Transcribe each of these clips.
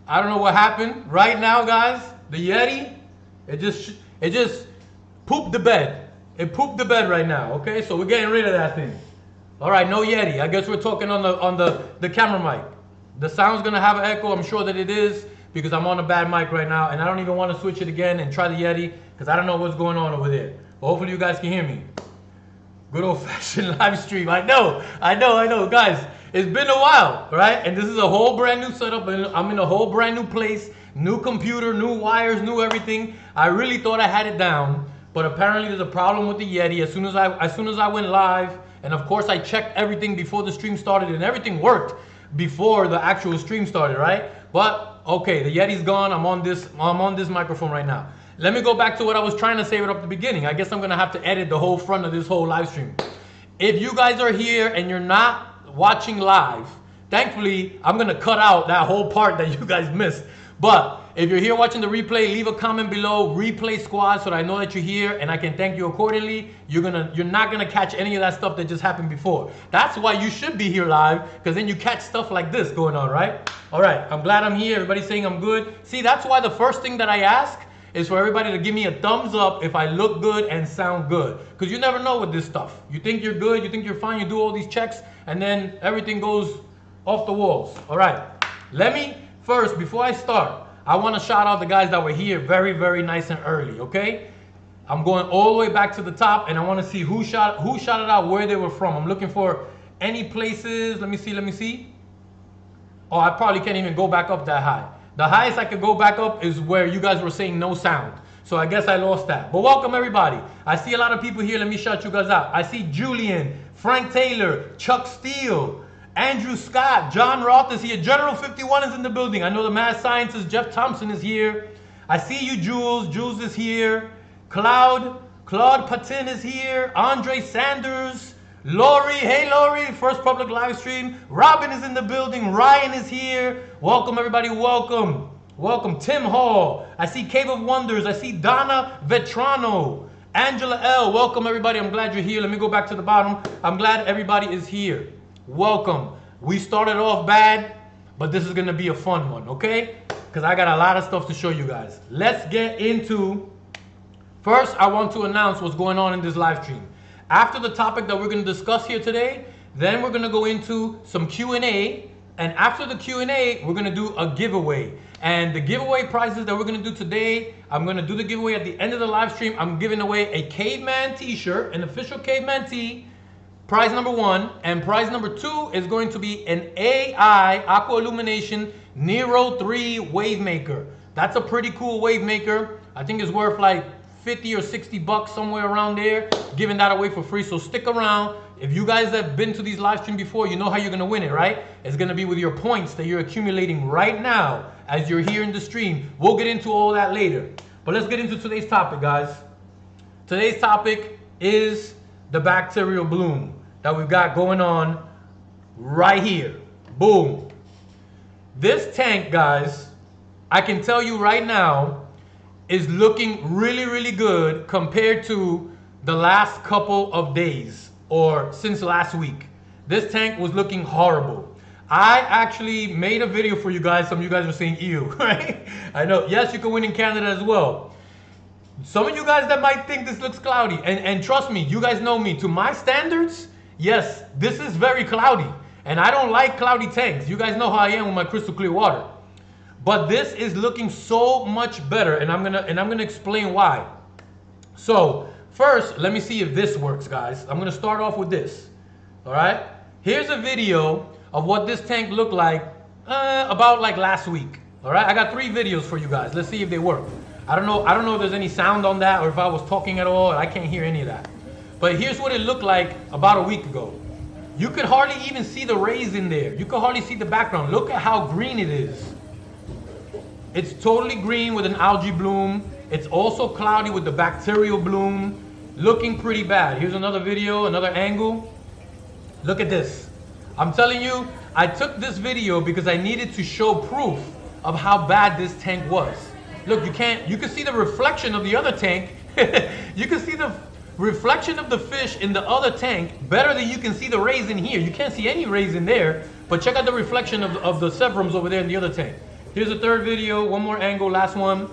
I don't know what happened. Right now, guys, the Yeti, it just pooped the bed. It pooped the bed right now, okay? So we're getting rid of that thing. All right, no Yeti. I guess we're talking on the camera mic. The sound's gonna have an echo. I'm sure that it is because I'm on a bad mic right now, and I don't even want to switch it again and try the Yeti because I don't know what's going on over there. But hopefully you guys can hear me. Good old-fashioned live stream. I know, guys. It's been a while, right? And this is a whole brand new setup, and I'm in a whole brand new place, new computer, new wires, new everything. I really thought I had it down, but apparently there's a problem with the Yeti. As soon as I went live, and of course I checked everything before the stream started, and everything worked before the actual stream started, right? But okay, the Yeti's gone. I'm on this microphone right now. Let me go back to what I was trying to say right up the beginning. I guess I'm gonna have to edit the whole front of this whole live stream. If you guys are here and you're not watching live, thankfully I'm gonna cut out that whole part that you guys missed. But if you're here watching the replay, leave a comment below, replay squad, so that I know that you're here and I can thank you accordingly. You're not gonna catch any of that stuff that just happened before. That's why you should be here live, because then you catch stuff like this going on, right? All right, I'm glad I'm here. Everybody's saying I'm good. See, that's why the first thing that I ask is for everybody to give me a thumbs up if I look good and sound good. Because you never know with this stuff. You think you're good, you think you're fine, you do all these checks, and then everything goes off the walls. All right, let me first, before I start, I want to shout out the guys that were here very, very nice and early, okay? I'm going all the way back to the top, and I want to see who shouted out where they were from. I'm looking for any places. Let me see. Oh, I probably can't even go back up that high. The highest I could go back up is where you guys were saying no sound. So I guess I lost that. But welcome everybody. I see a lot of people here. Let me shout you guys out. I see Julian, Frank Taylor, Chuck Steele, Andrew Scott, John Roth is here. General 51 is in the building. I know the mad scientist Jeff Thompson is here. I see you, Jules. Jules is here. Claude Patin is here. Andre Sanders. Lori, hey Lori, first public live stream. Robin is in the building. Ryan is here. Welcome everybody, welcome. Welcome, Tim Hall. I see Cave of Wonders. I see Donna Vetrano. Angela L, welcome everybody. I'm glad you're here. Let me go back to the bottom. I'm glad everybody is here. Welcome. We started off bad, but this is gonna be a fun one, okay? Because I got a lot of stuff to show you guys. Let's get into, first I want to announce what's going on in this live stream. After the topic that we're going to discuss here today, then we're going to go into some Q&A. And after the Q&A, we're going to do a giveaway. And the giveaway prizes that we're going to do today, I'm going to do the giveaway at the end of the live stream. I'm giving away a KaveMan t-shirt, an official KaveMan tee, prize number 1. And prize number 2 is going to be an AI Aqua Illumination Nero 3 wave maker. That's a pretty cool wave maker. I think it's worth like 50 or 60 bucks, somewhere around there, giving that away for free. So stick around. If you guys have been to these live streams before, you know how you're going to win it, right? It's going to be with your points that you're accumulating right now as you're here in the stream. We'll get into all that later. But let's get into today's topic, guys. Today's topic is the bacterial bloom that we've got going on right here. Boom. This tank, guys, I can tell you right now, is looking really, really good compared to the last couple of days or since last week. This tank was looking horrible. I actually made a video for you guys. Some of you guys were saying ew, right? I know, yes, you can win in Canada as well. Some of you guys that might think this looks cloudy, and trust me, you guys know me, to my standards, yes, this is very cloudy. And I don't like cloudy tanks. You guys know how I am with my crystal clear water. But this is looking so much better, and I'm gonna explain why. So first, let me see if this works, guys. I'm gonna start off with this. All right. Here's a video of what this tank looked like about like last week. All right. I got 3 videos for you guys. Let's see if they work. I don't know if there's any sound on that or if I was talking at all. I can't hear any of that. But here's what it looked like about a week ago. You could hardly even see the rays in there. You could hardly see the background. Look at how green it is. It's totally green with an algae bloom. It's also cloudy with the bacterial bloom. Looking pretty bad. Here's another video, another angle. Look at this. I'm telling you, I took this video because I needed to show proof of how bad this tank was. Look, you can see the reflection of the other tank. You can see the reflection of the fish in the other tank better than you can see the rays in here. You can't see any rays in there, but check out the reflection of the severums over there in the other tank. Here's a third video, one more angle, last one.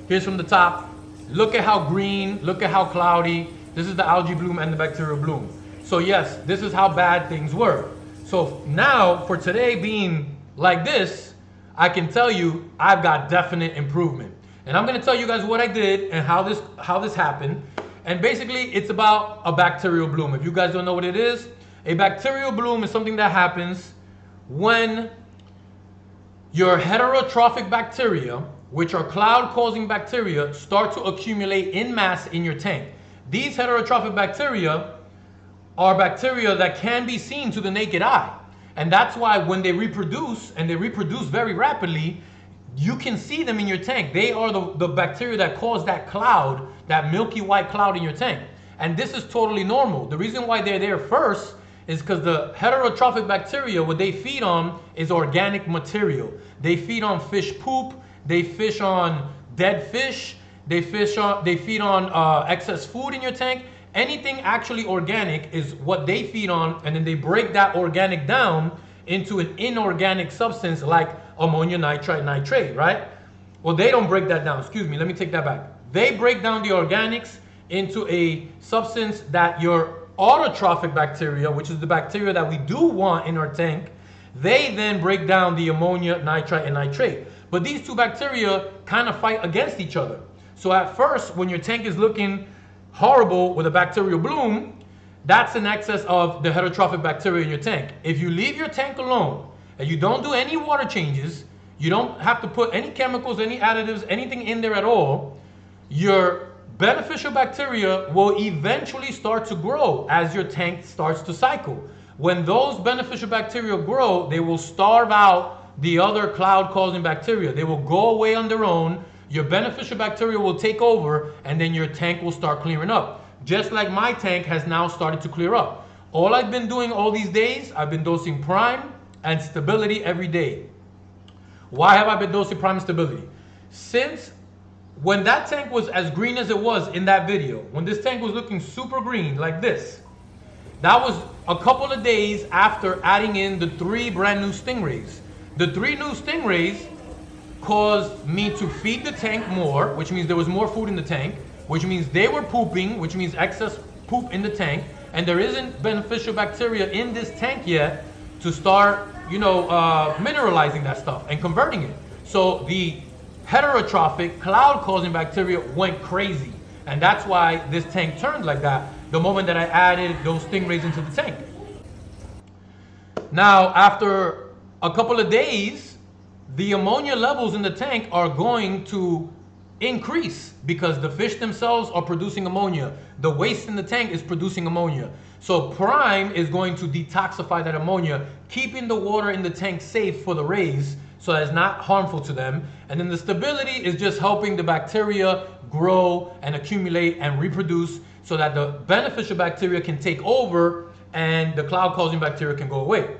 Here's from the top. Look at how green, look at how cloudy. This is the algae bloom and the bacterial bloom. So yes, this is how bad things were. So now, for today being like this, I can tell you I've got definite improvement. And I'm gonna tell you guys what I did and how this happened. And basically, it's about a bacterial bloom. If you guys don't know what it is, a bacterial bloom is something that happens when your heterotrophic bacteria, which are cloud-causing bacteria, start to accumulate in mass in your tank. These heterotrophic bacteria are bacteria that can be seen to the naked eye. And that's why when they reproduce, and they reproduce very rapidly, you can see them in your tank. They are the bacteria that cause that cloud, that milky white cloud in your tank. And this is totally normal. The reason why they're there first is because the heterotrophic bacteria, what they feed on is organic material. They feed on fish poop, they fish on dead fish, they feed on excess food in your tank. Anything actually organic is what they feed on, and then they break that organic down into an inorganic substance like ammonia nitrite nitrate, right? Well, they don't break that down. Excuse me, let me take that back. They break down the organics into a substance that your autotrophic bacteria, which is the bacteria that we do want in our tank, they then break down the ammonia, nitrite, and nitrate. But these two bacteria kind of fight against each other. So at first, when your tank is looking horrible with a bacterial bloom, that's an excess of the heterotrophic bacteria in your tank. If you leave your tank alone and you don't do any water changes, you don't have to put any chemicals, any additives, anything in there at all, your beneficial bacteria will eventually start to grow as your tank starts to cycle. When those beneficial bacteria grow, they will starve out the other cloud-causing bacteria. They will go away on their own. Your beneficial bacteria will take over, and then your tank will start clearing up. Just like my tank has now started to clear up. All I've been doing all these days, I've been dosing prime and stability every day. Why have I been dosing prime and stability? Since when that tank was as green as it was in that video, when this tank was looking super green like this, that was a couple of days after adding in the 3 brand new Stingrays. The 3 new Stingrays caused me to feed the tank more, which means there was more food in the tank, which means they were pooping, which means excess poop in the tank, and there isn't beneficial bacteria in this tank yet to start, mineralizing that stuff and converting it. So the heterotrophic cloud-causing bacteria went crazy, and that's why this tank turned like that the moment that I added those Stingrays into the tank. Now, after a couple of days, the ammonia levels in the tank are going to increase because the fish themselves are producing ammonia. The waste in the tank is producing ammonia. So prime is going to detoxify that ammonia, keeping the water in the tank safe for the rays so that it's not harmful to them. And then the stability is just helping the bacteria grow and accumulate and reproduce so that the beneficial bacteria can take over and the cloud-causing bacteria can go away.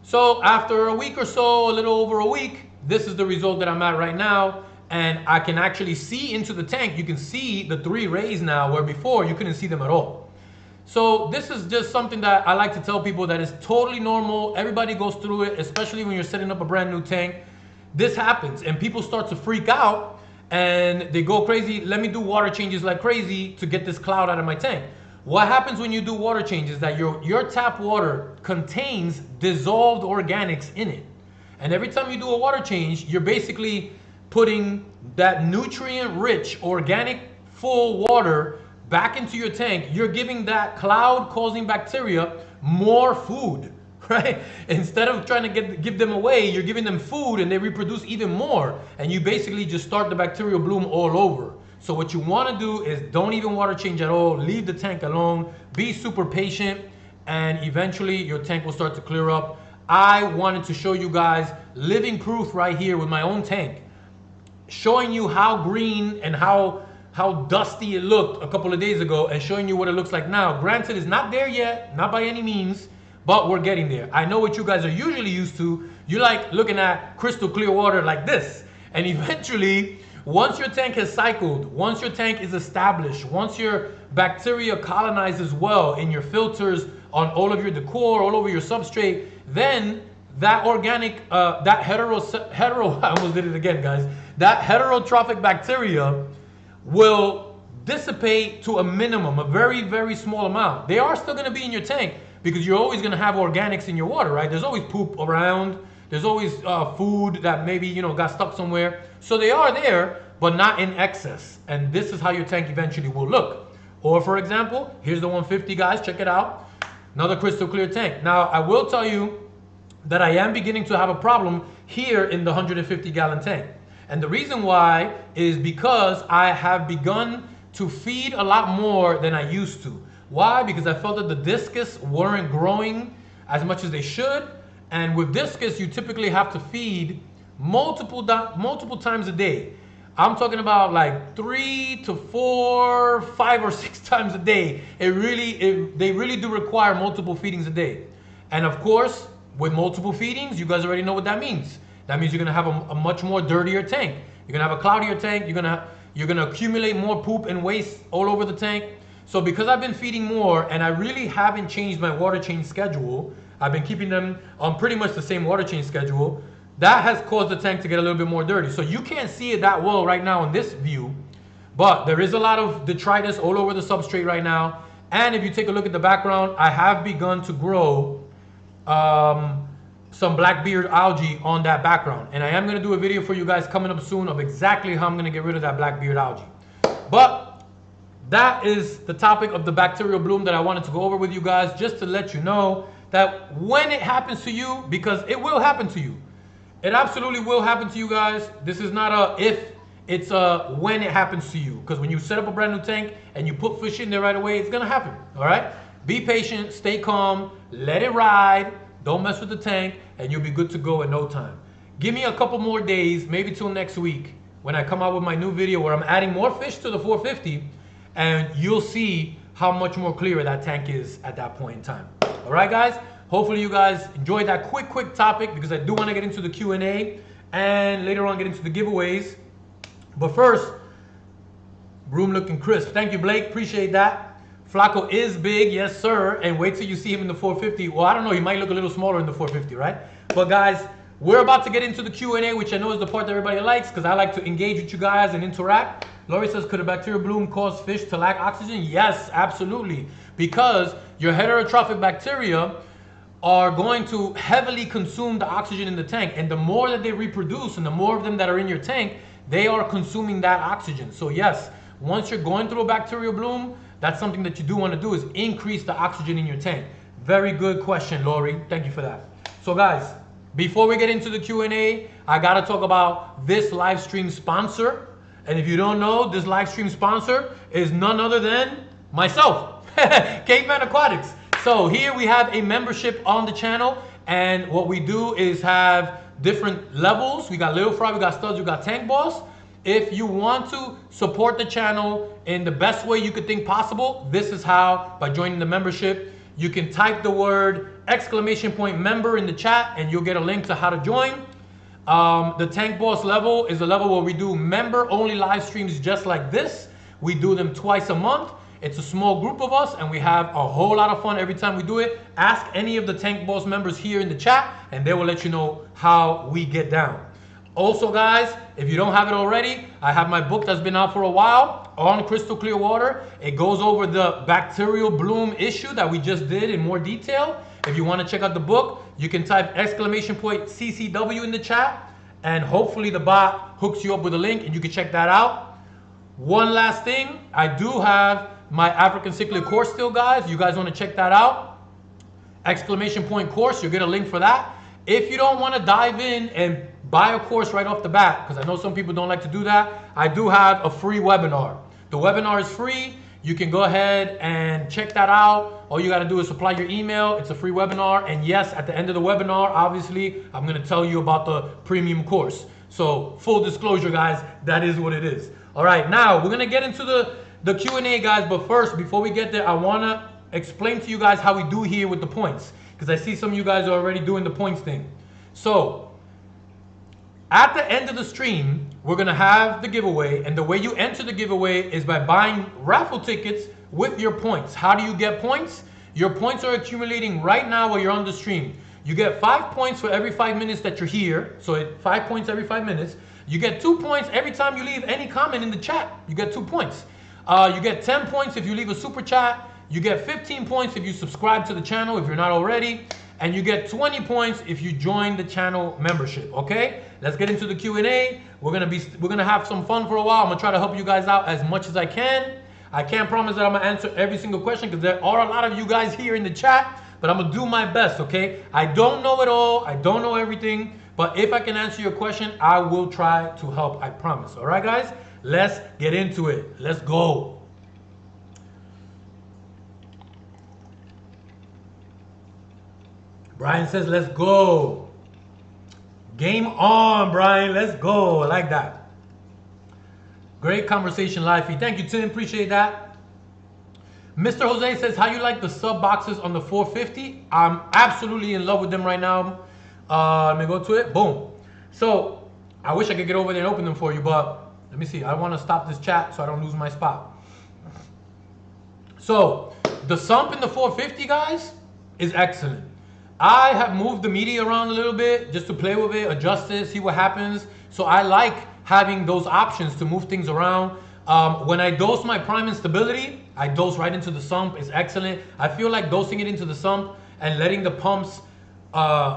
So after a week or so, a little over a week, this is the result that I'm at right now. And I can actually see into the tank. You can see the 3 rays now, where before you couldn't see them at all. So this is just something that I like to tell people that is totally normal. Everybody goes through it, especially when you're setting up a brand new tank. This happens and people start to freak out and they go crazy. Let me do water changes like crazy to get this cloud out of my tank. What happens when you do water changes is that your tap water contains dissolved organics in it. And every time you do a water change, you're basically putting that nutrient-rich, organic, full water back into your tank. You're giving that cloud-causing bacteria more food, right? Instead of trying to give them away, you're giving them food and they reproduce even more. And you basically just start the bacterial bloom all over. So what you want to do is don't even water change at all. Leave the tank alone. Be super patient, and eventually your tank will start to clear up. I wanted to show you guys living proof right here with my own tank, showing you how green and how dusty it looked a couple of days ago and showing you what it looks like now. Granted, it's not there yet, not by any means, but we're getting there. I know what you guys are usually used to. You like looking at crystal clear water like this. And eventually, once your tank has cycled, once your tank is established, once your bacteria colonizes well in your filters, on all of your decor, all over your substrate, then that organic, that I almost did it again, guys. That heterotrophic bacteria will dissipate to a minimum, a very, very small amount. They are still gonna be in your tank because you're always gonna have organics in your water, right? There's always poop around. There's always food that maybe, you know, got stuck somewhere. So they are there, but not in excess. And this is how your tank eventually will look. Or for example, here's the 150, guys, check it out. Another crystal clear tank. Now, I will tell you that I am beginning to have a problem here in the 150 gallon tank. And the reason why is because I have begun to feed a lot more than I used to. Why? Because I felt that the discus weren't growing as much as they should. And with discus, you typically have to feed multiple times a day. I'm talking about like 3 to 4, 5 or 6 times a day. They really do require multiple feedings a day. And of course, with multiple feedings, you guys already know what that means. That means you're gonna have a much more dirtier tank. You're gonna have a cloudier tank. You're gonna accumulate more poop and waste all over the tank. So because I've been feeding more and I really haven't changed my water change schedule, I've been keeping them on pretty much the same water change schedule, that has caused the tank to get a little bit more dirty. So you can't see it that well right now in this view, but there is a lot of detritus all over the substrate right now. And if you take a look at the background, I have begun to grow some blackbeard algae on that background. And I am gonna do a video for you guys coming up soon of exactly how I'm gonna get rid of that blackbeard algae. But that is the topic of the bacterial bloom that I wanted to go over with you guys, just to let you know that when it happens to you, because it will happen to you. It absolutely will happen to you guys. This is not a if, it's a when it happens to you. Because when you set up a brand new tank and you put fish in there right away, it's gonna happen, all right? Be patient, stay calm, let it ride, don't mess with the tank, and you'll be good to go in no time. Give me a couple more days, maybe till next week, when I come out with my new video where I'm adding more fish to the 450, and you'll see how much more clearer that tank is at that point in time. All right, guys? Hopefully you guys enjoyed that quick topic, because I do want to get into the Q&A and later on get into the giveaways. But first, room looking crisp. Thank you, Blake. Appreciate that. Flaco is big, yes, sir. And wait till you see him in the 450. Well, I don't know. He might look a little smaller in the 450, right? But guys, we're about to get into the Q&A, which I know is the part that everybody likes, because I like to engage with you guys and interact. Laurie says, could a bacterial bloom cause fish to lack oxygen? Yes, absolutely. Because your heterotrophic bacteria are going to heavily consume the oxygen in the tank. And the more that they reproduce and the more of them that are in your tank, they are consuming that oxygen. So yes, once you're going through a bacterial bloom, that's something that you do want to do, is increase the oxygen in your tank. Very good question, Lori. Thank you for that. So guys, before we get into the Q&A, I got to talk about this live stream sponsor. And if you don't know, this live stream sponsor is none other than myself, KaveMan Aquatics. So here we have a membership on the channel, and what we do is have different levels. We got Little Fry, we got Studs, we got Tank Boss. If you want to support the channel in the best way you could think possible, this is how, by joining the membership. You can type the word !member in the chat and you'll get a link to how to join. The Tank Boss level is a level where we do member only live streams just like this. We do them twice a month. It's a small group of us and we have a whole lot of fun every time we do it. Ask any of the Tank Boss members here in the chat and they will let you know how we get down. Also guys, if you don't have it already, I have my book that's been out for a while on crystal clear water. It goes over the bacterial bloom issue that we just did in more detail. If you want to check out the book, you can type !CCW in the chat and hopefully the bot hooks you up with a link and you can check that out. One last thing, I do have my African cichlid course still, guys. You guys want to check that out? !course, you'll get a link for that. If you don't want to dive in and buy a course right off the bat, because I know some people don't like to do that, I do have a free webinar. The webinar is free. You can go ahead and check that out. All you got to do is supply your email. It's a free webinar. And yes, at the end of the webinar, obviously, I'm going to tell you about the premium course. So full disclosure, guys, that is what it is. All right, now we're going to get into the Q&A, guys. But first, before we get there, I want to explain to you guys how we do here with the points, because I see some of you guys are already doing the points thing. So at the end of the stream, we're going to have the giveaway, and the way you enter the giveaway is by buying raffle tickets with your points. How do you get points? Your points are accumulating right now while you're on the stream. You get 5 points for every 5 minutes that you're here. So 5 points every 5 minutes. You get 2 points every time you leave any comment in the chat. You get 2 points. You get 10 points if you leave a super chat. You get 15 points if you subscribe to the channel if you're not already. And you get 20 points if you join the channel membership, okay? Let's get into the Q&A. We're gonna have some fun for a while. I'm gonna try to help you guys out as much as I can. I can't promise that I'm gonna answer every single question because there are a lot of you guys here in the chat, but I'm gonna do my best, okay? I don't know it all, I don't know everything, but if I can answer your question, I will try to help, I promise. All right, guys? Let's get into it. Let's go. Brian says, let's go. Game on, Brian. Let's go. I like that. Great conversation, live feed. Thank you, Tim. Appreciate that. Mr. Jose says, how you like the sub boxes on the 450? I'm absolutely in love with them right now. Let me go to it. Boom. So I wish I could get over there and open them for you, but let me see. I want to stop this chat so I don't lose my spot. So the sump in the 450, guys, is excellent. I have moved the media around a little bit just to play with it, adjust it, see what happens. So I like having those options to move things around. When I dose my prime and stability, I dose right into the sump. It's excellent. I feel like dosing it into the sump and letting the pumps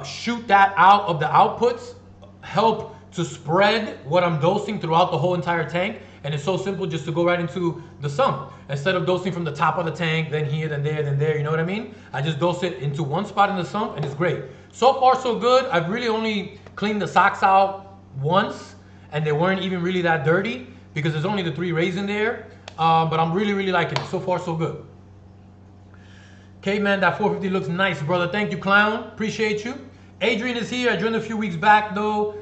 shoot that out of the outputs help to spread what I'm dosing throughout the whole entire tank. And it's so simple just to go right into the sump. Instead of dosing from the top of the tank, then here, then there, you know what I mean? I just dose it into one spot in the sump and it's great. So far so good. I've really only cleaned the socks out once and they weren't even really that dirty because there's only the 3 rays in there. But I'm really liking it. So far so good. KaveMan, that 450 looks nice, brother. Thank you, clown. Appreciate you. Adrian is here. I joined a few weeks back though.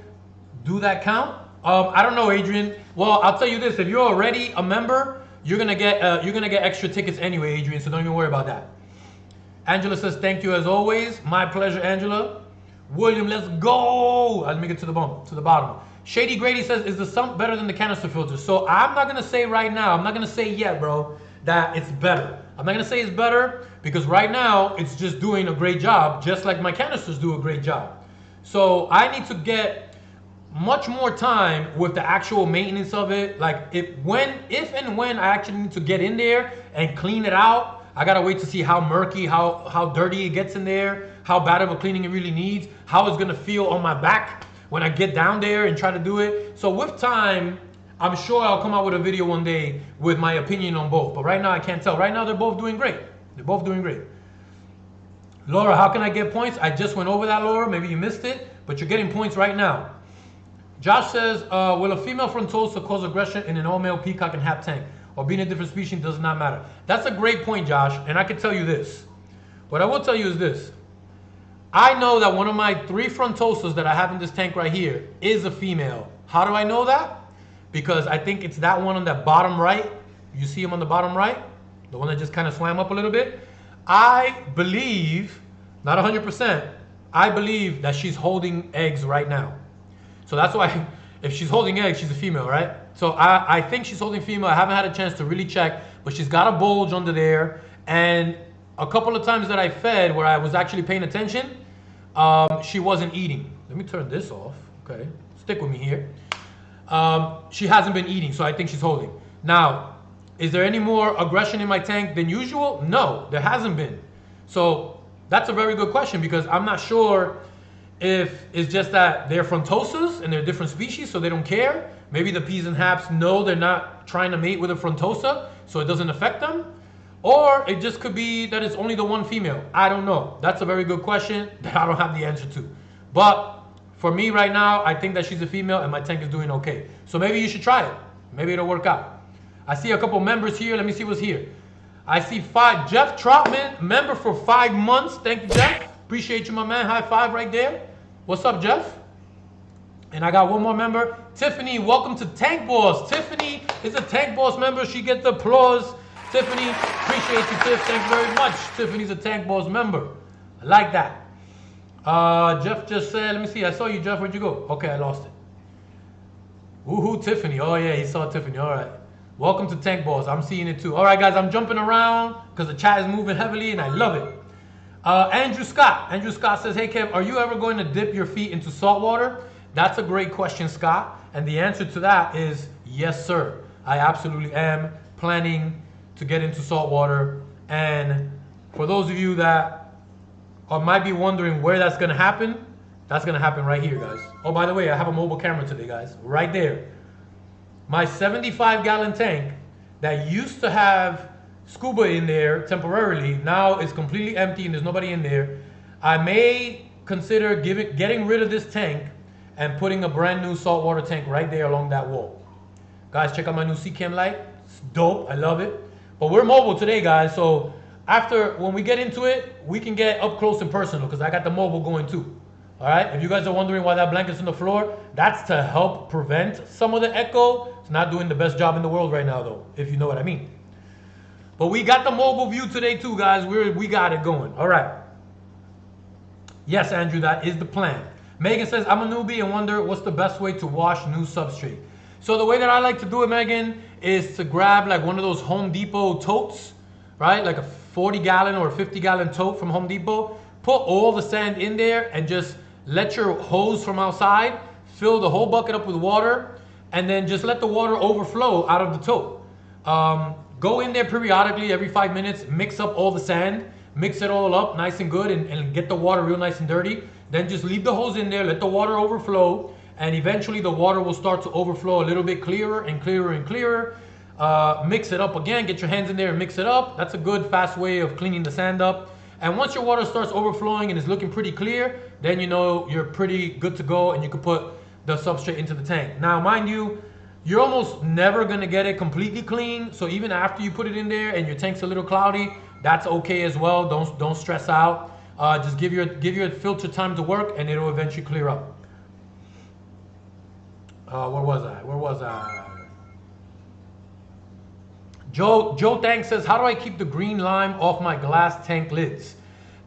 Do that count? I don't know, Adrian. Well, I'll tell you this: if you're already a member, you're gonna get extra tickets anyway, Adrian. So don't even worry about that. Angela says thank you as always. My pleasure, Angela. William, let's go. Let me get to the bottom. Shady Grady says, is the sump better than the canister filter? So I'm not gonna say right now. I'm not gonna say yet, bro, that it's better. I'm not gonna say it's better because right now it's just doing a great job, just like my canisters do a great job. So I need to get much more time with the actual maintenance of it. Like if and when I actually need to get in there and clean it out, I gotta wait to see how murky, how dirty it gets in there, how bad of a cleaning it really needs, how it's gonna feel on my back when I get down there and try to do it. So with time, I'm sure I'll come out with a video one day with my opinion on both. But right now I can't tell. Right now they're both doing great. They're both doing great. Laura, how can I get points? I just went over that, Laura. Maybe you missed it, but you're getting points right now. Josh says, will a female frontosa cause aggression in an all-male peacock and hap tank? Or being a different species does not matter? That's a great point, Josh, and I can tell you this. What I will tell you is this. I know that one of my 3 frontosas that I have in this tank right here is a female. How do I know that? Because I think it's that one on that bottom right. You see him on the bottom right? The one that just kind of swam up a little bit. I believe, not 100%, I believe that she's holding eggs right now. So that's why, if she's holding eggs, she's a female, right? So I think she's holding female. I haven't had a chance to really check, but she's got a bulge under there. And a couple of times that I fed where I was actually paying attention, she wasn't eating. Let me turn this off, okay? Stick with me here. She hasn't been eating, so I think she's holding. Now, is there any more aggression in my tank than usual? No, there hasn't been. So that's a very good question because I'm not sure if it's just that they're frontosas and they're different species, so they don't care. Maybe the peas and haps know they're not trying to mate with a frontosa, so it doesn't affect them. Or it just could be that it's only the one female. I don't know. That's a very good question that I don't have the answer to. But for me right now, I think that she's a female and my tank is doing okay. So maybe you should try it. Maybe it'll work out. I see a couple members here. Let me see what's here. I see 5. Jeff Trotman, member for 5 months. Thank you, Jeff. Appreciate you, my man. High five right there. What's up, Jeff? And I got one more member. Tiffany, welcome to Tank Boss. Tiffany is a Tank Boss member. She gets the applause. Tiffany, appreciate you, Tiff. Thank you very much. Tiffany's a Tank Boss member. I like that. Jeff just said, let me see. I saw you, Jeff. Where'd you go? Okay, I lost it. Woohoo, Tiffany. Oh, yeah, he saw Tiffany. All right. Welcome to Tank Boss. I'm seeing it too. All right, guys, I'm jumping around because the chat is moving heavily and I love it. Andrew Scott says, hey Kev, are you ever going to dip your feet into salt water? That's a great question, Scott. And the answer to that is yes, sir. I absolutely am planning to get into salt water. And for those of you that might be wondering where that's going to happen, that's going to happen right here, guys. Oh, by the way, I have a mobile camera today, guys. Right there. My 75-gallon tank that used to have scuba in there temporarily, now is completely empty and there's nobody in there. I may consider getting rid of this tank and putting a brand new saltwater tank right there along that wall. Guys, check out my new C-Cam light. It's dope. I love it. But we're mobile today, guys. So when we get into it, we can get up close and personal because I got the mobile going too. All right. If you guys are wondering why that blanket's on the floor, that's to help prevent some of the echo. It's not doing the best job in the world right now, though, if you know what I mean. But we got the mobile view today too, guys. We got it going. All right. Yes, Andrew, that is the plan. Megan says, I'm a newbie and wonder what's the best way to wash new substrate. So the way that I like to do it, Megan, is to grab like one of those Home Depot totes, right? Like a 40-gallon or a 50-gallon tote from Home Depot. Put all the sand in there and just let your hose from outside fill the whole bucket up with water, and then just let the water overflow out of the tote. Go in there periodically every 5 minutes, mix up all the sand, mix it all up nice and good, and get the water real nice and dirty. Then just leave the hose in there, let the water overflow, and eventually the water will start to overflow a little bit clearer and clearer and clearer. Mix it up again, get your hands in there and mix it up. That's a good fast way of cleaning the sand up. And once your water starts overflowing and is looking pretty clear, then you know you're pretty good to go and you can put the substrate into the tank. Now, mind you, you're almost never gonna get it completely clean. So even after you put it in there and your tank's a little cloudy, that's okay as well. Don't stress out. Just give your filter time to work and it'll eventually clear up. Where was I? Joe Tang says, how do I keep the green lime off my glass tank lids?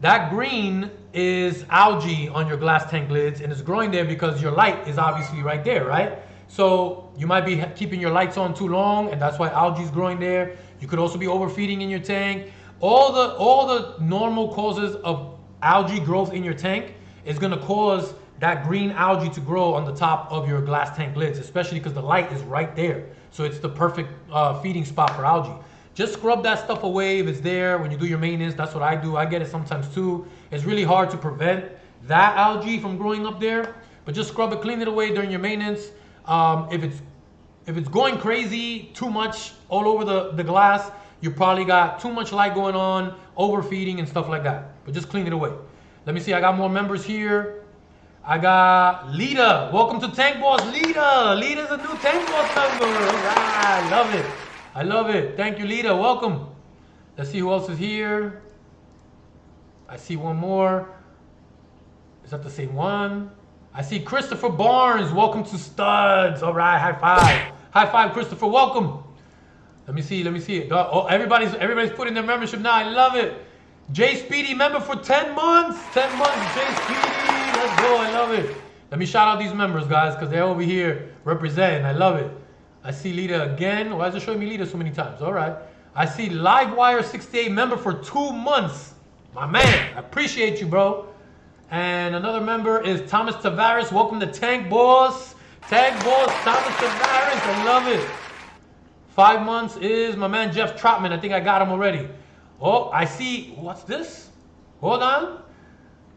That green is algae on your glass tank lids, and it's growing there because your light is obviously right there, right? So you might be keeping your lights on too long, and that's why algae is growing there. You could also be overfeeding in your tank. All the normal causes of algae growth in your tank is going to cause that green algae to grow on the top of your glass tank lids, especially because the light is right there. So it's the perfect feeding spot for algae. Just scrub that stuff away if it's there when you do your maintenance. That's what I do. I get it sometimes too. It's really hard to prevent that algae from growing up there, but just scrub it, clean it away during your maintenance. If it's going crazy, too much all over the glass, you probably got too much light going on, overfeeding and stuff like that. But just clean it away. Let me see, I got more members here. I got Lita. Welcome to Tank Boss, Lita. Lita's a new Tank Boss member. I love it. I love it. Thank you, Lita. Welcome. Let's see who else is here. I see one more. Is that the same one? I see Christopher Barnes. Welcome to Studs. All right, high five. High five, Christopher. Welcome. Let me see. Oh, everybody's putting their membership now. I love it. Jay Speedy member for 10 months. 10 months, Jay Speedy. Let's go. I love it. Let me shout out these members, guys, because they're over here representing. I love it. I see Lita again. Why is it showing me Lita so many times? All right. I see Livewire68 member for 2 months. My man, I appreciate you, bro. And another member is Thomas Tavares. Welcome to Tank Boss. Tank Boss, Thomas Tavares. I love it. 5 months is my man Jeff Trotman. I think I got him already. Oh, I see. What's this? Hold on.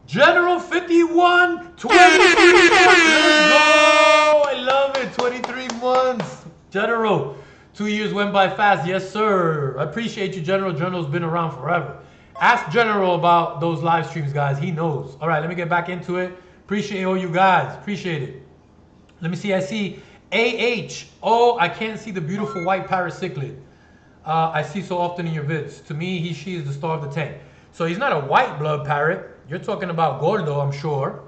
General 51, 23 months. Let's go. I love it. 23 months. General, 2 years went by fast. Yes, sir. I appreciate you, General. General's been around forever. Ask General about those live streams, guys. He knows. All right, let me get back into it. Appreciate all you guys. Appreciate it. Let me see. I see AH. Oh, I can't see the beautiful white parrot cichlid. I see so often in your vids. To me, she is the star of the tank. So he's not a white blood parrot. You're talking about Gordo, I'm sure,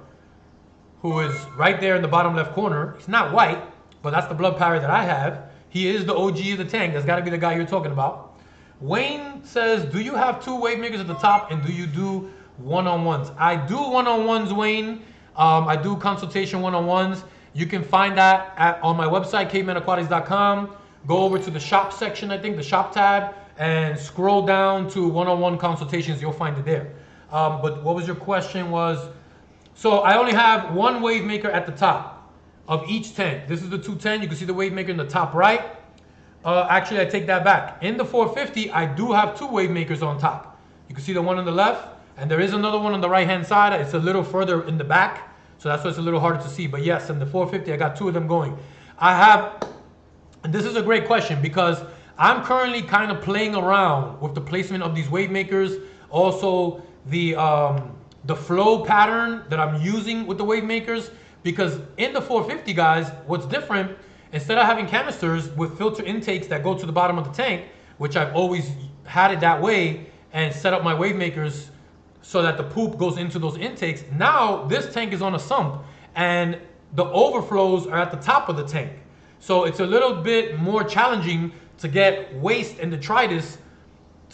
who is right there in the bottom left corner. He's not white, but that's the blood parrot that I have. He is the OG of the tank. That's got to be the guy you're talking about. Wayne says, do you have 2 wave makers at the top, and do you do one-on-ones? I do one-on-ones, Wayne. I do consultation one-on-ones. You can find that on my website, KaveManAquatics.com. Go over to the shop section, I think, the shop tab, and scroll down to one-on-one consultations. You'll find it there. But what was your question was, so I only have one wave maker at the top of each tank. This is the 210. You can see the wave maker in the top right. Actually, I take that back. In the 450, I do have two wave makers on top. You can see the one on the left, and there is another one on the right-hand side. It's a little further in the back, so that's why it's a little harder to see. But yes, in the 450, I got two of them going. I have, and this is a great question because I'm currently kind of playing around with the placement of these wave makers. Also, the flow pattern that I'm using with the wave makers, because in the 450, guys, what's different, instead of having canisters with filter intakes that go to the bottom of the tank, which I've always had it that way and set up my wave makers so that the poop goes into those intakes, now this tank is on a sump and the overflows are at the top of the tank. So it's a little bit more challenging to get waste and detritus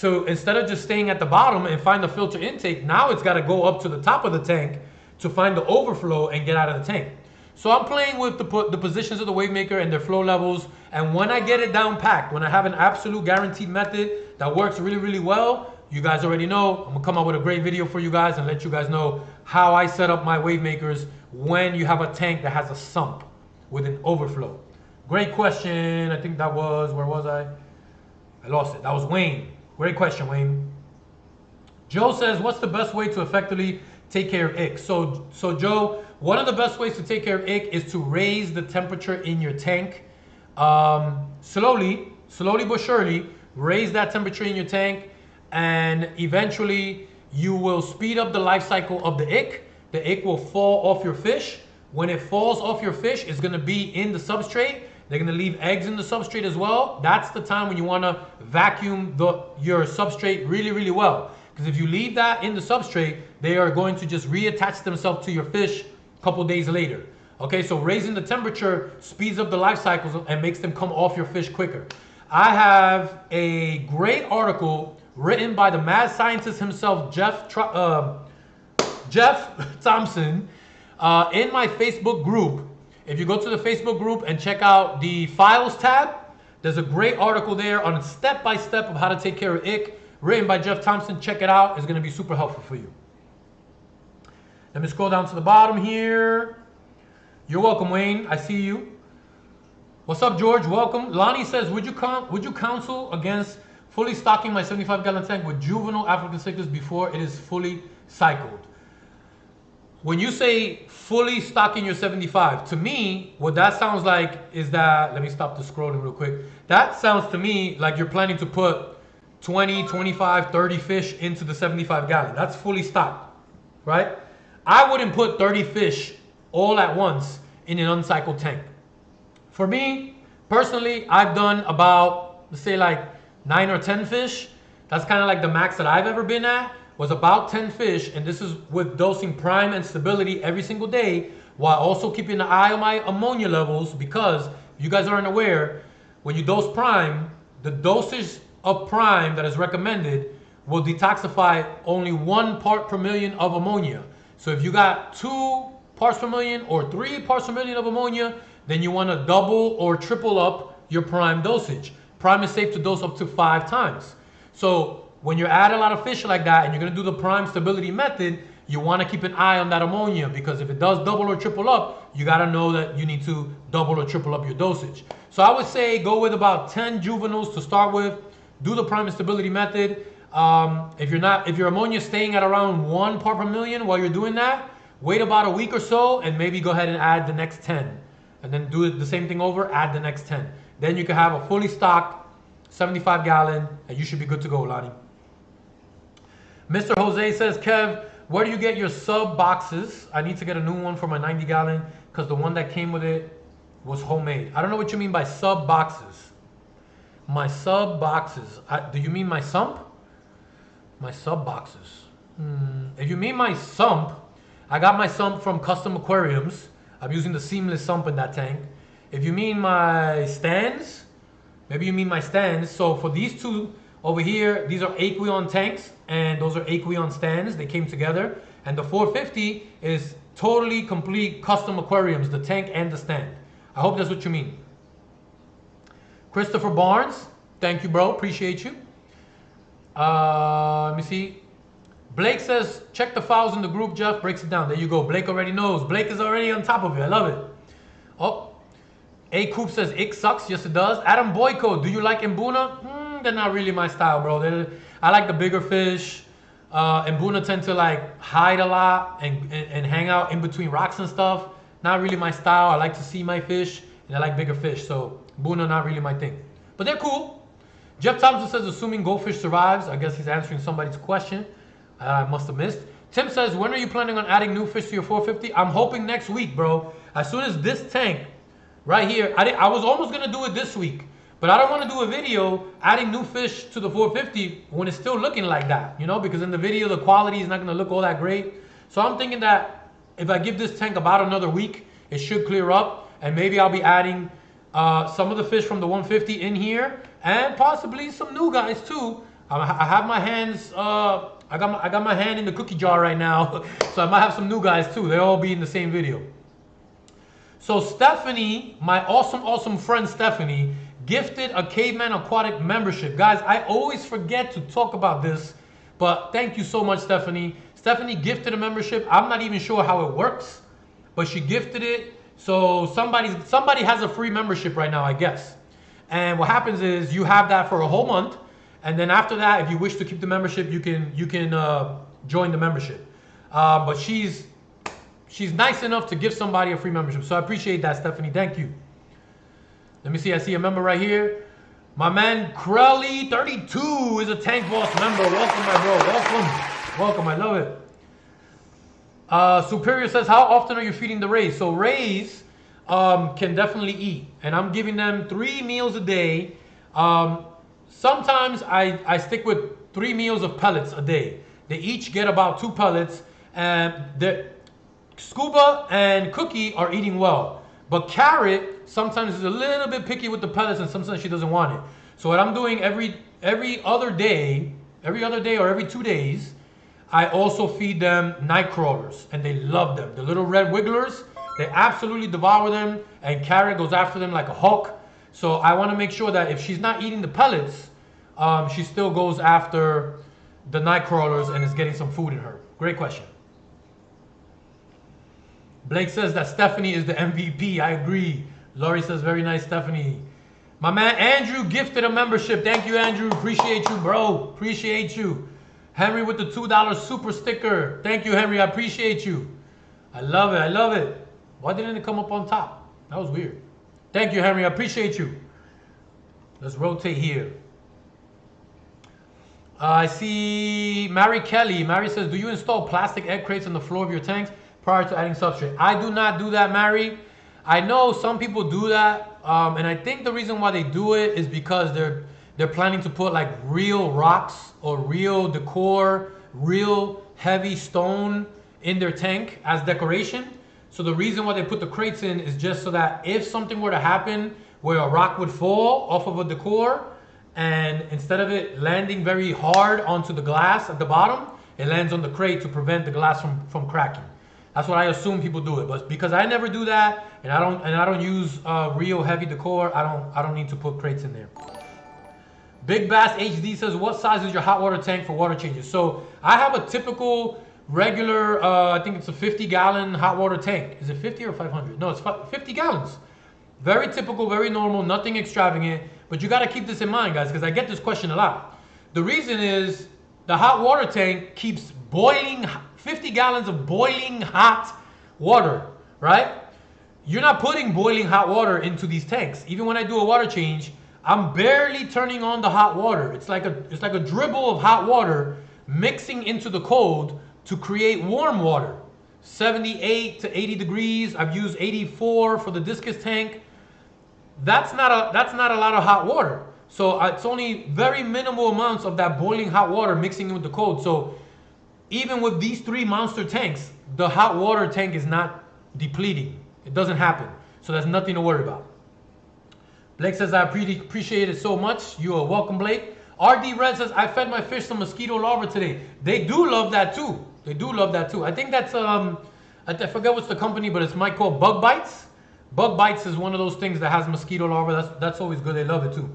to, instead of just staying at the bottom and find the filter intake, now it's got to go up to the top of the tank to find the overflow and get out of the tank. So I'm playing with the positions of the wave maker and their flow levels, and when I get it down packed, when I have an absolute guaranteed method that works really, really well, you guys already know, I'm gonna come out with a great video for you guys and let you guys know how I set up my wave makers when you have a tank that has a sump with an overflow. Great question. I think that was, where was I? I lost it. That was Wayne. Great question, Wayne. Joe says, what's the best way to effectively take care of ick? So Joe, one of the best ways to take care of ick is to raise the temperature in your tank. Slowly but surely, raise that temperature in your tank, and eventually you will speed up the life cycle of the ick. The ick will fall off your fish. When it falls off your fish, it's gonna be in the substrate. They're gonna leave eggs in the substrate as well. That's the time when you wanna vacuum your substrate really, really well. Because if you leave that in the substrate, they are going to just reattach themselves to your fish a couple days later. Okay, so raising the temperature speeds up the life cycles and makes them come off your fish quicker. I have a great article written by the mad scientist himself, Jeff Thompson, in my Facebook group. If you go to the Facebook group and check out the files tab, there's a great article there on step-by-step of how to take care of ick, written by Jeff Thompson. Check it out. It's going to be super helpful for you. Let me scroll down to the bottom here. You're welcome, Wayne. I see you. What's up, George? Welcome. Lonnie says, would you counsel against fully stocking my 75-gallon tank with juvenile African cichlids before it is fully cycled? When you say fully stocking your 75, to me, what that sounds like is that, let me stop the scrolling real quick. That sounds to me like you're planning to put 20, 25, 30 fish into the 75-gallon. That's fully stocked, right? I wouldn't put 30 fish all at once in an uncycled tank. For me, personally, I've done about, let's say like 9 or 10 fish. That's kind of like the max that I've ever been at, was about 10 fish. And this is with dosing prime and stability every single day, while also keeping an eye on my ammonia levels, because if you guys aren't aware, when you dose prime, the dosage of prime that is recommended will detoxify only 1 part per million of ammonia. So if you got 2 parts per million or 3 parts per million of ammonia, then you want to double or triple up your prime dosage. Prime is safe to dose up to 5 times. So when you're at a lot of fish like that and you're going to do the prime stability method, you want to keep an eye on that ammonia, because if it does double or triple up, you got to know that you need to double or triple up your dosage. So I would say go with about 10 juveniles to start with. Do the prime and stability method. If your ammonia is staying at around 1 part per million while you're doing that, wait about a week or so and maybe go ahead and add the next 10. And then do the same thing over, add the next 10. Then you can have a fully stocked 75-gallon and you should be good to go, Lonnie. Mr. Jose says, Kev, where do you get your sub boxes? I need to get a new one for my 90-gallon because the one that came with it was homemade. I don't know what you mean by sub boxes. My sub boxes. Do you mean my sump? My sub boxes. If you mean my sump, I got my sump from Custom Aquariums. I'm using the seamless sump in that tank. If you mean my stands, maybe you mean my stands. So for these two over here, these are Aqueon tanks and those are Aqueon stands. They came together. And the 450 is totally complete Custom Aquariums, the tank and the stand. I hope that's what you mean. Christopher Barnes, thank you, bro. Appreciate you. Let me see. Blake says, check the files in the group. Jeff breaks it down. There you go. Blake already knows. Blake is already on top of it. I love it. Oh, A Coop says, ick sucks. Yes, it does. Adam Boyko, do you like Mbuna? They're not really my style, bro. I like the bigger fish. Mbuna tend to like hide a lot and hang out in between rocks and stuff. Not really my style. I like to see my fish, and I like bigger fish. So Mbuna, not really my thing. But they're cool. Jeff Thompson says, assuming goldfish survives. I guess he's answering somebody's question. I must have missed. Tim says, when are you planning on adding new fish to your 450? I'm hoping next week, bro. As soon as this tank right here, I was almost going to do it this week. But I don't want to do a video adding new fish to the 450 when it's still looking like that, you know, because in the video, the quality is not going to look all that great. So I'm thinking that if I give this tank about another week, it should clear up. And maybe I'll be adding some of the fish from the 150 in here and possibly some new guys too. I have my hands, I got my hand in the cookie jar right now. So I might have some new guys too. They'll all be in the same video. So Stephanie, my awesome friend Stephanie, gifted a KaveMan Aquatic membership. Guys, I always forget to talk about this, but thank you so much, Stephanie. Stephanie gifted a membership. I'm not even sure how it works, but she gifted it. So somebody has a free membership right now, I guess. And what happens is you have that for a whole month, and then after that, if you wish to keep the membership, you can join the membership. But she's nice enough to give somebody a free membership, so I appreciate that, Stephanie. Thank you. Let me see. I see a member right here. My man Crowley32 is a Tank Boss member. Welcome, my bro. Welcome. I love it. Superior says, how often are you feeding the rays? So rays can definitely eat, and I'm giving them 3 meals a day. Sometimes I stick with 3 meals of pellets a day. They each get about 2 pellets, and Scuba and Cookie are eating well. But Carrot sometimes is a little bit picky with the pellets, and sometimes she doesn't want it. So what I'm doing every other day or every 2 days, I also feed them night crawlers, and they love them. The little red wigglers, they absolutely devour them, and Carrot goes after them like a hawk. So I want to make sure that if she's not eating the pellets, she still goes after the night crawlers and is getting some food in her. Great question. Blake says that Stephanie is the MVP. I agree. Laurie says, very nice, Stephanie. My man Andrew gifted a membership. Thank you, Andrew. Appreciate you, bro. Appreciate you. Henry with the $2 super sticker. Thank you, Henry. I appreciate you. I love it. I love it. Why didn't it come up on top? That was weird. Thank you, Henry. I appreciate you. Let's rotate here. I see Mary Kelly. Mary says, do you install plastic egg crates on the floor of your tanks prior to adding substrate? I do not do that, Mary. I know some people do that, and I think the reason why they do it is because they're planning to put like real rocks or real decor, real heavy stone in their tank as decoration. So the reason why they put the crates in is just so that if something were to happen where a rock would fall off of a decor, and instead of it landing very hard onto the glass at the bottom, it lands on the crate to prevent the glass from cracking. That's what I assume people do it, but because I never do that, and I don't use real heavy decor, I don't need to put crates in there. Big Bass HD says, what size is your hot water tank for water changes? So I have a typical regular, I think it's a 50-gallon hot water tank. Is it 50 or 500? No, it's 50 gallons. Very typical, very normal, nothing extravagant. But you got to keep this in mind, guys, because I get this question a lot. The reason is the hot water tank keeps boiling, 50 gallons of boiling hot water, right? You're not putting boiling hot water into these tanks. Even when I do a water change, I'm barely turning on the hot water. It's like a dribble of hot water mixing into the cold to create warm water. 78 to 80 degrees. I've used 84 for the Discus tank. That's not a lot of hot water. So it's only very minimal amounts of that boiling hot water mixing in with the cold. So even with these 3 monster tanks, the hot water tank is not depleting. It doesn't happen. So there's nothing to worry about. Blake says, I appreciate it so much. You are welcome, Blake. RD Red says, I fed my fish some mosquito larvae today. They do love that too. They do love that too. I think that's, I forget what's the company, but it's might called Bug Bites. Bug Bites is one of those things that has mosquito larvae. That's always good. They love it too.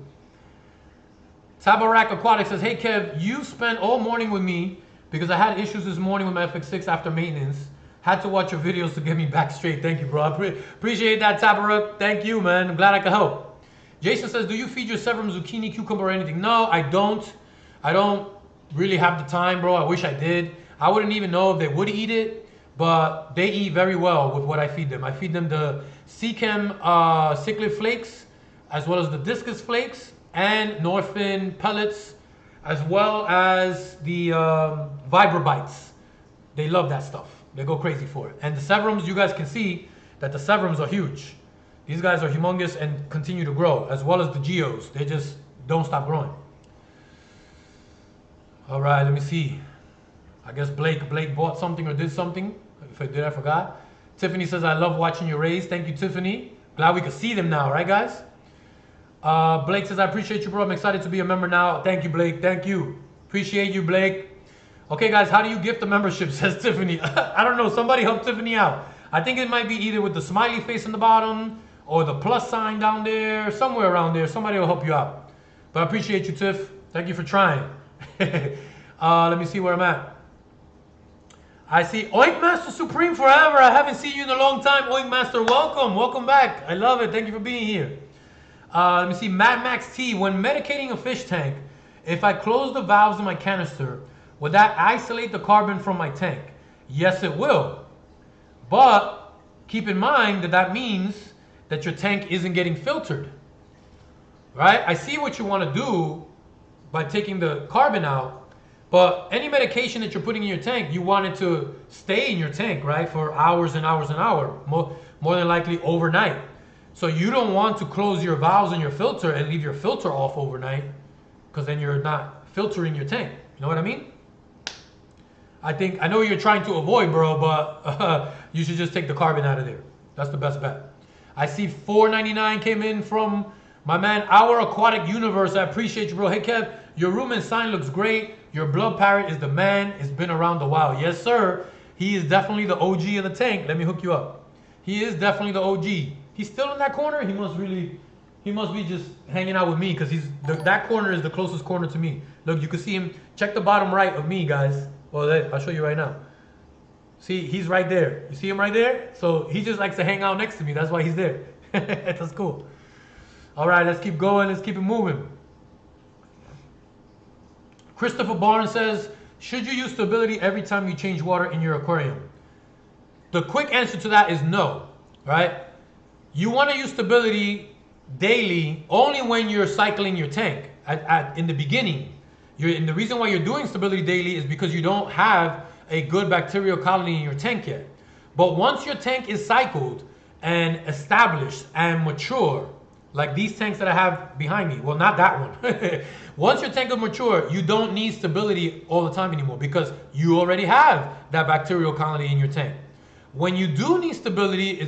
Tabarak Aquatics says, hey Kev, you spent all morning with me because I had issues this morning with my FX6 after maintenance. Had to watch your videos to get me back straight. Thank you, bro. I appreciate that, Tabaruk. Thank you, man. I'm glad I could help. Jason says, do you feed your severum zucchini, cucumber, or anything? No, I don't. I don't really have the time, bro. I wish I did. I wouldn't even know if they would eat it, but they eat very well with what I feed them. I feed them the cichlid flakes, as well as the Discus flakes, and Norfin pellets, as well as the Vibra bites. They love that stuff. They go crazy for it. And the severums, you guys can see that the severums are huge. These guys are humongous and continue to grow, as well as the geos. They just don't stop growing. All right, let me see. I guess Blake bought something or did something. If I did, I forgot. Tiffany says, I love watching your rays. Thank you, Tiffany. Glad we can see them now, right, guys? Blake says, I appreciate you, bro. I'm excited to be a member now. Thank you, Blake. Thank you. Appreciate you, Blake. Okay, guys, how do you gift the membership, says Tiffany. I don't know. Somebody help Tiffany out. I think it might be either with the smiley face in the bottom or the plus sign down there, somewhere around there. Somebody will help you out. But I appreciate you, Tiff. Thank you for trying. Let me see where I'm at. I see Oink Master Supreme forever. I haven't seen you in a long time. Oink Master, welcome. Welcome back. I love it. Thank you for being here. Let me see. Mad Max T. When medicating a fish tank, if I close the valves in my canister, would that isolate the carbon from my tank? Yes, it will. But keep in mind that that means that your tank isn't getting filtered. Right? I see what you want to do by taking the carbon out, but any medication that you're putting in your tank, you want it to stay in your tank, right? For hours and hours and hours, more than likely overnight. So you don't want to close your valves and your filter and leave your filter off overnight, because then you're not filtering your tank. You know what I mean? I know you're trying to avoid, bro, but you should just take the carbon out of there. That's the best bet. I see $4.99 came in from my man, Our Aquatic Universe. I appreciate you, bro. Hey, Kev, your room and sign looks great. Your blood parrot is the man. It's been around a while. Yes, sir. He is definitely the OG of the tank. Let me hook you up. He is definitely the OG. He's still in that corner. He must be just hanging out with me, because that corner is the closest corner to me. Look, you can see him. Check the bottom right of me, guys. Well, I'll show you right now. See, he's right there. You see him right there? So he just likes to hang out next to me. That's why he's there. That's cool. All right, let's keep going. Let's keep it moving. Christopher Barnes says, should you use stability every time you change water in your aquarium? The quick answer to that is no, right? You want to use stability daily only when you're cycling your tank in the beginning. And the reason why you're doing stability daily is because you don't have a good bacterial colony in your tank yet. But once your tank is cycled and established and mature, like these tanks that I have behind me, well, not that one. Once your tank is mature, you don't need stability all the time anymore, because you already have that bacterial colony in your tank. When you do need stability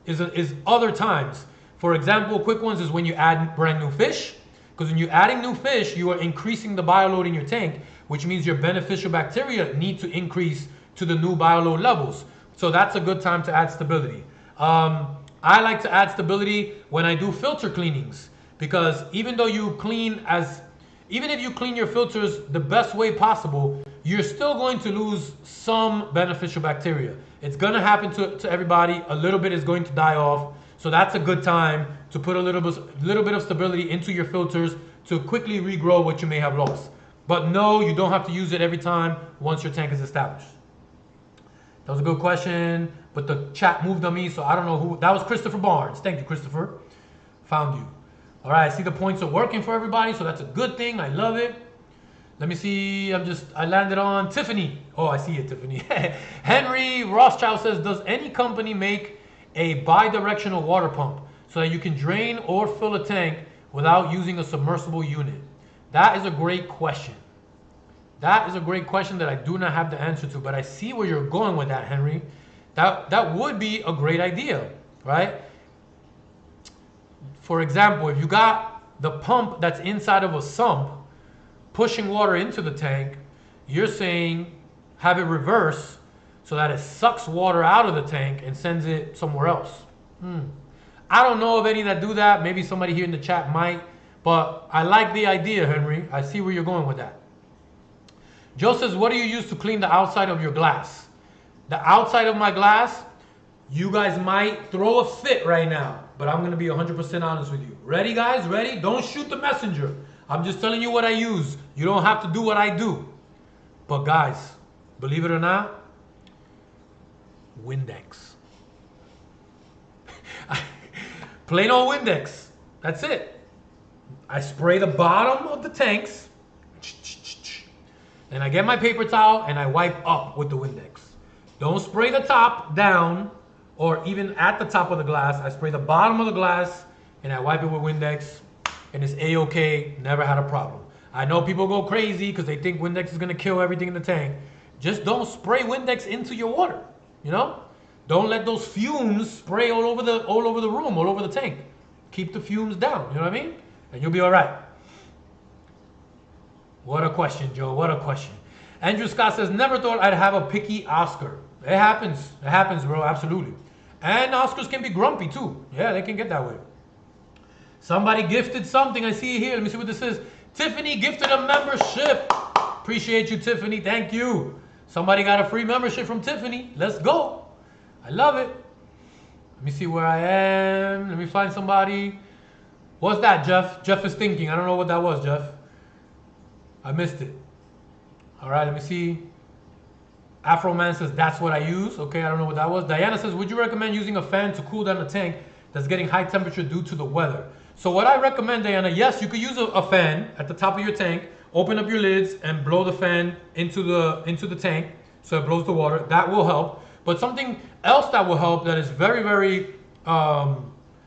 is other times. For example, quick ones is when you add brand new fish. Because when you're adding new fish, you are increasing the bioload in your tank, which means your beneficial bacteria need to increase to the new bioload levels. So that's a good time to add stability. I like to add stability when I do filter cleanings, because even if you clean your filters the best way possible, you're still going to lose some beneficial bacteria. It's going to happen to everybody. A little bit is going to die off. So that's a good time to put a little bit of stability into your filters to quickly regrow what you may have lost. But no, you don't have to use it every time once your tank is established. That was a good question, but the chat moved on me, so I don't know who. That was Christopher Barnes. Thank you, Christopher. Found you. All right, I see the points are working for everybody, so that's a good thing. I love it. Let me see. I landed on Tiffany. Oh, I see it, Tiffany. Henry Rothschild says, does any company make a bi-directional water pump so that you can drain or fill a tank without using a submersible unit? That is a great question. That is a great question that I do not have the answer to, but I see where you're going with that, Henry. That would be a great idea, right? For example, if you got the pump that's inside of a sump pushing water into the tank, you're saying have it reverse so that it sucks water out of the tank and sends it somewhere else. I don't know of any that do that. Maybe somebody here in the chat might, but I like the idea, Henry. I see where you're going with that. Joe says, what do you use to clean the outside of your glass? The outside of my glass, you guys might throw a fit right now, but I'm going to be 100% honest with you. Ready, guys? Ready? Don't shoot the messenger. I'm just telling you what I use. You don't have to do what I do. But guys, believe it or not, Windex. Plain old Windex. That's it. I spray the bottom of the tanks. Then I get my paper towel and I wipe up with the Windex. Don't spray the top down or even at the top of the glass. I spray the bottom of the glass and I wipe it with Windex, and it's A-okay. Never had a problem. I know people go crazy because they think Windex is going to kill everything in the tank. Just don't spray Windex into your water, you know? Don't let those fumes spray all over the room, all over the tank. Keep the fumes down, you know what I mean? And you'll be all right. What a question, Joe. What a question. Andrew Scott says, never thought I'd have a picky Oscar. It happens. It happens, bro. Absolutely. And Oscars can be grumpy, too. Yeah, they can get that way. Somebody gifted something. I see it here. Let me see what this is. Tiffany gifted a membership. Appreciate you, Tiffany. Thank you. Somebody got a free membership from Tiffany. Let's go. I love it. Let me see where I am. Let me find somebody. What's that, Jeff? Jeff is thinking. I don't know what that was, Jeff. I missed it. All right, let me see. Afro Man says, that's what I use. Okay, I don't know what that was. Diana says, would you recommend using a fan to cool down a tank that's getting high temperature due to the weather? So what I recommend, Diana, yes, you could use a fan at the top of your tank, open up your lids and blow the fan into the tank so it blows the water. That will help. But something else that will help that is very, very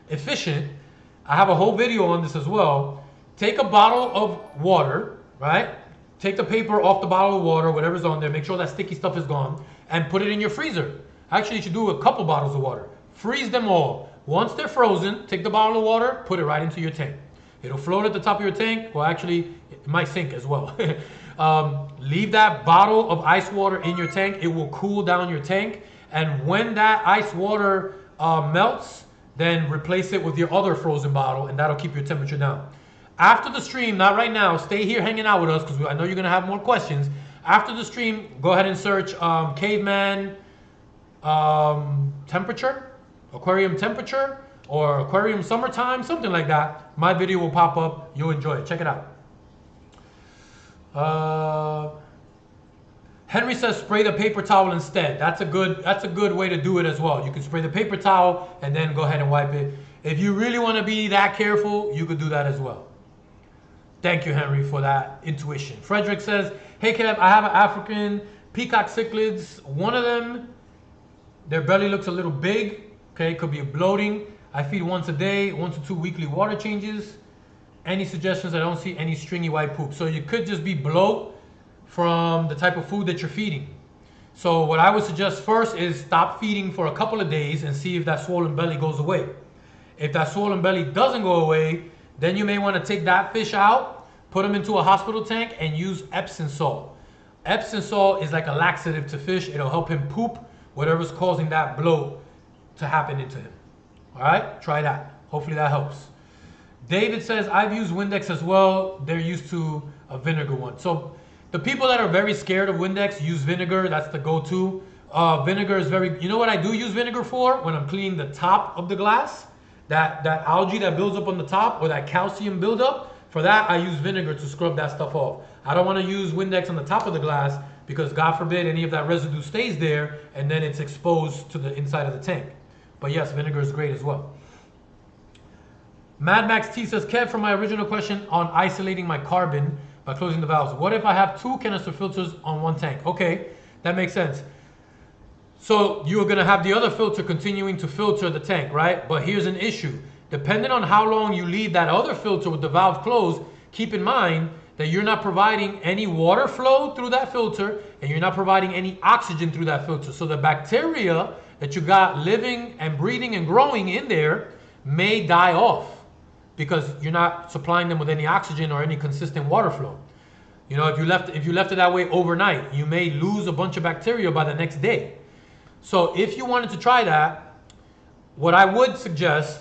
efficient, I have a whole video on this as well. Take a bottle of water, right? Take the paper off the bottle of water, whatever's on there, make sure that sticky stuff is gone, and put it in your freezer. Actually, you should do a couple bottles of water. Freeze them all. Once they're frozen, take the bottle of water, put it right into your tank. It'll float at the top of your tank. Well, actually, it might sink as well. Leave that bottle of ice water in your tank. It will cool down your tank. And when that ice water melts, then replace it with your other frozen bottle, and that'll keep your temperature down. After the stream, not right now, stay here hanging out with us because I know you're going to have more questions. After the stream, go ahead and search KaveMan temperature, aquarium temperature, or aquarium summertime, something like that. My video will pop up. You'll enjoy it. Check it out. Henry says spray the paper towel instead. That's a good way to do it as well. You can spray the paper towel and then go ahead and wipe it. If you really want to be that careful, you could do that as well. Thank you, Henry, for that intuition. Frederick says, hey, Kev, I have an African peacock cichlids. One of them, their belly looks a little big. Okay, could be bloating. I feed once a day, 1 to 2 weekly water changes. Any suggestions? I don't see any stringy white poop. So you could just be bloat from the type of food that you're feeding. So what I would suggest first is stop feeding for a couple of days and see if that swollen belly goes away. If that swollen belly doesn't go away, then you may want to take that fish out, put him into a hospital tank, and use Epsom salt. Epsom salt is like a laxative to fish. It'll help him poop whatever's causing that bloat to happen into him. All right, try that. Hopefully that helps. David says, I've used Windex as well. They're used to a vinegar one. So the people that are very scared of Windex use vinegar. That's the go-to. Vinegar is very, you know what I do use vinegar for? When I'm cleaning the top of the glass, that algae that builds up on the top, or that calcium buildup, for that I use vinegar to scrub that stuff off. I don't want to use Windex on the top of the glass because God forbid any of that residue stays there and then it's exposed to the inside of the tank. But yes, vinegar is great as well. Mad Max T says, Kev, for my original question on isolating my carbon by closing the valves, what if I have 2 canister filters on 1 tank? Okay, that makes sense. So you're going to have the other filter continuing to filter the tank, right? But here's an issue. Depending on how long you leave that other filter with the valve closed, keep in mind that you're not providing any water flow through that filter and you're not providing any oxygen through that filter. So the bacteria that you got living and breathing and growing in there may die off because you're not supplying them with any oxygen or any consistent water flow. You know, if you left it that way overnight, you may lose a bunch of bacteria by the next day. So if you wanted to try that, what I would suggest,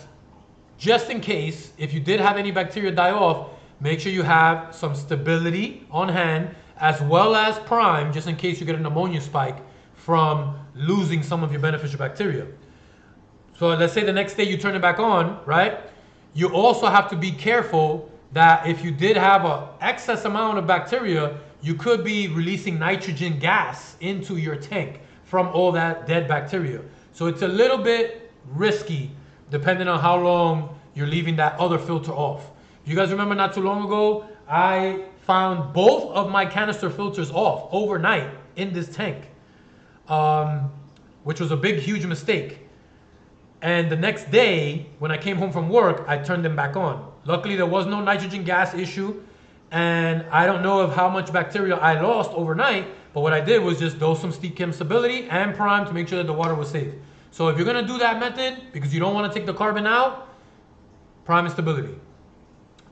just in case, if you did have any bacteria die off, make sure you have some stability on hand as well as prime, just in case you get an ammonia spike from losing some of your beneficial bacteria. So let's say the next day you turn it back on, right? You also have to be careful that if you did have an excess amount of bacteria, you could be releasing nitrogen gas into your tank from all that dead bacteria. So it's a little bit risky depending on how long you're leaving that other filter off. You guys remember not too long ago, I found both of my canister filters off overnight in this tank, which was a big, huge mistake. And the next day, when I came home from work, I turned them back on. Luckily, there was no nitrogen gas issue. And I don't know of how much bacteria I lost overnight, but what I did was just dose some steep chem stability and prime to make sure that the water was safe. So if you're gonna do that method, because you don't wanna take the carbon out, prime and stability.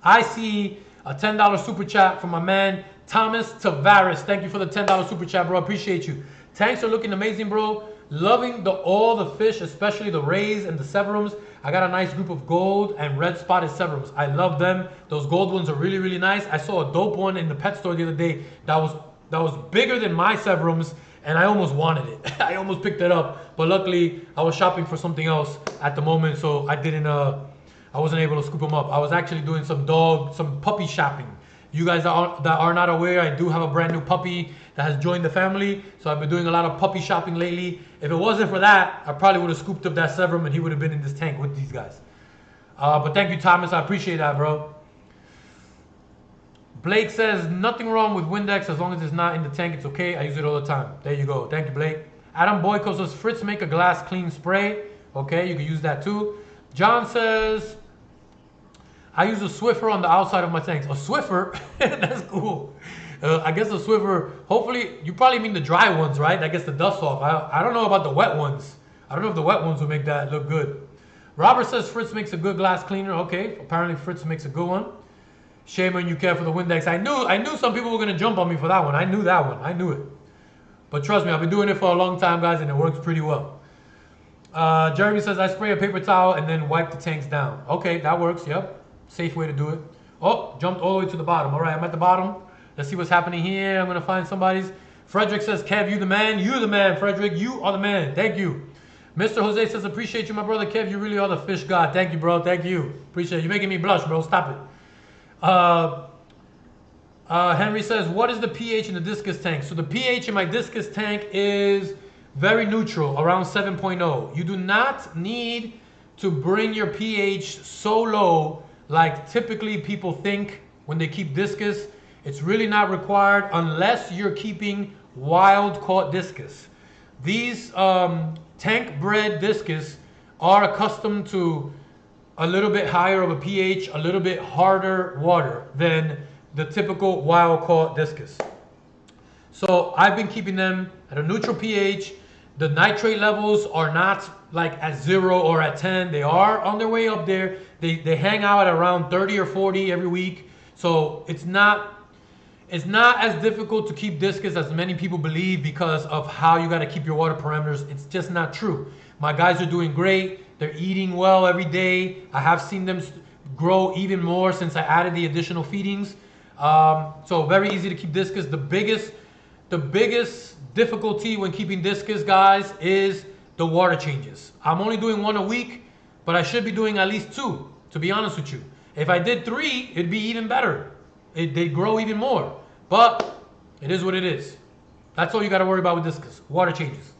I see a $10 super chat from my man, Thomas Tavares. Thank you for the $10 super chat, bro. Appreciate you. Tanks are looking amazing, bro. Loving all the fish, especially the rays and the severums. I got a nice group of gold and red spotted severums. I love them. Those gold ones are really, really nice. I saw a dope one in the pet store the other day that was bigger than my severums, and I almost wanted it. I almost picked it up, but luckily I was shopping for something else at the moment, so I wasn't able to scoop them up. I was actually doing some puppy shopping. You guys that are not aware, I do have a brand new puppy that has joined the family. So I've been doing a lot of puppy shopping lately. If it wasn't for that, I probably would have scooped up that severum and he would have been in this tank with these guys. But thank you, Thomas. I appreciate that, bro. Blake says, nothing wrong with Windex as long as it's not in the tank. It's okay. I use it all the time. There you go. Thank you, Blake. Adam Boyko says, Fritz, make a glass clean spray. Okay, you can use that too. John says, I use a Swiffer on the outside of my tanks. A Swiffer? That's cool. I guess a Swiffer, hopefully, you probably mean the dry ones, right? That gets the dust off. I don't know about the wet ones. I don't know if the wet ones will make that look good. Robert says Fritz makes a good glass cleaner. Okay, apparently Fritz makes a good one. Shame when you care for the Windex. I knew some people were going to jump on me for that one. I knew that one. I knew it. But trust me, I've been doing it for a long time, guys, and it works pretty well. Jeremy says, I spray a paper towel and then wipe the tanks down. Okay, that works. Yep. Safe way to do it. Oh, jumped all the way to the bottom. All right, I'm at the bottom. Let's see what's happening here. I'm going to find somebody's. Frederick says, Kev, you the man. You the man, Frederick. You are the man. Thank you. Mr. Jose says, appreciate you, my brother. Kev, you really are the fish god. Thank you, bro. Thank you. Appreciate it. You're making me blush, bro. Stop it. Henry says, what is the pH in the Discus tank? So the pH in my Discus tank is very neutral, around 7.0. You do not need to bring your pH so low like typically people think when they keep Discus. It's really not required unless you're keeping wild caught Discus. These tank bred Discus are accustomed to a little bit higher of a pH, a little bit harder water than the typical wild caught Discus. So I've been keeping them at a neutral pH. The nitrate levels are not like at 0 or at 10. They are on their way up there. They hang out at around 30 or 40 every week. So it's not as difficult to keep Discus as many people believe because of how you got to keep your water parameters. It's just not true. My guys are doing great. They're eating well every day. I have seen them grow even more since I added the additional feedings. So very easy to keep Discus. The biggest difficulty when keeping Discus, guys, is the water changes. I'm only doing 1 a week, but I should be doing at least 2, to be honest with you. If I did 3, it'd be even better. They'd grow even more. But it is what it is. That's all you got to worry about with Discus. Water changes.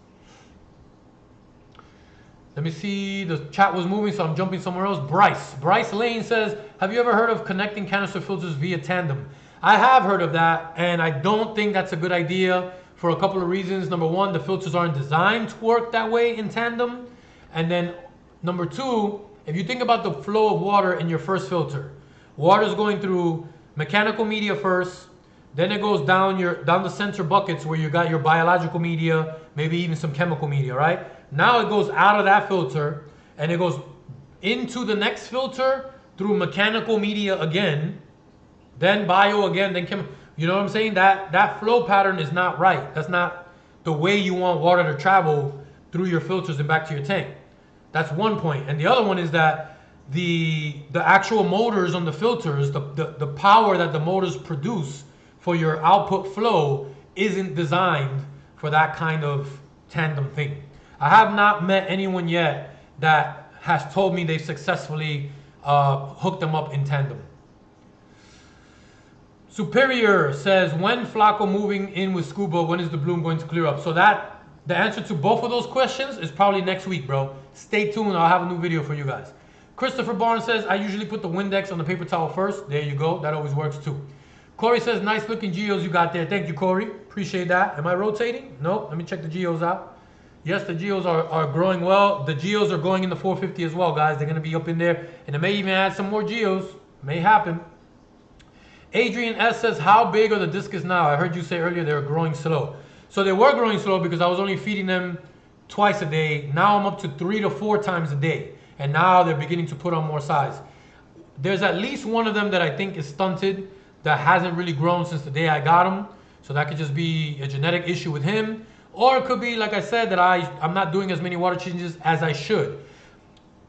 Let me see. The chat was moving, so I'm jumping somewhere else. Bryce Lane says, have you ever heard of connecting canister filters via tandem? I have heard of that, and I don't think that's a good idea for a couple of reasons. Number one, the filters aren't designed to work that way in tandem. And then number two, if you think about the flow of water in your first filter, water is going through mechanical media first, then it goes down the center buckets where you got your biological media, maybe even some chemical media, right? Now it goes out of that filter and it goes into the next filter through mechanical media again, then bio again, then chemical. You know what I'm saying? That flow pattern is not right. That's not the way you want water to travel through your filters and back to your tank. That's one point. And the other one is that the actual motors on the filters, the power that the motors produce for your output flow isn't designed for that kind of tandem thing. I have not met anyone yet that has told me they've successfully hooked them up in tandem. Superior says, when Flacco moving in with Scuba, when is the bloom going to clear up? So that, the answer to both of those questions is probably next week, bro. Stay tuned, I'll have a new video for you guys. Christopher Barnes says, I usually put the Windex on the paper towel first. There you go, that always works too. Corey says, nice looking geos you got there. Thank you, Corey, appreciate that. Am I rotating? Nope, let me check the geos out. Yes, the geos are growing well. The geos are going in the 450 as well, guys. They're gonna be up in there, and it may even add some more geos, may happen. Adrian S says, how big are the Discus now? I heard you say earlier they were growing slow. So they were growing slow because I was only feeding them twice a day. Now I'm up to 3 to 4 times a day. And now they're beginning to put on more size. There's at least one of them that I think is stunted, that hasn't really grown since the day I got him. So that could just be a genetic issue with him. Or it could be, like I said, that I'm not doing as many water changes as I should.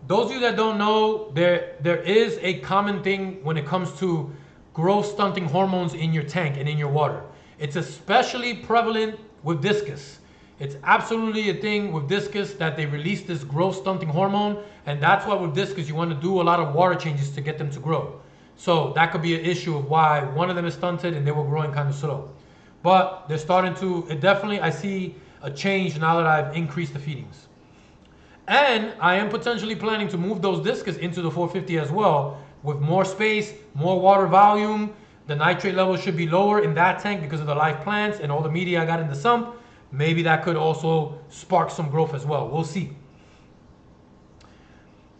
Those of you that don't know, there is a common thing when it comes to growth stunting hormones in your tank and in your water. It's especially prevalent with Discus. It's absolutely a thing with Discus that they release this growth stunting hormone, and that's why with Discus you want to do a lot of water changes to get them to grow. So that could be an issue of why one of them is stunted and they were growing kind of slow. But they're starting to, I see a change now that I've increased the feedings. And I am potentially planning to move those Discus into the 450 as well, with more space, more water volume. The nitrate level should be lower in that tank because of the live plants and all the media I got in the sump. Maybe that could also spark some growth as well. We'll see.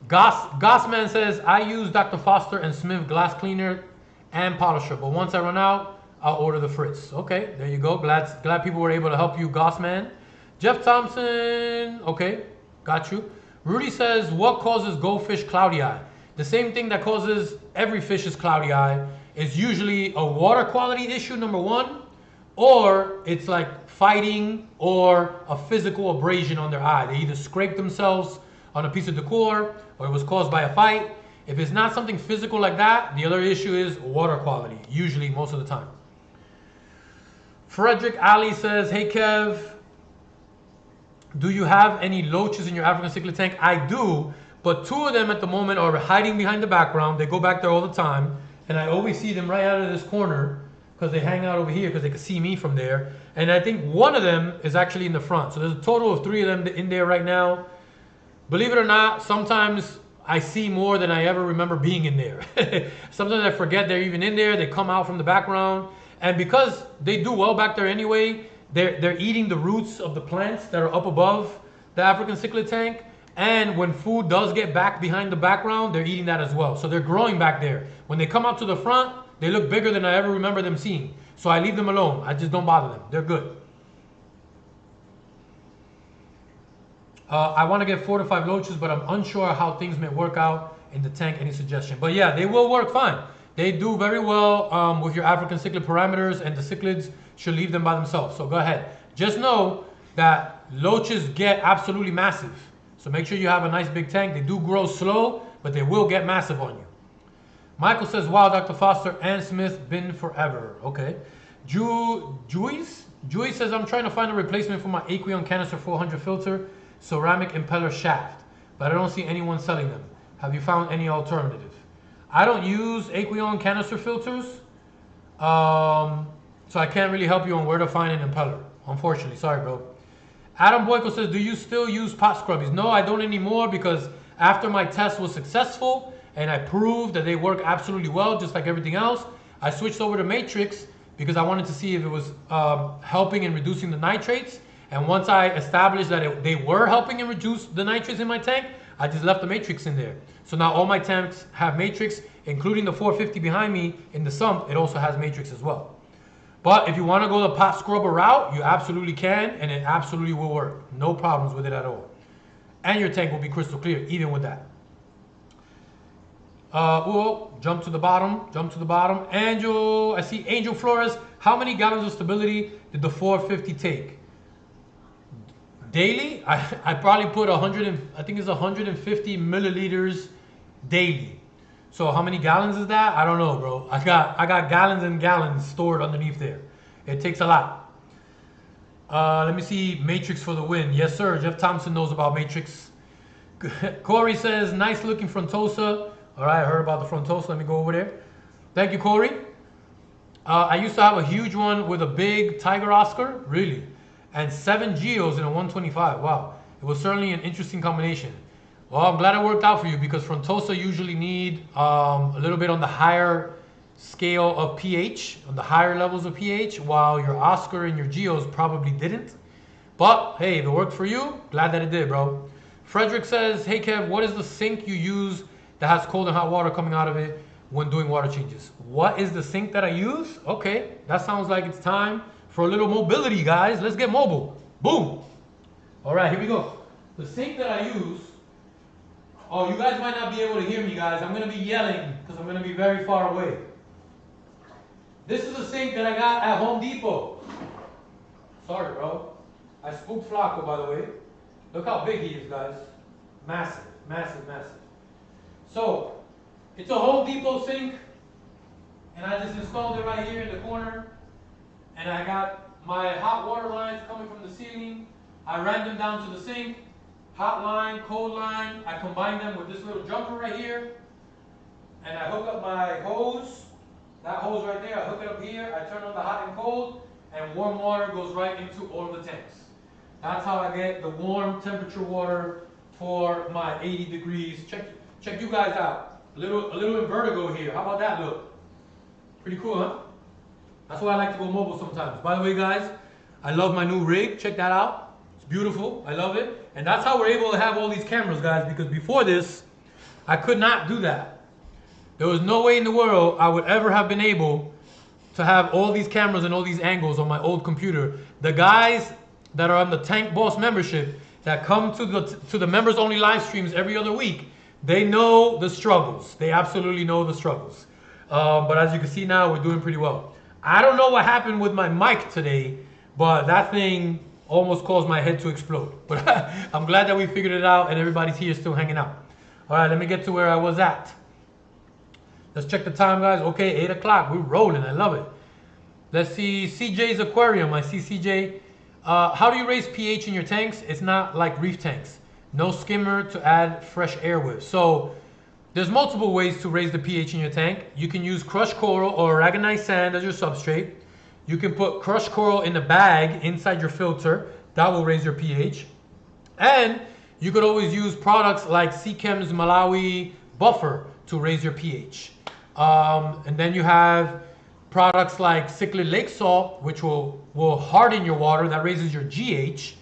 Gossman says, I use Dr. Foster and Smith glass cleaner and polisher, but once I run out, I'll order the Fritz. Okay, there you go. Glad people were able to help you, Gossman. Jeff Thompson, okay, got you. Rudy says, what causes goldfish cloudy eye? The same thing that causes every fish's cloudy eye is usually a water quality issue, number one, or it's like fighting or a physical abrasion on their eye. They either scrape themselves on a piece of decor or it was caused by a fight. If it's not something physical like that, the other issue is water quality, usually most of the time. Frederick Ali says, hey Kev, do you have any loaches in your African cichlid tank? I do. But 2 of them at the moment are hiding behind the background. They go back there all the time. And I always see them right out of this corner because they hang out over here because they can see me from there. And I think one of them is actually in the front. So there's a total of 3 of them in there right now. Believe it or not, sometimes I see more than I ever remember being in there. Sometimes I forget they're even in there. They come out from the background. And because they do well back there anyway, they're eating the roots of the plants that are up above the African cichlid tank. And when food does get back behind the background, they're eating that as well. So they're growing back there. When they come out to the front, they look bigger than I ever remember them seeing. So I leave them alone. I just don't bother them. They're good. I want to get 4 to 5 loaches, but I'm unsure how things may work out in the tank. Any suggestion? But yeah, they will work fine. They do very well with your African cichlid parameters, and the cichlids should leave them by themselves. So go ahead. Just know that loaches get absolutely massive. So make sure you have a nice big tank. They do grow slow, but they will get massive on you. Michael says, wow, Dr. Foster and Smith been forever. Okay. Juice says, I'm trying to find a replacement for my Aqueon Canister 400 filter ceramic impeller shaft, but I don't see anyone selling them. Have you found any alternative? I don't use Aqueon canister filters, so I can't really help you on where to find an impeller. Unfortunately, sorry, bro. Adam Boyko says, do you still use pot scrubbies? No, I don't anymore, because after my test was successful and I proved that they work absolutely well, just like everything else, I switched over to Matrix because I wanted to see if it was helping in reducing the nitrates. And once I established that they were helping and reduce the nitrates in my tank, I just left the Matrix in there. So now all my tanks have Matrix, including the 450 behind me in the sump. It also has Matrix as well. But if you want to go the pot scrubber route, you absolutely can, and it absolutely will work. No problems with it at all. And your tank will be crystal clear, even with that. Jump to the bottom. Angel, I see Angel Flores. How many gallons of stability did the 450 take? Daily, I probably put 150 milliliters daily. So how many gallons is that? I don't know, bro. I got gallons and gallons stored underneath there. It takes a lot. Let me see. Matrix for the win. Yes, sir. Jeff Thompson knows about Matrix. Corey says, nice looking frontosa. All right, I heard about the frontosa. Let me go over there. Thank you, Corey. I used to have a huge one with a big Tiger Oscar. Really? And 7 Geos in a 125. Wow. It was certainly an interesting combination. Well, I'm glad it worked out for you because frontosa usually need a little bit on the higher scale of pH, on the higher levels of pH, while your Oscar and your Geos probably didn't. But hey, if it worked for you, glad that it did, bro. Frederick says, hey Kev, what is the sink you use that has cold and hot water coming out of it when doing water changes? What is the sink that I use? Okay, that sounds like it's time for a little mobility, guys. Let's get mobile. Boom. All right, here we go. The sink that I use, oh, you guys might not be able to hear me, guys. I'm going to be yelling because I'm going to be very far away. This is a sink that I got at Home Depot. Sorry, bro. I spooked Flacco, by the way. Look how big he is, guys. Massive, massive, massive. So, it's a Home Depot sink, and I just installed it right here in the corner. And I got my hot water lines coming from the ceiling. I ran them down to the sink. Hot line, cold line. I combine them with this little jumper right here. And I hook up my hose. That hose right there, I hook it up here. I turn on the hot and cold. And warm water goes right into all of the tanks. That's how I get the warm temperature water for my 80 degrees. Check you guys out. A little in vertigo here. How about that look? Pretty cool, huh? That's why I like to go mobile sometimes. By the way, guys, I love my new rig. Check that out. It's beautiful. I love it. And that's how we're able to have all these cameras, guys, because before this, I could not do that. There was no way in the world I would ever have been able to have all these cameras and all these angles on my old computer. The guys that are on the Tank Boss membership that come to the members only live streams every other week, they know the struggles. They absolutely know the struggles. But as you can see now, we're doing pretty well. I don't know what happened with my mic today, but that thing almost caused my head to explode. But I'm glad that we figured it out and everybody's here still hanging out. All right, let me get to where I was at. Let's check the time, guys. Okay, 8 o'clock. We're rolling. I love it. Let's see CJ's aquarium. I see CJ. How do you raise pH in your tanks? It's not like reef tanks. No skimmer to add fresh air with. So there's multiple ways to raise the pH in your tank. You can use crushed coral or aragonite sand as your substrate. You can put crushed coral in a bag inside your filter. That will raise your pH. And you could always use products like Seachem's Malawi buffer to raise your pH. And then you have products like Cichlid lake salt, which will harden your water. That raises your GH.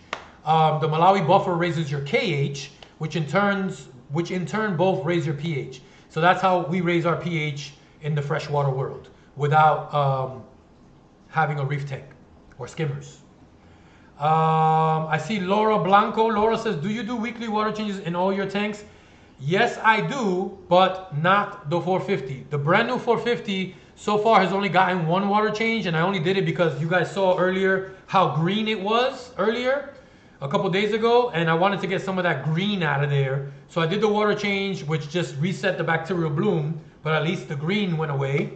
The Malawi buffer raises your KH, which in turn both raise your pH. So that's how we raise our pH in the freshwater world without having a reef tank or skimmers. I see Laura Blanco. Laura says, do you do weekly water changes in all your tanks? Yes, I do, but not the 450. The brand new 450 so far has only gotten one water change, and I only did it because you guys saw earlier how green it was earlier, a couple days ago, and I wanted to get some of that green out of there. So I did the water change, which just reset the bacterial bloom, but at least the green went away.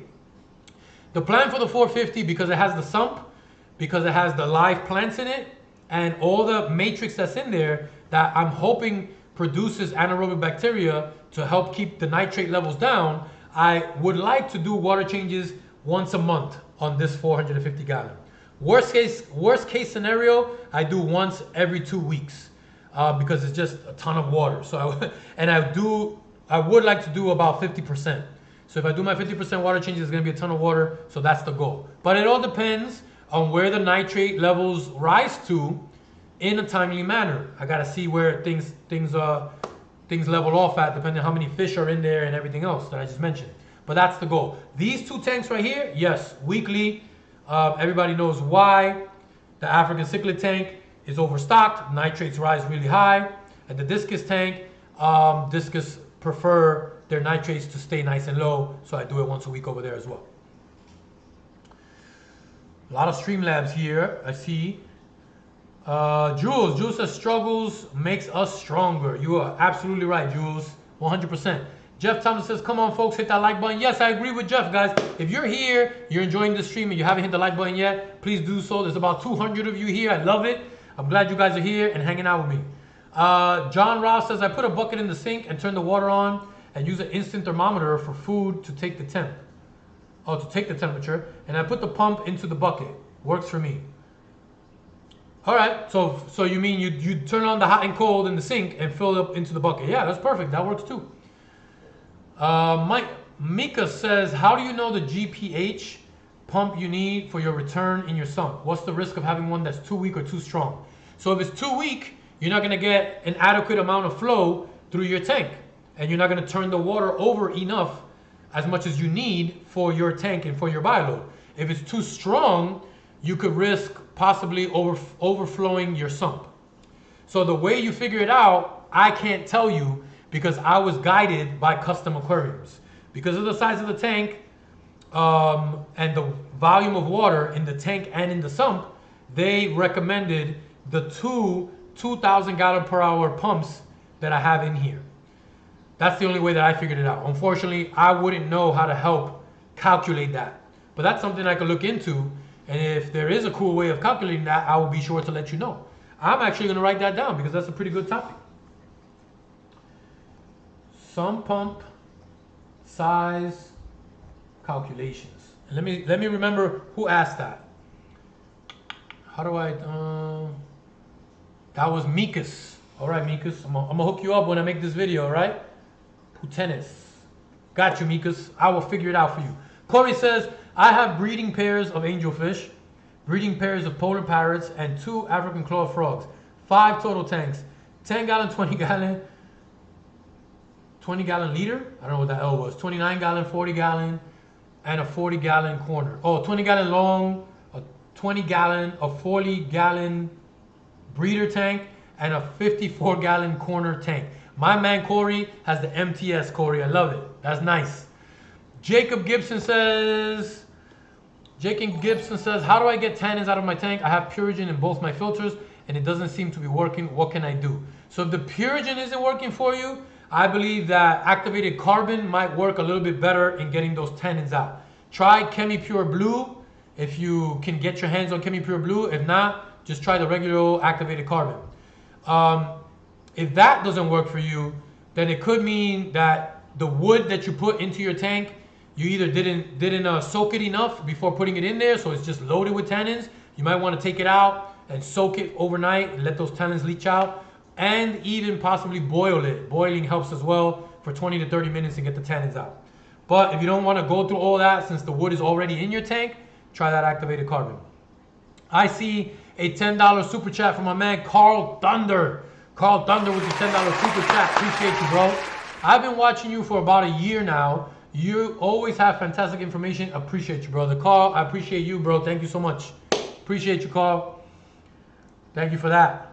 The plan for the 450, because it has the sump, because it has the live plants in it, and all the matrix that's in there that I'm hoping produces anaerobic bacteria to help keep the nitrate levels down, I would like to do water changes once a month on this 450 gallon. Worst case scenario, I do once every 2 weeks because it's just a ton of water. So I would like to do about 50%. So if I do my 50% water changes, it's going to be a ton of water. So that's the goal. But it all depends on where the nitrate levels rise to in a timely manner. I got to see where things level off at, depending on how many fish are in there and everything else that I just mentioned. But that's the goal. These two tanks right here, yes, weekly. Everybody knows why. The African cichlid tank is overstocked. Nitrates rise really high. And the Discus tank, Discus prefer their nitrates to stay nice and low. So I do it once a week over there as well. A lot of Streamlabs here, I see. Jules says struggles makes us stronger. You are absolutely right, Jules. 100%. Jeff Thomas says, come on folks, hit that like button. Yes, I agree with Jeff, guys. If you're here, you're enjoying the stream and you haven't hit the like button yet, please do so. There's about 200 of you here. I love it. I'm glad you guys are here and hanging out with me. John Ross says, I put a bucket in the sink and turn the water on and use an instant thermometer for food to take the temp. Oh, to take the temperature. And I put the pump into the bucket. Works for me. All right, so you mean you turn on the hot and cold in the sink and fill it up into the bucket. Yeah, that's perfect. That works too. Mika says, how do you know the GPH pump you need for your return in your sump? What's the risk of having one that's too weak or too strong? So if it's too weak, you're not going to get an adequate amount of flow through your tank. And you're not going to turn the water over enough as much as you need for your tank and for your bioload. If it's too strong, you could risk possibly overflowing your sump. So the way you figure it out, I can't tell you because I was guided by custom aquariums. Because of the size of the tank and the volume of water in the tank and in the sump, they recommended the 2,000 gallon per hour pumps that I have in here. That's the only way that I figured it out. Unfortunately, I wouldn't know how to help calculate that. But that's something I could look into. And if there is a cool way of calculating that, I will be sure to let you know. I'm actually going to write that down because that's a pretty good topic. Sump pump size calculations. And let me remember who asked that. How do I? That was Mikas. All right, Mikas. I'm gonna hook you up when I make this video. All right. Putenis. Got you, Mikas. I will figure it out for you. Corey says, I have breeding pairs of angelfish, breeding pairs of polar parrots, and 2 African claw frogs. 5 total tanks. 10 gallon, 20 gallon liter. I don't know what that L was. 29 gallon, 40 gallon, and a 40 gallon corner. Oh, 20 gallon long, a 20 gallon, a 40 gallon breeder tank, and a 54 gallon corner tank. My man Corey has the MTS, Corey. I love it. That's nice. Jacob Gibson says, how do I get tannins out of my tank? I have Purigen in both my filters and it doesn't seem to be working. What can I do? So if the Purigen isn't working for you, I believe that activated carbon might work a little bit better in getting those tannins out. Try ChemiPure Blue if you can get your hands on ChemiPure Blue. If not, just try the regular activated carbon. If that doesn't work for you, then it could mean that the wood that you put into your tank, you either didn't soak it enough before putting it in there, so it's just loaded with tannins. You might want to take it out and soak it overnight and let those tannins leach out, and even possibly boil it. Boiling helps as well for 20 to 30 minutes and get the tannins out. But if you don't want to go through all that, since the wood is already in your tank, try that activated carbon. I see a $10 super chat from my man Carl Thunder. Carl Thunder with the $10 super chat. Appreciate you, bro. I've been watching you for about a year now. You always have fantastic information. Appreciate you, brother. Carl, I appreciate you, bro. Thank you so much. Appreciate you, Carl. Thank you for that.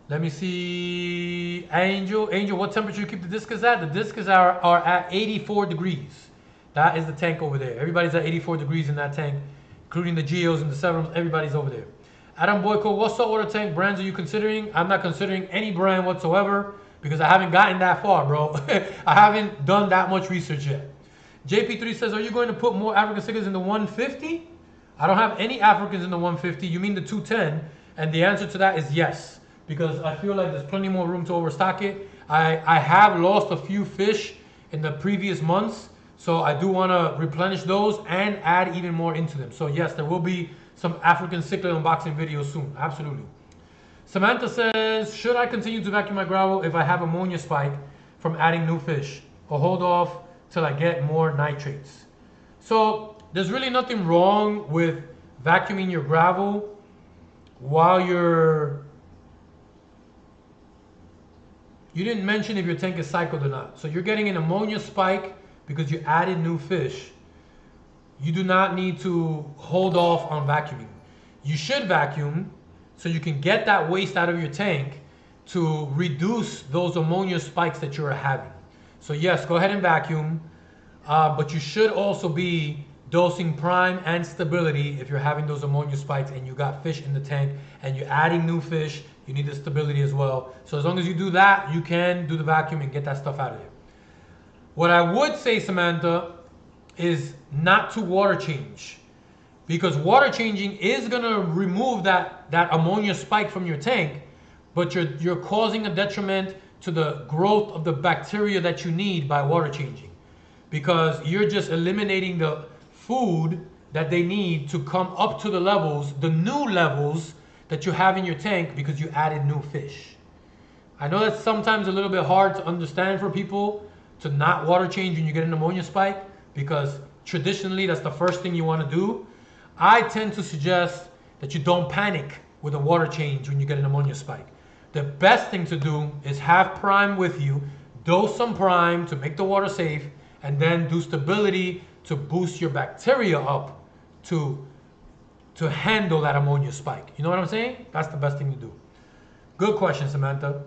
Let me see. Angel, what temperature you keep the Discus at? The Discus are at 84 degrees. That is the tank over there. Everybody's at 84 degrees in that tank, including the Geos and the Severums. Everybody's over there. Adam Boyko, what saltwater tank brands are you considering? I'm not considering any brand whatsoever because I haven't gotten that far, bro. I haven't done that much research yet. JP3 says, are you going to put more African cichlids in the 150? I don't have any Africans in the 150. You mean the 210? And the answer to that is yes, because I feel like there's plenty more room to overstock it. I have lost a few fish in the previous months, so I do want to replenish those and add even more into them. So yes, there will be some African cichlid unboxing videos soon. Absolutely. Samantha says, should I continue to vacuum my gravel if I have ammonia spike from adding new fish, or hold off till I get more nitrates? So there's really nothing wrong with vacuuming your gravel while you didn't mention if your tank is cycled or not. So you're getting an ammonia spike because you added new fish. You do not need to hold off on vacuuming. You should vacuum so you can get that waste out of your tank to reduce those ammonia spikes that you're having. So yes, go ahead and vacuum, but you should also be dosing prime and stability if you're having those ammonia spikes and you got fish in the tank and you're adding new fish, you need the stability as well. So as long as you do that, you can do the vacuum and get that stuff out of there. What I would say, Samantha, is not to water change, because water changing is gonna remove that ammonia spike from your tank, but you're causing a detriment to the growth of the bacteria that you need by water changing, because you're just eliminating the food that they need to come up to the levels, the new levels that you have in your tank, because you added new fish. I know that's sometimes a little bit hard to understand for people, to not water change when you get an ammonia spike, because traditionally that's the first thing you want to do. I tend to suggest that you don't panic with a water change when you get an ammonia spike. The best thing to do is have prime with you, dose some prime to make the water safe, and then do stability to boost your bacteria up to handle that ammonia spike. You know what I'm saying? That's the best thing to do. Good question, Samantha.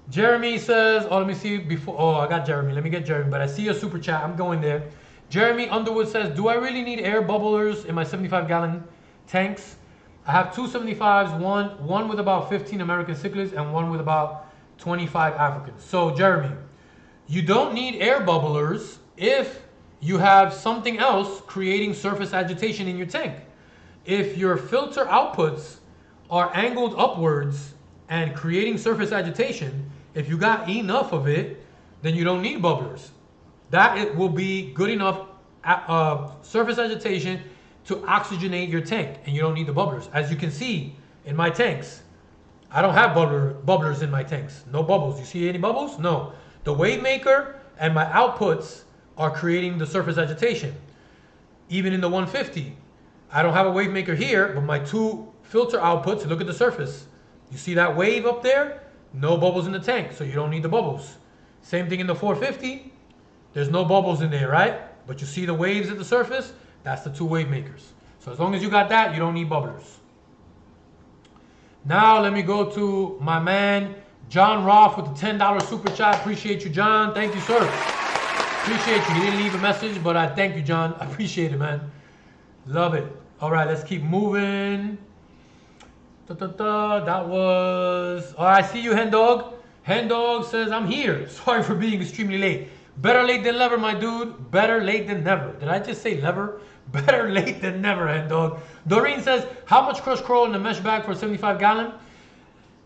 Jeremy says, oh, let me see before. Oh, I got Jeremy. Let me get Jeremy. But I see a super chat. I'm going there. Jeremy Underwood says, do I really need air bubblers in my 75-gallon tanks? I have two 75s, one with about 15 American cichlids and one with about 25 Africans. So, Jeremy, you don't need air bubblers if you have something else creating surface agitation in your tank. If your filter outputs are angled upwards and creating surface agitation, if you got enough of it, then you don't need bubblers. That it will be good enough surface agitation to oxygenate your tank, and you don't need the bubblers. As you can see in my tanks, I don't have bubblers in my tanks. No bubbles. You see any bubbles? No. The wave maker and my outputs are creating the surface agitation. Even in the 150, I don't have a wave maker here, but my two filter outputs, look at the surface. You see that wave up there? No bubbles in the tank, so you don't need the bubbles. Same thing in the 450. There's no bubbles in there, right? But you see the waves at the surface? That's the two wave makers. So as long as you got that, you don't need bubblers. Now let me go to my man, John Roth, with the $10 super chat. Appreciate you, John. Thank you, sir. Appreciate you. He didn't leave a message, but I thank you, John. I appreciate it, man. Love it. All right, let's keep moving. That was... Oh, I see you, Hen Dog. Hen Dog says, I'm here. Sorry for being extremely late. Better late than never, my dude. Better late than never. Did I just say lever? Better late than never, Hen Dog. Doreen says, how much crushed coral in a mesh bag for a 75-gallon?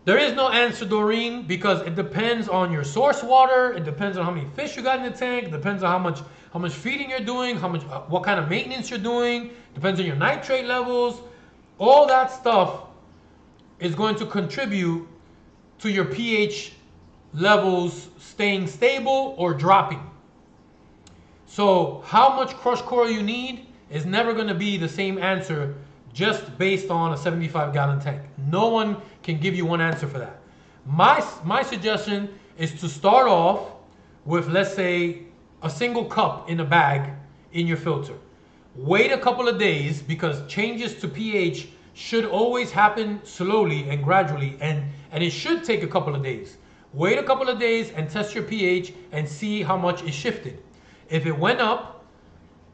There is no answer, Doreen, because it depends on your source water. It depends on how many fish you got in the tank. It depends on how much feeding you're doing, what kind of maintenance you're doing. Depends on your nitrate levels. All that stuff is going to contribute to your pH levels staying stable or dropping. So how much crushed coral you need is never going to be the same answer just based on a 75-gallon tank. No one can give you one answer for that. My suggestion is to start off with, let's say, a single cup in a bag in your filter. Wait a couple of days, because changes to pH should always happen slowly and gradually, and it should take a couple of days. Wait a couple of days and test your pH and see how much it shifted. If it went up,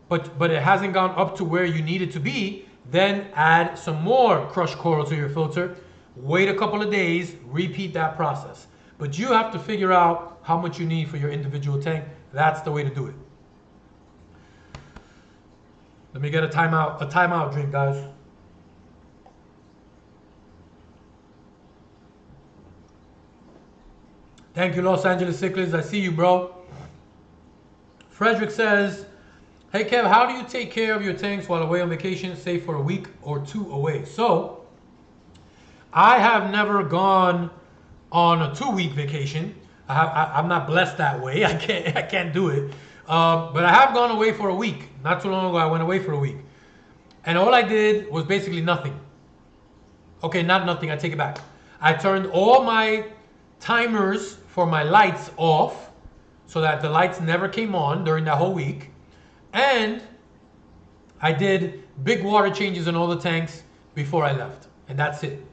but it hasn't gone up to where you need it to be, then add some more crushed coral to your filter. Wait a couple of days, repeat that process. But you have to figure out how much you need for your individual tank. That's the way to do it. Let me get a timeout drink, guys. Thank you, Los Angeles Cichlids. I see you, bro. Frederick says, hey, Kev, how do you take care of your tanks while away on vacation, say for a week or two away? So, I have never gone on a 2-week vacation. I'm not blessed that way. I can't do it. But I have gone away for a week. Not too long ago, I went away for a week. And all I did was basically nothing. Okay, not nothing. I take it back. I turned all my timers for my lights off so that the lights never came on during that whole week. And I did big water changes in all the tanks before I left. And that's it.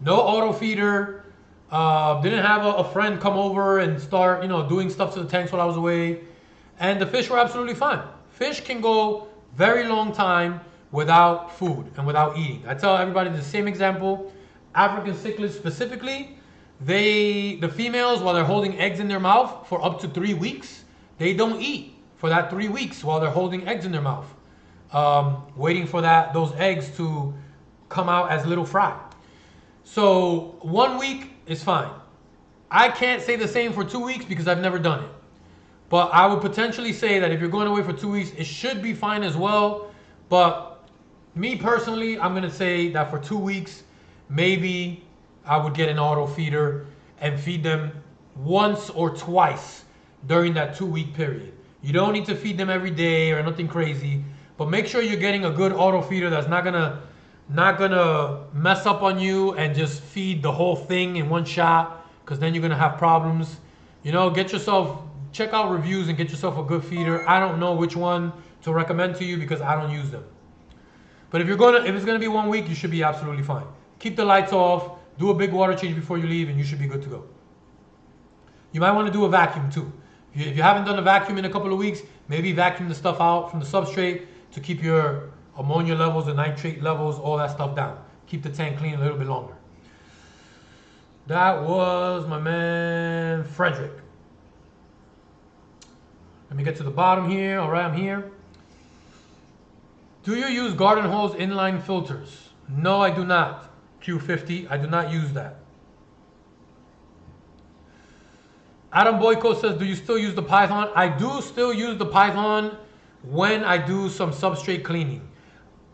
No auto feeder. Didn't have a friend come over and start, doing stuff to the tanks while I was away. And the fish were absolutely fine. Fish can go very long time without food and without eating. I tell everybody the same example. African cichlids specifically, the females, while they're holding eggs in their mouth for up to 3 weeks, they don't eat for that 3 weeks while they're holding eggs in their mouth, waiting for those eggs to come out as little fry. So 1 week is fine. I can't say the same for 2 weeks because I've never done it. But I would potentially say that if you're going away for 2 weeks, it should be fine as well. But me personally, I'm gonna say that for 2 weeks, maybe I would get an auto feeder and feed them once or twice during that 2 week period. You don't need to feed them every day or nothing crazy, but make sure you're getting a good auto feeder that's not gonna mess up on you and just feed the whole thing in one shot, because then you're gonna have problems. You know, check out reviews and get yourself a good feeder. I don't know which one to recommend to you because I don't use them. But if it's gonna be 1 week, you should be absolutely fine. Keep the lights off, do a big water change before you leave, and you should be good to go. You might want to do a vacuum too. If you haven't done a vacuum in a couple of weeks, maybe vacuum the stuff out from the substrate to keep your ammonia levels, the nitrate levels, all that stuff down. Keep the tank clean a little bit longer. That was my man Frederick. Let me get to the bottom here. All right, I'm here. Do you use garden hose inline filters? No, I do not. Q50, I do not use that. Adam Boyko says, do you still use the Python? I do still use the Python when I do some substrate cleaning.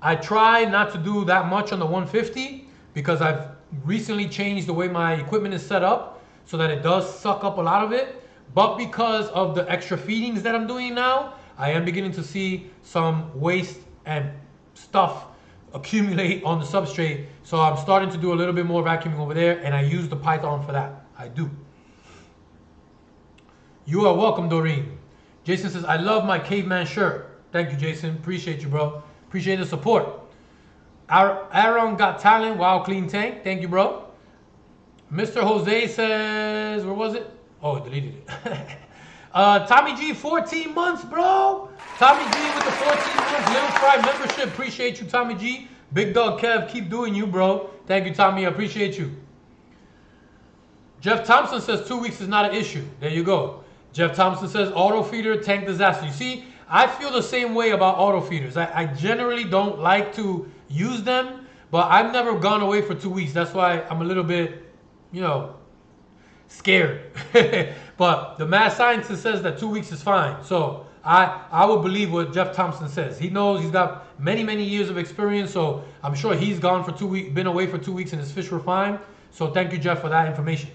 I try not to do that much on the 150 because I've recently changed the way my equipment is set up so that it does suck up a lot of it. But because of the extra feedings that I'm doing now, I am beginning to see some waste and stuff accumulate on the substrate. So I'm starting to do a little bit more vacuuming over there, and I use the Python for that. I do. You are welcome, Doreen. Jason says, I love my KaveMan shirt. Thank you, Jason. Appreciate you, bro. Appreciate the support. Aaron got talent. Wow, clean tank. Thank you, bro. Mr. Jose says, where was it? Oh, deleted it. Tommy G, 14 months, bro. Tommy G with the 14 months Little Fry membership. Appreciate you, Tommy G. Big Dog Kev, keep doing you, bro. Thank you, Tommy. I appreciate you. Jeff Thompson says 2 weeks is not an issue. There you go. Jeff Thompson says auto feeder tank disaster. You see, I feel the same way about auto feeders. I generally don't like to use them, but I've never gone away for 2 weeks. That's why I'm a little bit, scared. But the math scientist says that 2 weeks is fine. So I would believe what Jeff Thompson says. He knows, he's got many, many years of experience. So I'm sure he's gone for 2 weeks, been away for 2 weeks, and his fish were fine. So thank you, Jeff, for that information.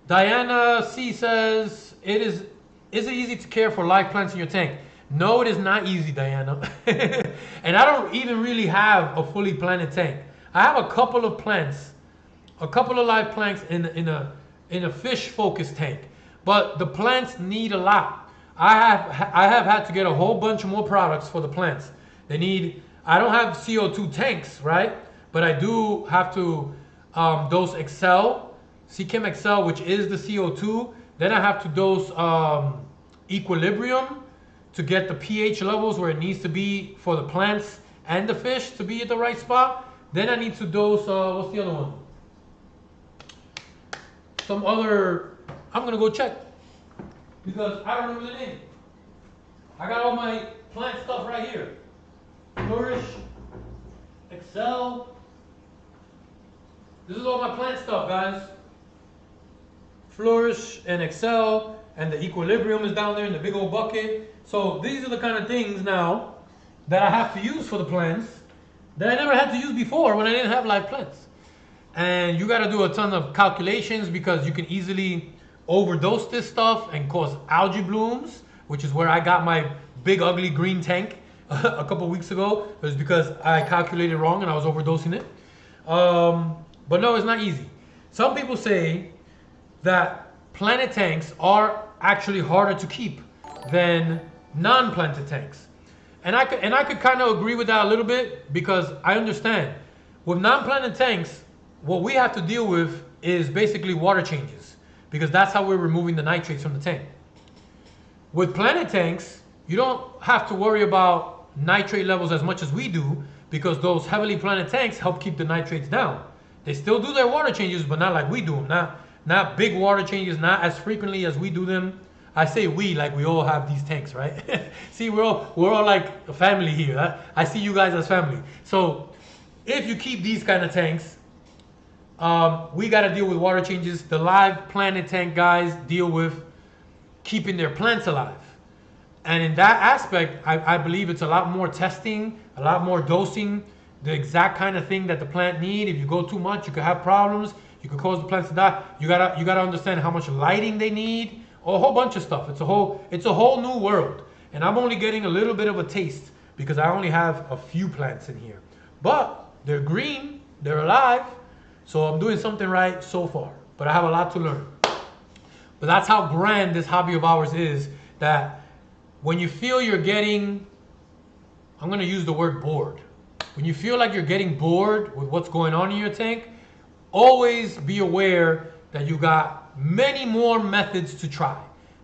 Diana C says, is it easy to care for live plants in your tank? No, it is not easy, Diana. And I don't even really have a fully planted tank. I have a couple of plants, a couple of live plants in a fish focused tank, but the plants need a lot. I have had to get a whole bunch more products for the plants. I don't have CO2 tanks, right? But I do have to dose Excel, Chem Excel, which is the CO2. Then I have to dose Equilibrium to get the pH levels where it needs to be for the plants and the fish to be at the right spot. Then I need to dose, what's the other one? Some other, I'm gonna go check because I don't remember the name. I got all my plant stuff right here. Flourish, Excel. This is all my plant stuff, guys. Flourish and Excel, and the Equilibrium is down there in the big old bucket. So these are the kind of things now that I have to use for the plants that I never had to use before when I didn't have live plants. And you got to do a ton of calculations because you can easily overdose this stuff and cause algae blooms, which is where I got my big ugly green tank a couple weeks ago. It was because I calculated wrong and I was overdosing it. But no, it's not easy. Some people say that planted tanks are actually harder to keep than non-planted tanks. And I could kind of agree with that a little bit because I understand. With non-planted tanks, what we have to deal with is basically water changes because that's how we're removing the nitrates from the tank. With planted tanks, you don't have to worry about nitrate levels as much as we do because those heavily planted tanks help keep the nitrates down. They still do their water changes, but not like we do them. Not big water changes, not as frequently as we do them. I say we like we all have these tanks, right? See, we're all like a family here. I see you guys as family. So if you keep these kind of tanks, we got to deal with water changes. The live planet tank guys deal with keeping their plants alive. And in that aspect, I believe it's a lot more testing, a lot more dosing, the exact kind of thing that the plant need. If you go too much, you could have problems. You could cause the plants to die. You gotta understand how much lighting they need, a whole bunch of stuff. It's a whole new world. And I'm only getting a little bit of a taste because I only have a few plants in here. But they're green, they're alive, so I'm doing something right so far. But I have a lot to learn. But that's how grand this hobby of ours is, that when you feel you're getting, I'm gonna use the word bored. When you feel like you're getting bored with what's going on in your tank, always be aware that you got many more methods to try,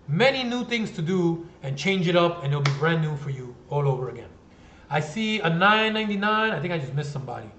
many new things to do, and change it up, and it'll be brand new for you all over again. I see a $9.99. I think I just missed somebody.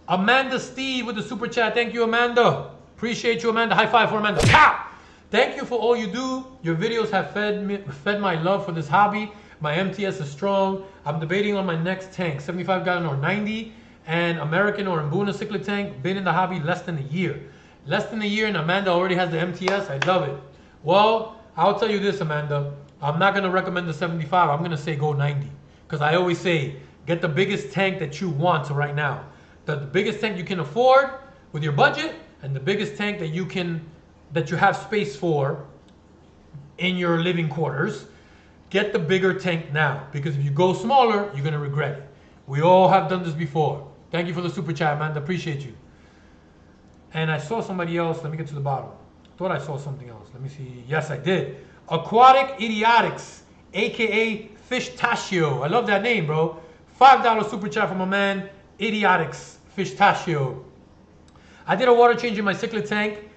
Amanda Steve with the super chat. Thank you, Amanda. Appreciate you, Amanda. High five for Amanda. Pow! Thank you for all you do. Your videos have fed my love for this hobby. My MTS is strong. I'm debating on my next tank, 75 gallon or 90, and American or Mbuna cichlid tank. Been in the hobby less than a year. Less than a year, and Amanda already has the MTS. I love it. Well, I'll tell you this, Amanda. I'm not going to recommend the 75. I'm going to say go 90. Because I always say, get the biggest tank that you want right now. The biggest tank you can afford with your budget, and the biggest tank that you have space for in your living quarters. Get the bigger tank now, because if you go smaller, you're gonna regret it. We all have done this before. Thank you for the super chat, man. Appreciate you. And I saw somebody else. Let me get to the bottom. Thought I saw something else. Let me see. Yes, I did. Aquatic Idiotics, aka Fishtachio. I love that name, bro. $5 super chat from my man, Idiotics Fishtachio. I did a water change in my cichlid tank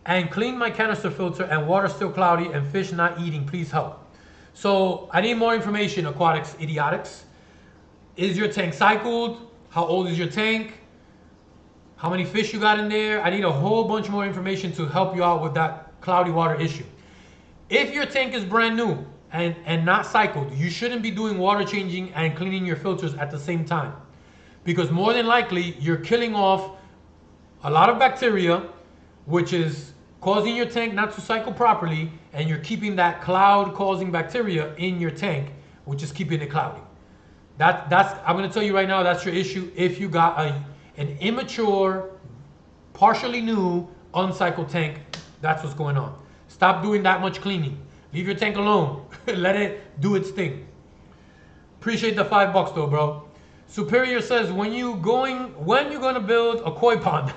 and cleaned my canister filter, and water still cloudy and fish not eating. Please help. So I need more information, Aquatics Idiotics. Is your tank cycled? How old is your tank? How many fish you got in there? I need a whole bunch more information to help you out with that cloudy water issue. If your tank is brand new and not cycled, you shouldn't be doing water changing and cleaning your filters at the same time. Because more than likely, you're killing off a lot of bacteria, which is causing your tank not to cycle properly, and you're keeping that cloud causing bacteria in your tank, which is keeping it cloudy. That's I'm going to tell you right now, that's your issue. If you got an immature, partially new, uncycled tank, that's what's going on. Stop doing that much cleaning. Leave your tank alone. Let it do its thing. Appreciate the $5 though, bro. Superior says, when you gonna build a koi pond?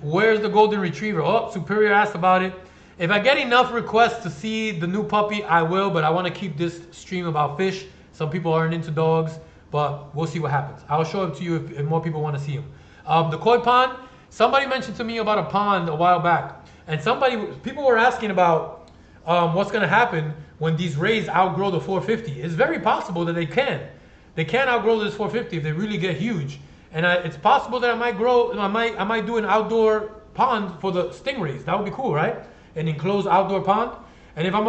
Where's the golden retriever? Oh, Superior asked about it. If I get enough requests to see the new puppy, I will, but I want to keep this stream about fish. Some people aren't into dogs, but we'll see what happens. I'll show it to you if more people want to see him. The koi pond, somebody mentioned to me about a pond a while back, and people were asking about what's going to happen when these rays outgrow the 450. It's very possible that they can. They can outgrow this 450 if they really get huge. And it's possible that I might do an outdoor pond for the stingrays. That would be cool, right? An enclosed outdoor pond. And if I'm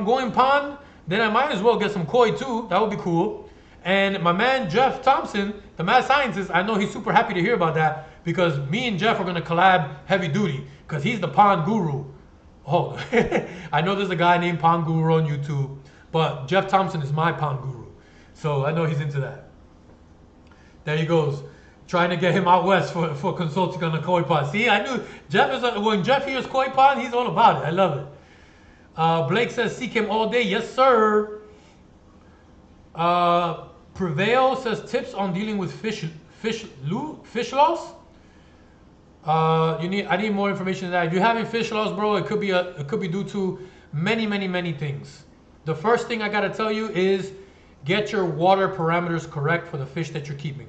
going pond, then I might as well get some koi too. That would be cool. And my man Jeff Thompson, the mad scientist, I know he's super happy to hear about that, because me and Jeff are gonna collab heavy duty, because he's the pond guru. Oh, I know there's a guy named Pond Guru on YouTube, but Jeff Thompson is my pond guru. So I know he's into that. There he goes, trying to get him out west for consulting on the koi pond. See, I knew when Jeff hears koi pond, he's all about it. I love it. Blake says, seek him all day. Yes, sir. Prevail says, tips on dealing with fish loss. I need more information than that. If you're having fish loss, bro, it could be due to many things. The first thing I gotta tell you is get your water parameters correct for the fish that you're keeping.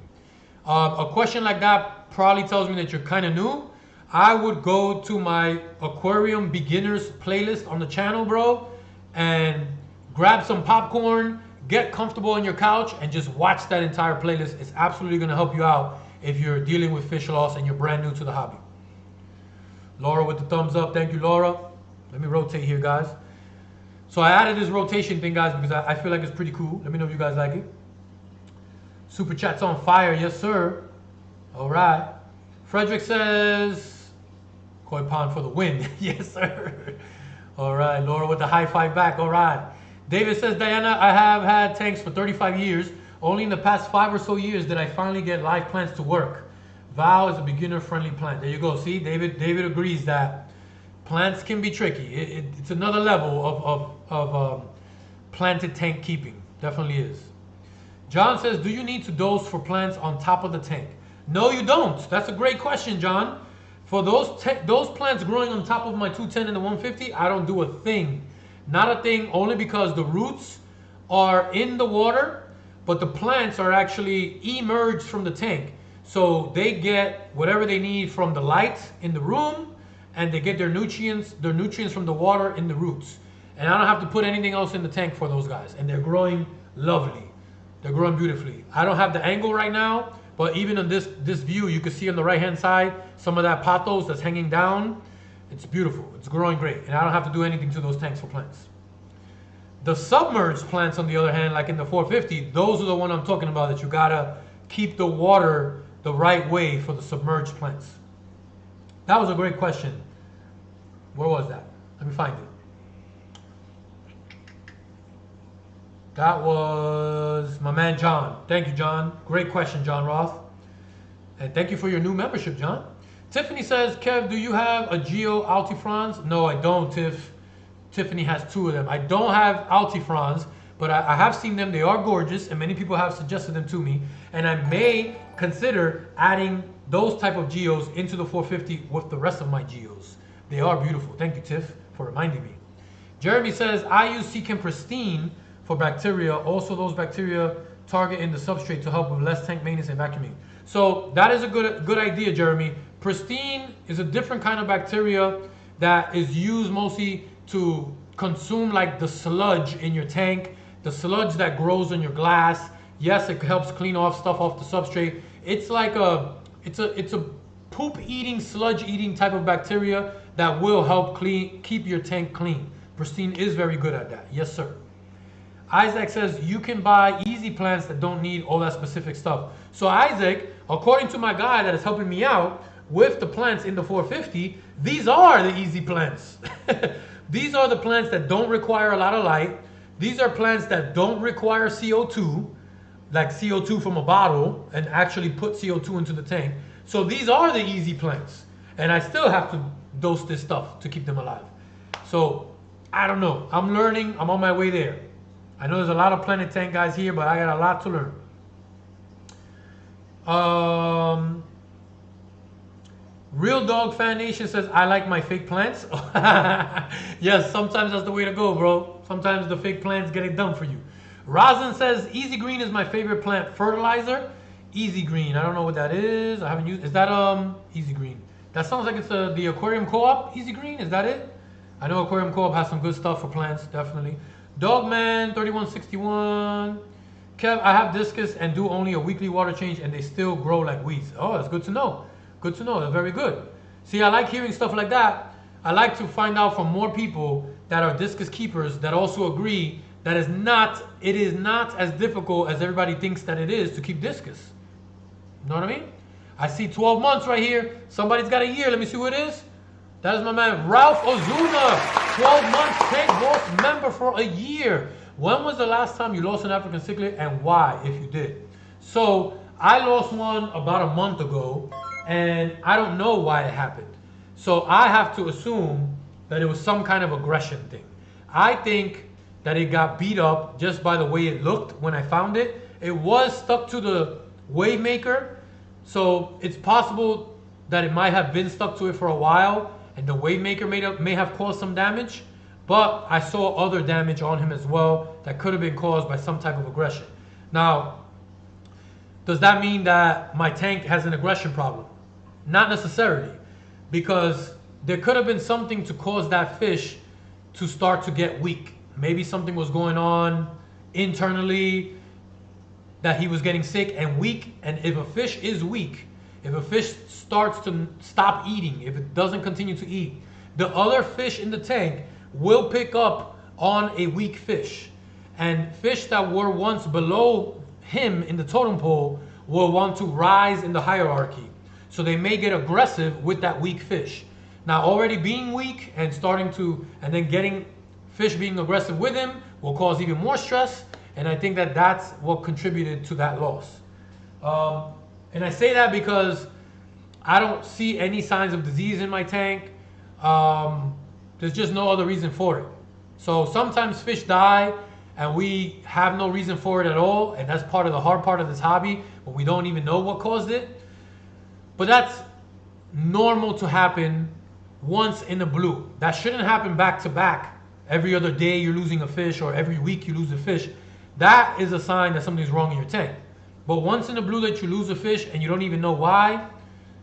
A question like that probably tells me that you're kind of new. I would go to my aquarium beginners playlist on the channel, bro, and grab some popcorn, get comfortable on your couch, and just watch that entire playlist. It's absolutely going to help you out if you're dealing with fish loss and you're brand new to the hobby. Laura with the thumbs up. Thank you, Laura. Let me rotate here, guys. So I added this rotation thing, guys, because I feel like it's pretty cool. Let me know if you guys like it. Super chat's on fire, yes sir. All right. Frederick says, koi pond for the win. Yes sir. All right, Laura with the high five back. All right. David says, Diana, I have had tanks for 35 years. Only in the past 5 or so years did I finally get live plants to work. Vow is a beginner-friendly plant. There you go. See, David agrees that plants can be tricky. It's another level of planted tank keeping. Definitely is. John says, do you need to dose for plants on top of the tank? No, you don't. That's a great question, John. For those plants growing on top of my 210 and the 150, I don't do a thing. Not a thing, only because the roots are in the water, but the plants are actually emerged from the tank. So they get whatever they need from the light in the room, and they get their nutrients from the water in the roots. And I don't have to put anything else in the tank for those guys. And they're growing lovely. They're growing beautifully. I don't have the angle right now, but even on this view, you can see on the right-hand side, some of that pothos that's hanging down. It's beautiful. It's growing great. And I don't have to do anything to those tanks for plants. The submerged plants, on the other hand, like in the 450, those are the one I'm talking about, that you gotta keep the water the right way for the submerged plants. That was a great question. Where was that? Let me find it. That was my man John. Thank you, John. Great question, John Roth. And thank you for your new membership, John. Tiffany says, Kev, do you have a Geo Altifrons? No, I don't, Tiff. Tiffany has 2 of them. I don't have Altifrons, but I have seen them. They are gorgeous, and many people have suggested them to me. And I may consider adding those type of Geos into the 450 with the rest of my Geos. They are beautiful. Thank you, Tiff, for reminding me. Jeremy says, I use Seachem Pristine for bacteria. Also, those bacteria target in the substrate to help with less tank maintenance and vacuuming. So that is a good idea, Jeremy. Pristine is a different kind of bacteria that is used mostly to consume like the sludge in your tank, the sludge that grows on your glass. Yes, it helps clean off stuff off the substrate. It's like it's a poop eating, sludge eating type of bacteria that will help keep your tank clean. Pristine is very good at that. Yes, sir. Isaac says you can buy easy plants that don't need all that specific stuff. So Isaac, according to my guy that is helping me out with the plants in the 450, these are the easy plants. These are the plants that don't require a lot of light. These are plants that don't require CO2, like CO2 from a bottle, and actually put CO2 into the tank. So these are the easy plants. And I still have to dose this stuff to keep them alive. So I don't know. I'm learning. I'm on my way there. I know there's a lot of Planet Tank guys here, but I got a lot to learn. Real Dog Fan Nation says, I like my fake plants. Yes, sometimes that's the way to go, bro. Sometimes the fake plants get it done for you. Rosin says, Easy Green is my favorite plant fertilizer. Easy Green, I don't know what that is. I haven't used, is that Easy Green? That sounds like it's the Aquarium Co-op, Easy Green, is that it? I know Aquarium Co-op has some good stuff for plants, definitely. Dogman 3161. Kev, I have Discus and do only a weekly water change and they still grow like weeds. Oh, that's good to know. Good to know. They're very good. See, I like hearing stuff like that. I like to find out from more people that are Discus keepers that also agree that it is not as difficult as everybody thinks that it is to keep Discus. You know what I mean? I see 12 months right here. Somebody's got a year. Let me see who it is. That is my man, Ralph Ozuna. 12 months, Tank Boss member for a year. When was the last time you lost an African cichlid and why, if you did? So I lost one about a month ago and I don't know why it happened. So I have to assume that it was some kind of aggression thing. I think that it got beat up just by the way it looked when I found it. It was stuck to the wave maker. So it's possible that it might have been stuck to it for a while and the wave maker may have caused some damage, but I saw other damage on him as well that could have been caused by some type of aggression. Now, does that mean that my tank has an aggression problem? Not necessarily, because there could have been something to cause that fish to start to get weak. Maybe something was going on internally that he was getting sick and weak, and if a fish is weak, if a fish starts to stop eating, if it doesn't continue to eat, the other fish in the tank will pick up on a weak fish. And fish that were once below him in the totem pole will want to rise in the hierarchy. So they may get aggressive with that weak fish. Now already being weak and and then getting fish being aggressive with him will cause even more stress. And I think that that's what contributed to that loss. And I say that because I don't see any signs of disease in my tank. There's just no other reason for it. So sometimes fish die and we have no reason for it at all. And that's part of the hard part of this hobby, but we don't even know what caused it. But that's normal to happen once in a blue. That shouldn't happen back to back. Every other day you're losing a fish, or every week you lose a fish. That is a sign that something's wrong in your tank. But once in a blue that you lose a fish and you don't even know why,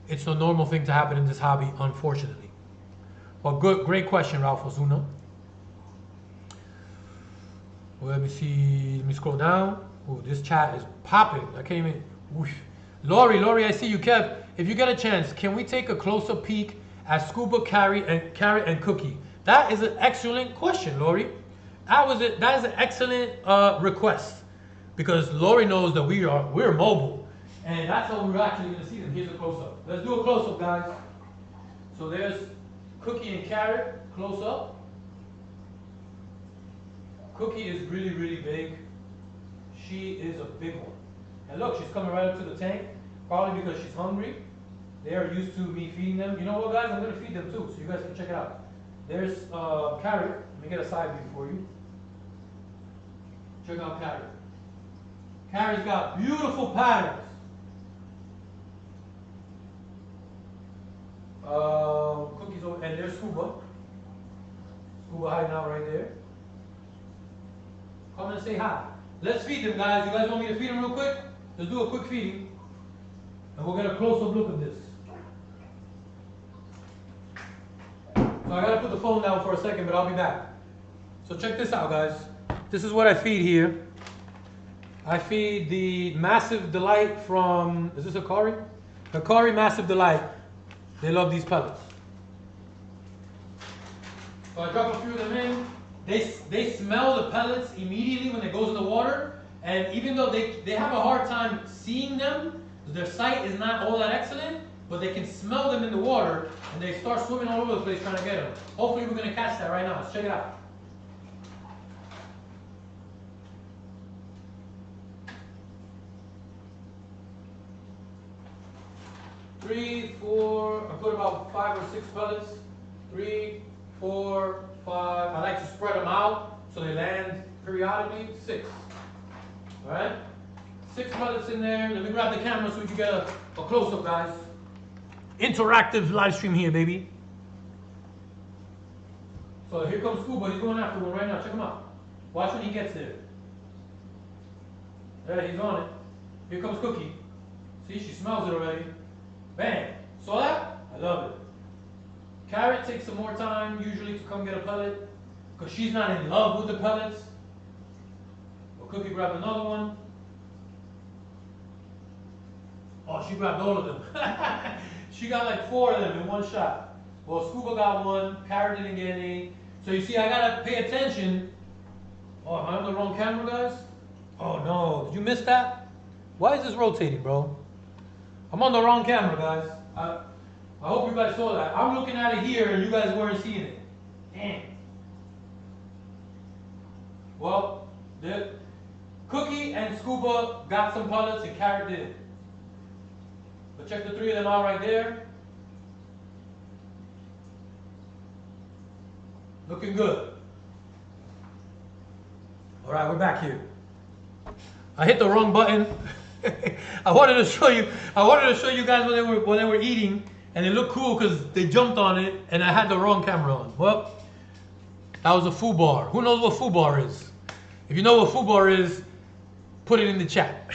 it's a normal thing to happen in this hobby, unfortunately. But great question, Raffle Zuno. Well, let me see. Let me scroll down. Oh, this chat is popping. I can't even. Whoosh. Lori, I see you, Kev. If you get a chance, can we take a closer peek at Scuba, Carrot, and Cookie? That is an excellent question, Lori. That is an excellent request, because Lori knows that we're mobile, and that's how we're actually going to see them. Here's a close up. Let's do a close up, guys. So there's Cookie and Carrot close up. Cookie is really, really big. She is a big one. And look, she's coming right up to the tank, probably because she's hungry. They are used to me feeding them. You know what, guys? I'm going to feed them too, so you guys can check it out. There's Carrot. Let me get a side view for you. Check out Carrot. Carrot's got beautiful patterns. Cookies over, and there's Scuba. Scuba hiding out right there. Come and say hi. Let's feed them, guys. You guys want me to feed them real quick? Let's do a quick feeding. And we'll get a close-up look at this. So I gotta put the phone down for a second, but I'll be back. So check this out, guys. This is what I feed here. I feed the Massive Delight from, is this Hikari? Hikari Massive Delight. They love these pellets. So I drop a few of them in. They smell the pellets immediately when it goes in the water. And even though they have a hard time seeing them, their sight is not all that excellent, but they can smell them in the water, and they start swimming all over the place trying to get them. Hopefully we're going to catch that right now. Let's check it out. Three, four, I put about 5 or 6 pellets. 3, 4, 5. I like to spread them out so they land periodically. 6. All right? 6 pellets in there. Let me grab the camera so we can get a close-up, guys. Interactive live stream here, baby. So here comes Scuba. He's going after one right now. Check him out. Watch when he gets there. There, he's on it. Here comes Cookie. See, she smells it already. Bang. Saw that? I love it. Carrot takes some more time usually to come get a pellet because she's not in love with the pellets. But Cookie grabbed another one. Oh, she grabbed all of them. She got like 4 of them in one shot. Well, Scuba got one. Carrot didn't get any. So you see, I gotta pay attention. Oh, am I on the wrong camera, guys? Oh no, did you miss that? Why is this rotating, bro? I'm on the wrong camera, guys. I hope you guys saw that. I'm looking at it here and you guys weren't seeing it. Damn. Well, the Cookie and Scuba got some pellets and Carrot didn't. But check the 3 of them out right there. Looking good. All right, we're back here. I hit the wrong button. I wanted to show you guys when they were eating, and it looked cool because they jumped on it, and I had the wrong camera on. Well, that was a foobar. Who knows what foobar is? If you know what foobar is, put it in the chat.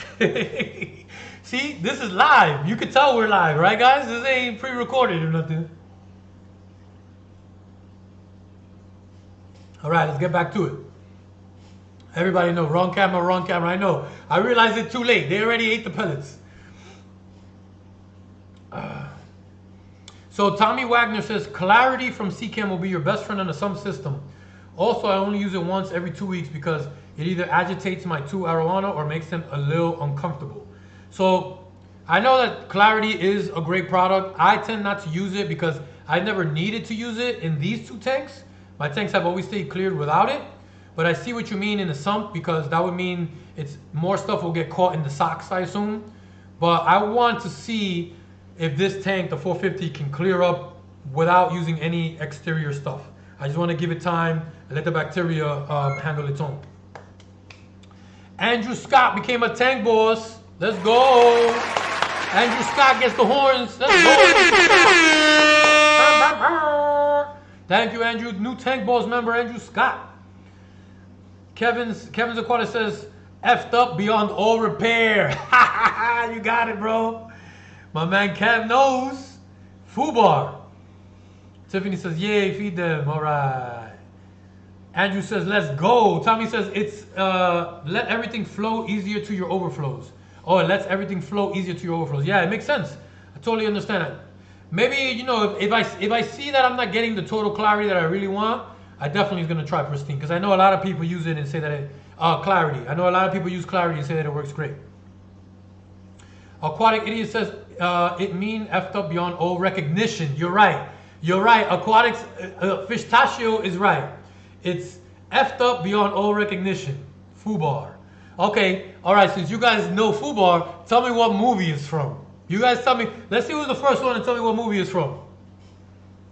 See, this is live. You can tell we're live, right, guys? This ain't pre-recorded or nothing. All right, let's get back to it. Everybody know, wrong camera, wrong camera. I know. I realized it too late. They already ate the pellets. So Tommy Wagner says, clarity from CCAM will be your best friend on the Sump system. Also, I only use it once every 2 weeks because it either agitates my 2 arowana or makes them a little uncomfortable. So I know that Clarity is a great product. I tend not to use it because I never needed to use it in these 2 tanks. My tanks have always stayed cleared without it. But I see what you mean in the sump, because that would mean it's more stuff will get caught in the socks, I assume. But I want to see if this tank, the 450, can clear up without using any exterior stuff. I just want to give it time and let the bacteria handle its own. Andrew Scott became a tank boss. Let's go. Andrew Scott gets the horns. Let's go. Thank you, Andrew. New tank boss member, Andrew Scott. Kevin's Aquatics says, effed up beyond all repair. You got it, bro. My man Kev knows. Fubar. Tiffany says, yay, feed them. All right. Andrew says, let's go. Tommy says, it's let everything flow easier to your overflows. Oh, it lets everything flow easier to your overflows. Yeah, it makes sense. I totally understand that. Maybe, you know, if I see that I'm not getting the total clarity that I really want, I definitely is going to try Pristine, because I know a lot of people use it and say that it, Clarity. I know a lot of people use Clarity and say that it works great. Aquatic Idiot says, it mean effed up beyond all recognition. You're right. You're right. Aquatics, Fishtachio is right. It's effed up beyond all recognition. Fubar. Okay. All right. Since you guys know Fubar, tell me what movie it's from. You guys tell me. Let's see who's the first one to tell me what movie it's from.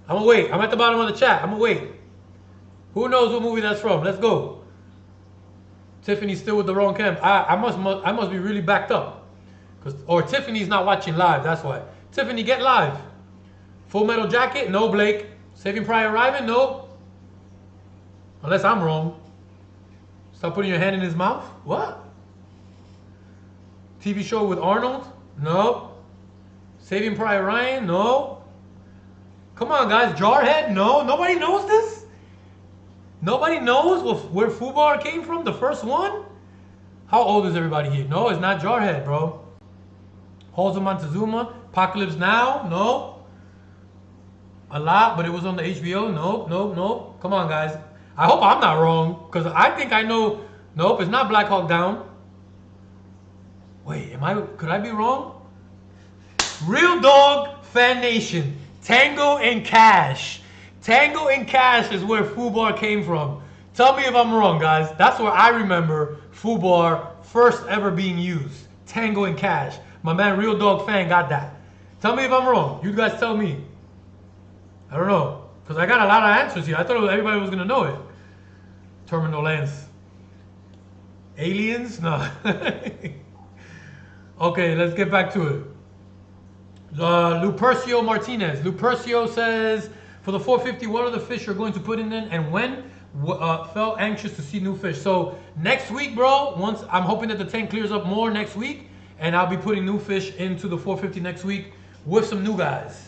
I'm going to wait. I'm at the bottom of the chat. I'm going to wait. Who knows what movie that's from? Let's go. Tiffany's still with the wrong cam. I must be really backed up. Or Tiffany's not watching live, that's why. Tiffany, get live. Full Metal Jacket? No, Blake. Saving Private Ryan? No. Unless I'm wrong. Stop putting your hand in his mouth? What? TV show with Arnold? No. Saving Private Ryan? No. Come on, guys. Jarhead? No. Nobody knows this? Nobody knows where Fubar came from? The first one? How old is everybody here? No, it's not Jarhead, bro. Halls of Montezuma? Apocalypse Now? No. A lot, but it was on the HBO? No. Come on, guys. I hope I'm not wrong, because I think I know. Nope, it's not Black Hawk Down. Wait, could I be wrong? Real Dog Fan Nation. Tango and Cash. Tango and Cash is where Fubar came from. Tell me if I'm wrong, guys. That's where I remember Fubar first ever being used. Tango and Cash. My man Real Dog Fan got that. Tell me if I'm wrong. You guys tell me. I don't know. Because I got a lot of answers here. I thought everybody was going to know it. Terminal Lance. Aliens? No. Okay, let's get back to it. Lupercio Martinez. Lupercio says, for the 450, what are the fish you're going to put in then, and when? Felt anxious to see new fish. So next week, bro, once I'm hoping that the tank clears up more next week, and I'll be putting new fish into the 450 next week with some new guys.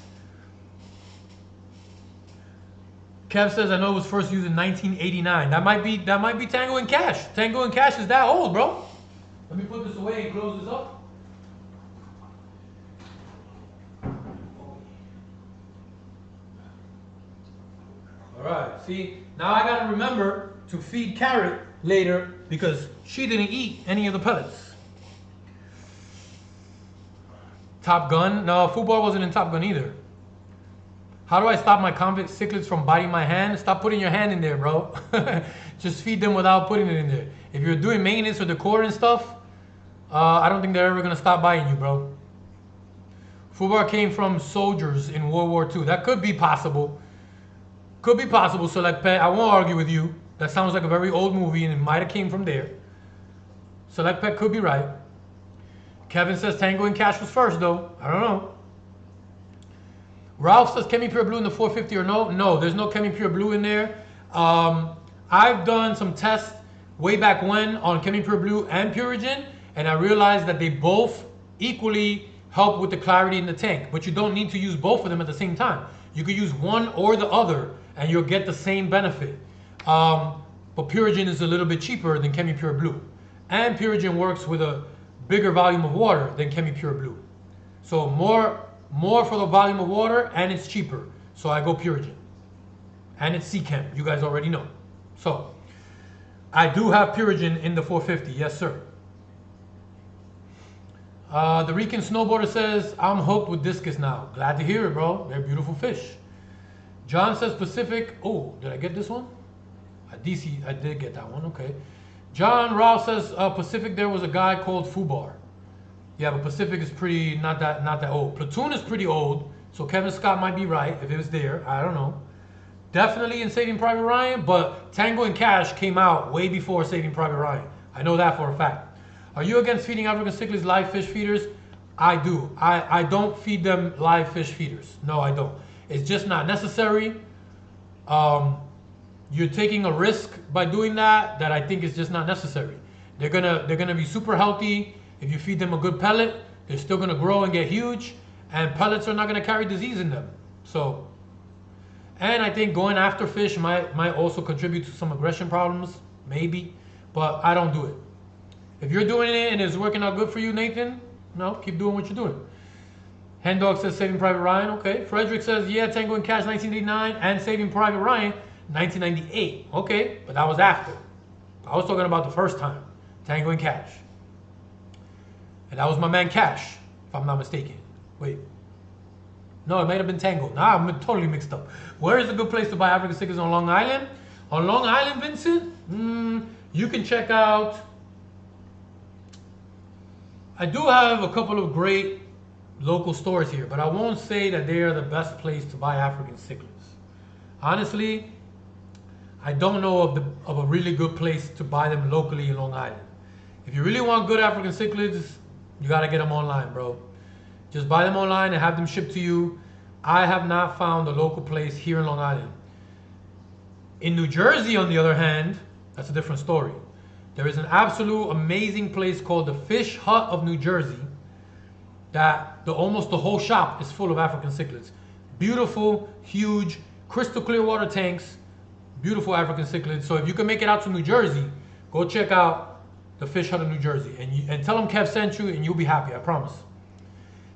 Kev says, I know it was first used in 1989. That might be Tango and Cash. Tango and Cash is that old, bro. Let me put this away and close this up. Alright, see, now I gotta remember to feed Carrot later because she didn't eat any of the pellets. Top Gun? No, Fubar wasn't in Top Gun either. How do I stop my convict cichlids from biting my hand? Stop putting your hand in there, bro. Just feed them without putting it in there. If you're doing maintenance or decor and stuff, I don't think they're ever gonna stop biting you, bro. Fubar came from soldiers in World War II. That could be possible. Could be possible, Select Pet. I won't argue with you. That sounds like a very old movie and it might have came from there. Select Pet could be right. Kevin says Tango and Cash was first though. I don't know. Ralph says Chemi Pure Blue in the 450 or no? No, there's no Chemi Pure Blue in there. I've done some tests way back when on Chemi Pure Blue and Purigen, and I realized that they both equally help with the clarity in the tank, but you don't need to use both of them at the same time. You could use one or the other and you'll get the same benefit. But Purigen is a little bit cheaper than Chemi Pure Blue. And Purigen works with a bigger volume of water than Chemi Pure Blue. So more for the volume of water and it's cheaper. So I go Purigen. And it's C-Chem, you guys already know. So I do have Purigen in the 450, yes sir. The Rican Snowboarder says, I'm hooked with Discus now. Glad to hear it, bro. They're beautiful fish. John says Pacific. Oh, did I get this one? DC, I did get that one, okay. John Ralph says Pacific, there was a guy called Fubar. Yeah, but Pacific is pretty, not that old. Platoon is pretty old, so Kevin Scott might be right if it was there. I don't know. Definitely in Saving Private Ryan, but Tango and Cash came out way before Saving Private Ryan. I know that for a fact. Are you against feeding African cichlids live fish feeders? I do. I don't feed them live fish feeders. No, I don't. It's just not necessary. You're taking a risk by doing that I think is just not necessary. They're gonna be super healthy. If you feed them a good pellet, they're still gonna grow and get huge, and pellets are not gonna carry disease in them. So, and I think going after fish might also contribute to some aggression problems, maybe, but I don't do it. If you're doing it and it's working out good for you, Nathan, no, keep doing what you're doing. Hen Dog says Saving Private Ryan, okay. Frederick says, yeah, Tango and Cash 1989 and Saving Private Ryan 1998. Okay, but that was after. I was talking about the first time, Tango and Cash. And that was my man Cash, if I'm not mistaken. Wait. No, it might have been Tango. Nah, I'm totally mixed up. Where is a good place to buy African cichlids on Long Island? On Long Island, Vincent? You can check out... I do have a couple of great local stores here, but I won't say that they are the best place to buy African cichlids. Honestly, I don't know of a really good place to buy them locally in Long Island. If you really want good African cichlids, you gotta get them online, bro. Just buy them online and have them shipped to you. I have not found a local place here in Long Island. In New Jersey, on the other hand, that's a different story. There is an absolute amazing place called the Fish Hut of New Jersey that almost the whole shop is full of African cichlids. Beautiful, huge, crystal clear water tanks, beautiful African cichlids. So if you can make it out to New Jersey, go check out the Fish Hut of New Jersey and tell them Kev sent you and you'll be happy, I promise.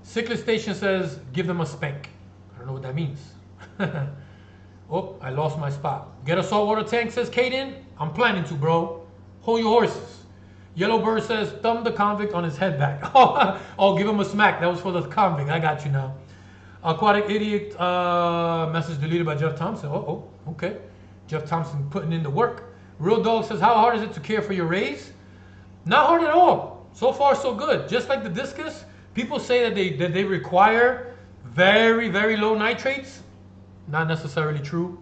Cichlid Station says, give them a spank. I don't know what that means. Oh, I lost my spot. Get a saltwater tank, says Kaden. I'm planning to, bro. Hold your horses. Yellow Bird says, thumb the convict on his head back. Oh, give him a smack. That was for the convict. I got you now. Aquatic Idiot, message deleted by Jeff Thompson. Oh, okay. Jeff Thompson putting in the work. Real Dog says, how hard is it to care for your rays? Not hard at all. So far, so good. Just like the Discus, people say that they require very, very low nitrates. Not necessarily true.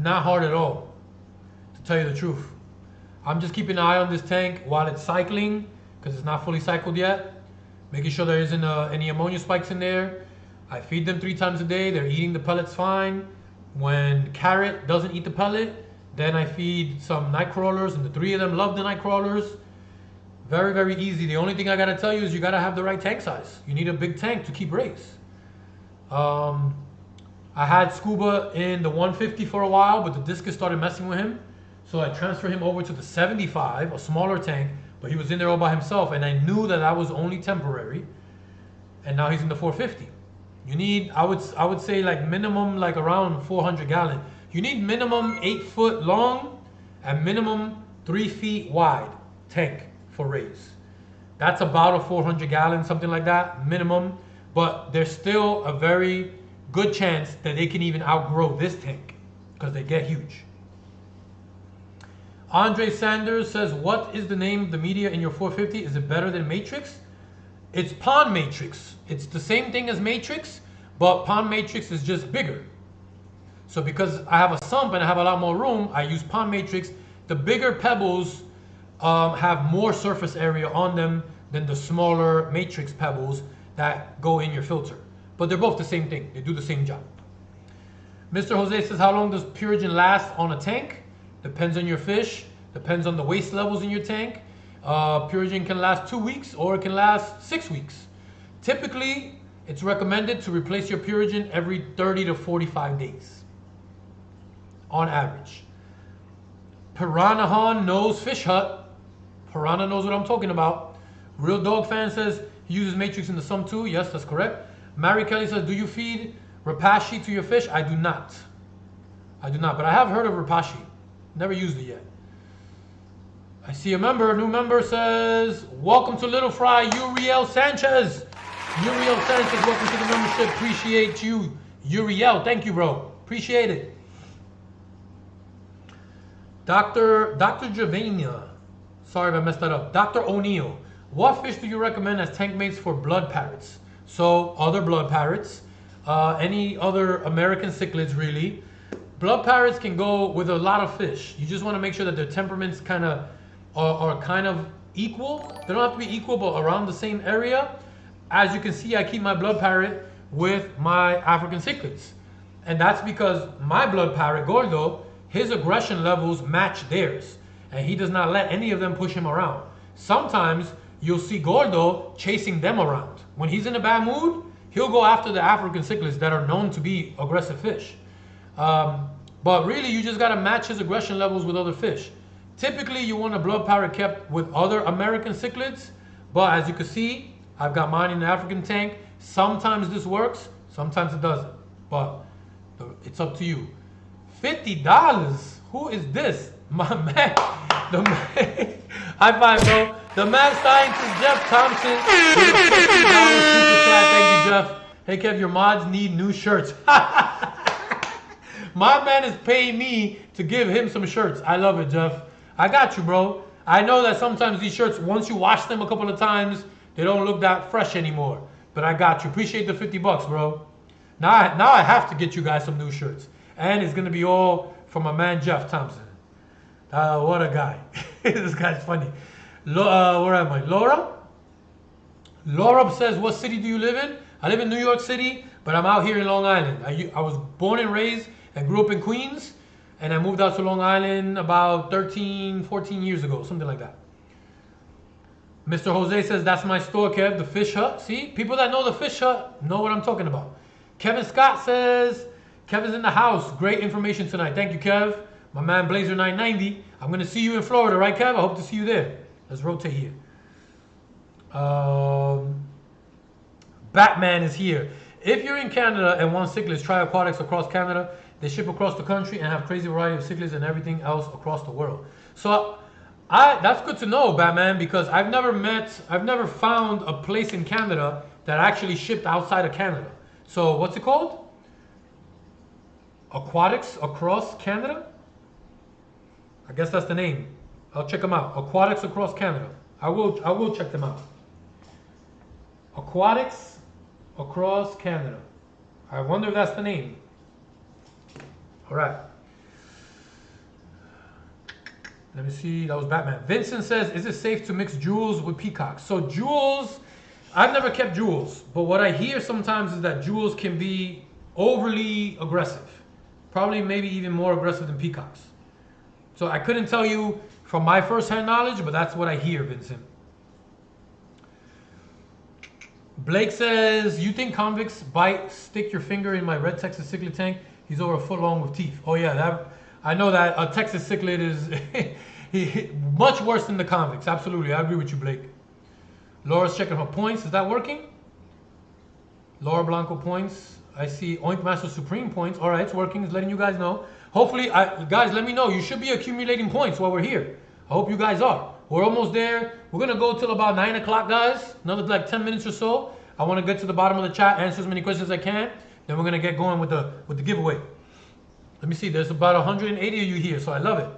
Not hard at all, to tell you the truth. I'm just keeping an eye on this tank while it's cycling, because it's not fully cycled yet. Making sure there isn't any ammonia spikes in there. I feed them 3 times a day. They're eating the pellets fine. When Carrot doesn't eat the pellet, then I feed some night crawlers, and the 3 of them love the night crawlers. Very, very easy. The only thing I gotta tell you is you gotta have the right tank size. You need a big tank to keep rays. I had Scuba in the 150 for a while, but the Discus started messing with him. So I transferred him over to the 75, a smaller tank, but he was in there all by himself, and I knew that was only temporary. And now he's in the 450. You need, I would say like minimum like around 400 gallon. You need minimum 8 foot long and minimum 3 feet wide tank for rays. That's about a 400 gallon, something like that, minimum. But there's still a very good chance that they can even outgrow this tank because they get huge. Andre Sanders says, what is the name of the media in your 450? Is it better than Matrix? It's Pond Matrix. It's the same thing as Matrix, but Pond Matrix is just bigger. So because I have a sump and I have a lot more room, I use Pond Matrix. The bigger pebbles have more surface area on them than the smaller Matrix pebbles that go in your filter. But they're both the same thing. They do the same job. Mr. Jose says, how long does Purigen last on a tank? Depends on your fish. Depends on the waste levels in your tank. Purigen can last 2 weeks or it can last 6 weeks. Typically, it's recommended to replace your Purigen every 30 to 45 days. On average. Piranahan knows Fish Hut. Piranha knows what I'm talking about. Real Dog Fan says he uses Matrix in the Sump too. Yes, that's correct. Mary Kelly says, do you feed Rapashi to your fish? I do not. I do not, but I have heard of Rapashi. Never used it yet. I see a new member says, welcome to Little Fry, Uriel Sanchez. Uriel Sanchez, welcome to the membership. Appreciate you, Uriel. Thank you, bro. Appreciate it. Dr. Javania. Sorry if I messed that up. Dr. O'Neill. What fish do you recommend as tank mates for blood parrots? So, other blood parrots. Any other American cichlids, really. Blood parrots can go with a lot of fish. You just want to make sure that their temperaments kind of are kind of equal. They don't have to be equal, but around the same area. As you can see, I keep my blood parrot with my African cichlids. And that's because my blood parrot, Gordo, his aggression levels match theirs. And he does not let any of them push him around. Sometimes you'll see Gordo chasing them around. When he's in a bad mood, he'll go after the African cichlids that are known to be aggressive fish. But really, you just got to match his aggression levels with other fish. Typically, you want a blood parrot kept with other American cichlids. But as you can see, I've got mine in the African tank. Sometimes this works, sometimes it doesn't. But it's up to you. $50? Who is this? My man. The man. High five, bro. The mad scientist, Jeff Thompson. With a $50 super chat. Thank you, Jeff. Hey, Kev, your mods need new shirts. My man is paying me to give him some shirts. I love it, Jeff. I got you, bro. I know that sometimes these shirts, once you wash them a couple of times, they don't look that fresh anymore. But I got you. Appreciate the $50, bro. Now I have to get you guys some new shirts. And it's going to be all from my man, Jeff Thompson. What a guy. This guy's funny. Where am I? Laura? Laura says, what city do you live in? I live in New York City, but I'm out here in Long Island. I was born and raised and grew up in Queens, and I moved out to Long Island about 13, 14 years ago, something like that. Mr. Jose says, that's my store, Kev, the Fish Hut. See, people that know the Fish Hut know what I'm talking about. Kevin Scott says, Kevin's in the house. Great information tonight. Thank you, Kev. My man, Blazer 990. I'm going to see you in Florida, right, Kev? I hope to see you there. Let's rotate here. Batman is here. If you're in Canada and want cichlids, try Aquatics across Canada. They ship across the country and have crazy variety of cichlids and everything else across the world. So that's good to know, Batman, because I've never found a place in Canada that actually shipped outside of Canada. So what's it called? Aquatics across Canada? I guess that's the name. I'll check them out. Aquatics across Canada. I will check them out. Aquatics across Canada. I wonder if that's the name. All right. Let me see. That was Batman. Vincent says, is it safe to mix jewels with peacocks? So jewels, I've never kept jewels, but what I hear sometimes is that jewels can be overly aggressive. Probably maybe even more aggressive than peacocks. So I couldn't tell you from my first-hand knowledge, but that's what I hear, Vincent. Blake says, you think convicts bite, stick your finger in my red Texas cichlid tank? He's over a foot long with teeth. Oh yeah, I know that a Texas cichlid is much worse than the convicts. Absolutely, I agree with you, Blake. Laura's checking her points. Is that working? Laura Blanco points. I see Oink Master Supreme points. All right, it's working. It's letting you guys know. Hopefully, guys, let me know. You should be accumulating points while we're here. I hope you guys are. We're almost there. We're going to go till about 9 o'clock, guys. Another like 10 minutes or so. I want to get to the bottom of the chat, answer as many questions as I can. Then we're going to get going with the giveaway. Let me see. There's about 180 of you here, so I love it.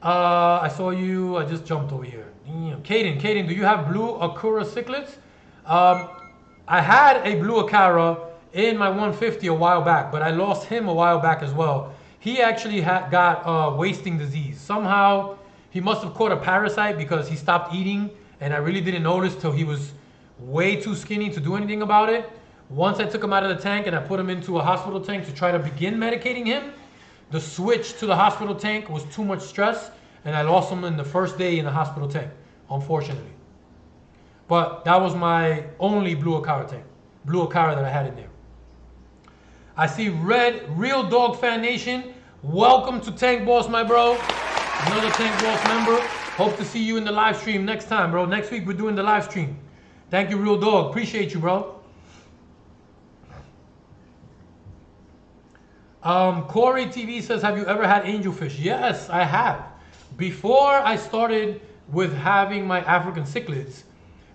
I saw you. I just jumped over here. Damn. Caden, do you have blue Akura cichlids? I had a blue Akara in my 150 a while back, but I lost him a while back as well. He actually got wasting disease. Somehow he must have caught a parasite because he stopped eating, and I really didn't notice till he was way too skinny to do anything about it. Once I took him out of the tank and I put him into a hospital tank to try to begin medicating him, the switch to the hospital tank was too much stress, and I lost him in the first day in the hospital tank, unfortunately. But that was my only blue Akara tank, blue Akara that I had in there. I see Red, Real Dog Fan Nation. Welcome to Tank Boss, my bro. Another Tank Boss member. Hope to see you in the live stream next time, bro. Next week we're doing the live stream. Thank you, Real Dog. Appreciate you, bro. Corey TV says, have you ever had angelfish? Yes, I have. Before I started with having my African cichlids,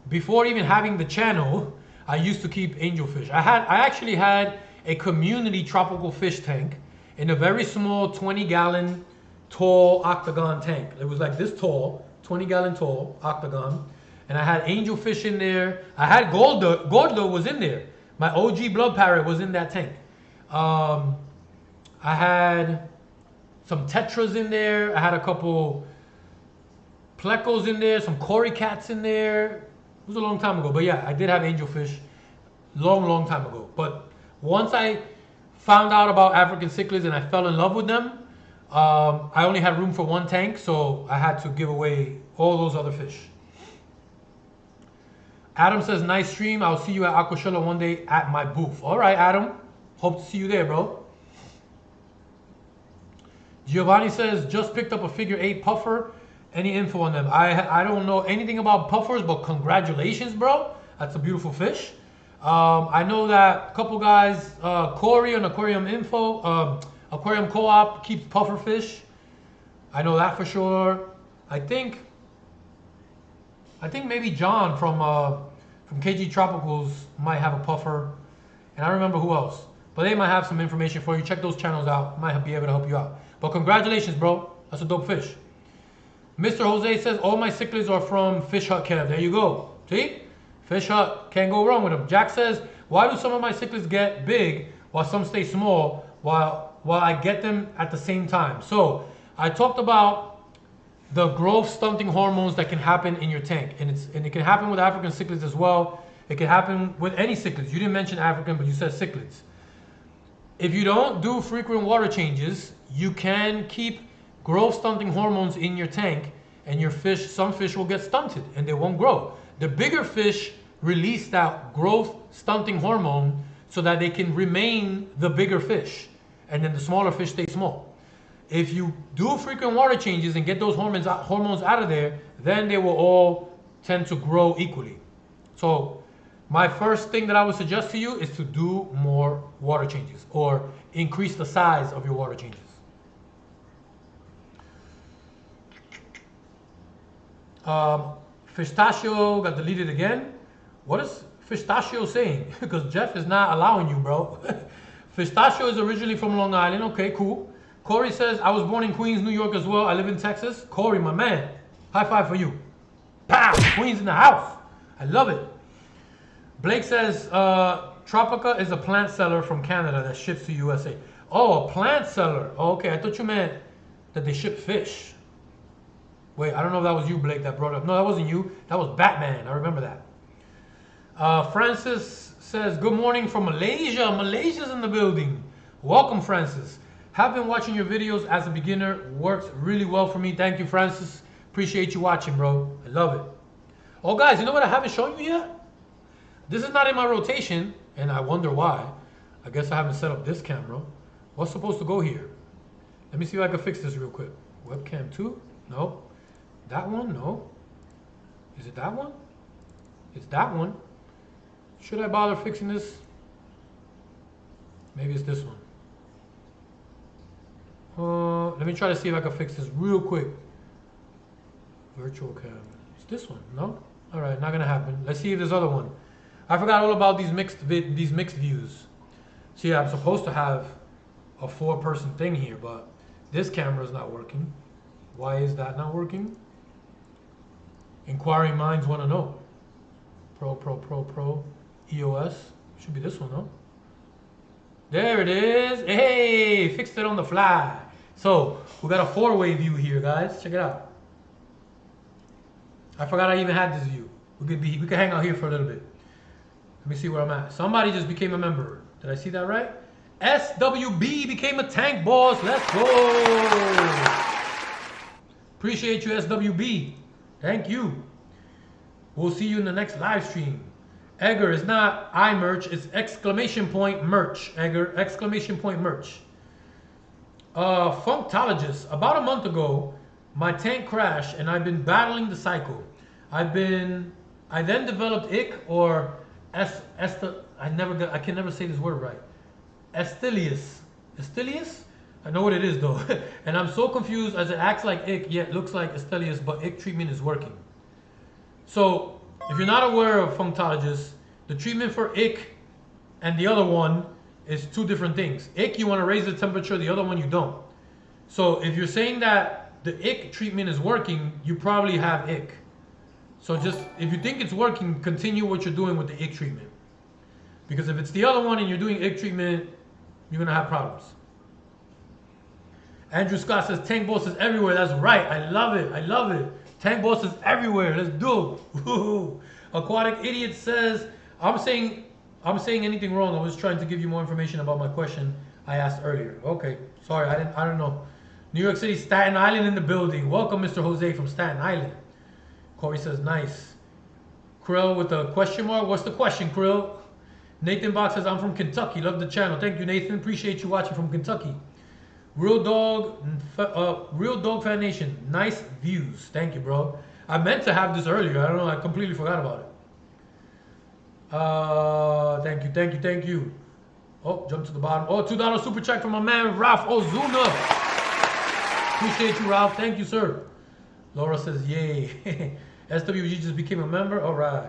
before even having the channel, I used to keep angelfish. I actually had a community tropical fish tank in a very small 20-gallon tall octagon tank. It was like this tall, 20-gallon tall octagon. And I had angelfish in there. I had Gordler was in there. My OG blood parrot was in that tank. I had some tetras in there. I had a couple plecos in there, some cory cats in there. It was a long time ago, but yeah, I did have angelfish long time ago. But once I found out about African cichlids and I fell in love with them, I only had room for one tank, so I had to give away all those other fish. Adam says, nice stream. I'll see you at Aquashella one day at my booth. All right, Adam. Hope to see you there, bro. Giovanni says, just picked up a figure 8 puffer. Any info on them? I don't know anything about puffers, but congratulations, bro. That's a beautiful fish. I know that a couple guys, Corey on Aquarium Info, Aquarium Co-op keeps puffer fish. I know that for sure. I think maybe John from KG Tropicals might have a puffer, and I don't remember who else. But they might have some information for you. Check those channels out. Might be able to help you out. But congratulations, bro. That's a dope fish. Mr. Jose says, all my cichlids are from Fish Hut Kev. There you go. See? Fish Hut, can't go wrong with them. Jack says, why do some of my cichlids get big while some stay small while I get them at the same time? So I talked about the growth stunting hormones that can happen in your tank. And it can happen with African cichlids as well. It can happen with any cichlids. You didn't mention African, but you said cichlids. If you don't do frequent water changes, you can keep growth stunting hormones in your tank, and your fish, some fish will get stunted and they won't grow. The bigger fish release that growth stunting hormone so that they can remain the bigger fish, and then the smaller fish stay small. If you do frequent water changes and get those hormones out of there, then they will all tend to grow equally. So my first thing that I would suggest to you is to do more water changes or increase the size of your water changes. Fistachio got deleted again. What is Fistachio saying? Because Jeff is not allowing you, bro. Fistachio is originally from Long Island. Okay, cool. Corey says, I was born in Queens, New York as well. I live in Texas. Corey, my man. High five for you. Pow! Queens in the house. I love it. Blake says, Tropica is a plant seller from Canada that ships to USA. Oh, a plant seller. Oh, okay, I thought you meant that they ship fish. Wait, I don't know if that was you, Blake, that brought it up. No, that wasn't you. That was Batman. I remember that. Francis says, good morning from Malaysia. Malaysia's in the building. Welcome, Francis. Have been watching your videos as a beginner. Works really well for me. Thank you, Francis. Appreciate you watching, bro. I love it. Oh, guys, you know what I haven't shown you yet? This is not in my rotation, and I wonder why. I guess I haven't set up this camera. What's supposed to go here? Let me see if I can fix this real quick. Webcam 2? No. That one? No. Is it that one? It's that one. Should I bother fixing this? Maybe it's this one. Let me try to see if I can fix this real quick. Virtual cam. It's this one. No? All right, not gonna happen. Let's see if there's other one. I forgot all about these mixed views. See, I'm supposed to have a 4-person thing here, but this camera is not working. Why is that not working? Inquiring minds want to know. Pro. EOS. Should be this one, no? There it is. Hey, fixed it on the fly. So we got a 4-way view here, guys. Check it out. I forgot I even had this view. We could hang out here for a little bit. Let me see where I'm at. Somebody just became a member. Did I see that right? SWB became a tank boss. Let's go. Appreciate you, SWB. Thank you. We'll see you in the next live stream. Edgar, it's not iMerch, it's exclamation point merch. Edgar, exclamation point merch. Funktologist, about a month ago, my tank crashed and I've been battling the cycle. I then developed ick or I can never say this word right. Estilius. Estilius? I know what it is though. And I'm so confused as it acts like ick, yet looks like Estilius, but ick treatment is working. So, if you're not aware of functologists, the treatment for ick and the other one is two different things. Ick, you want to raise the temperature, the other one you don't. So, if you're saying that the ick treatment is working, you probably have ick. So just, if you think it's working, continue what you're doing with the ick treatment. Because if it's the other one and you're doing ick treatment, you're going to have problems. Andrew Scott says, Tank Boss is everywhere. That's right. I love it. I love it. Tank Boss is everywhere. Let's do it. Woo-hoo. Aquatic Idiot says, I'm saying anything wrong. I was trying to give you more information about my question I asked earlier. Okay. Sorry, I don't know. New York City, Staten Island in the building. Welcome, Mr. Jose from Staten Island. Corey says, nice. Krill with a question mark. What's the question, Krill? Nathan Box says, I'm from Kentucky. Love the channel. Thank you, Nathan. Appreciate you watching from Kentucky. Real Dog Fan Nation. Nice views. Thank you, bro. I meant to have this earlier. I don't know. I completely forgot about it. Thank you. Oh, jump to the bottom. Oh, $2 super check from my man, Ralph Ozuna. Appreciate you, Ralph. Thank you, sir. Laura says, yay. SWG just became a member. All right.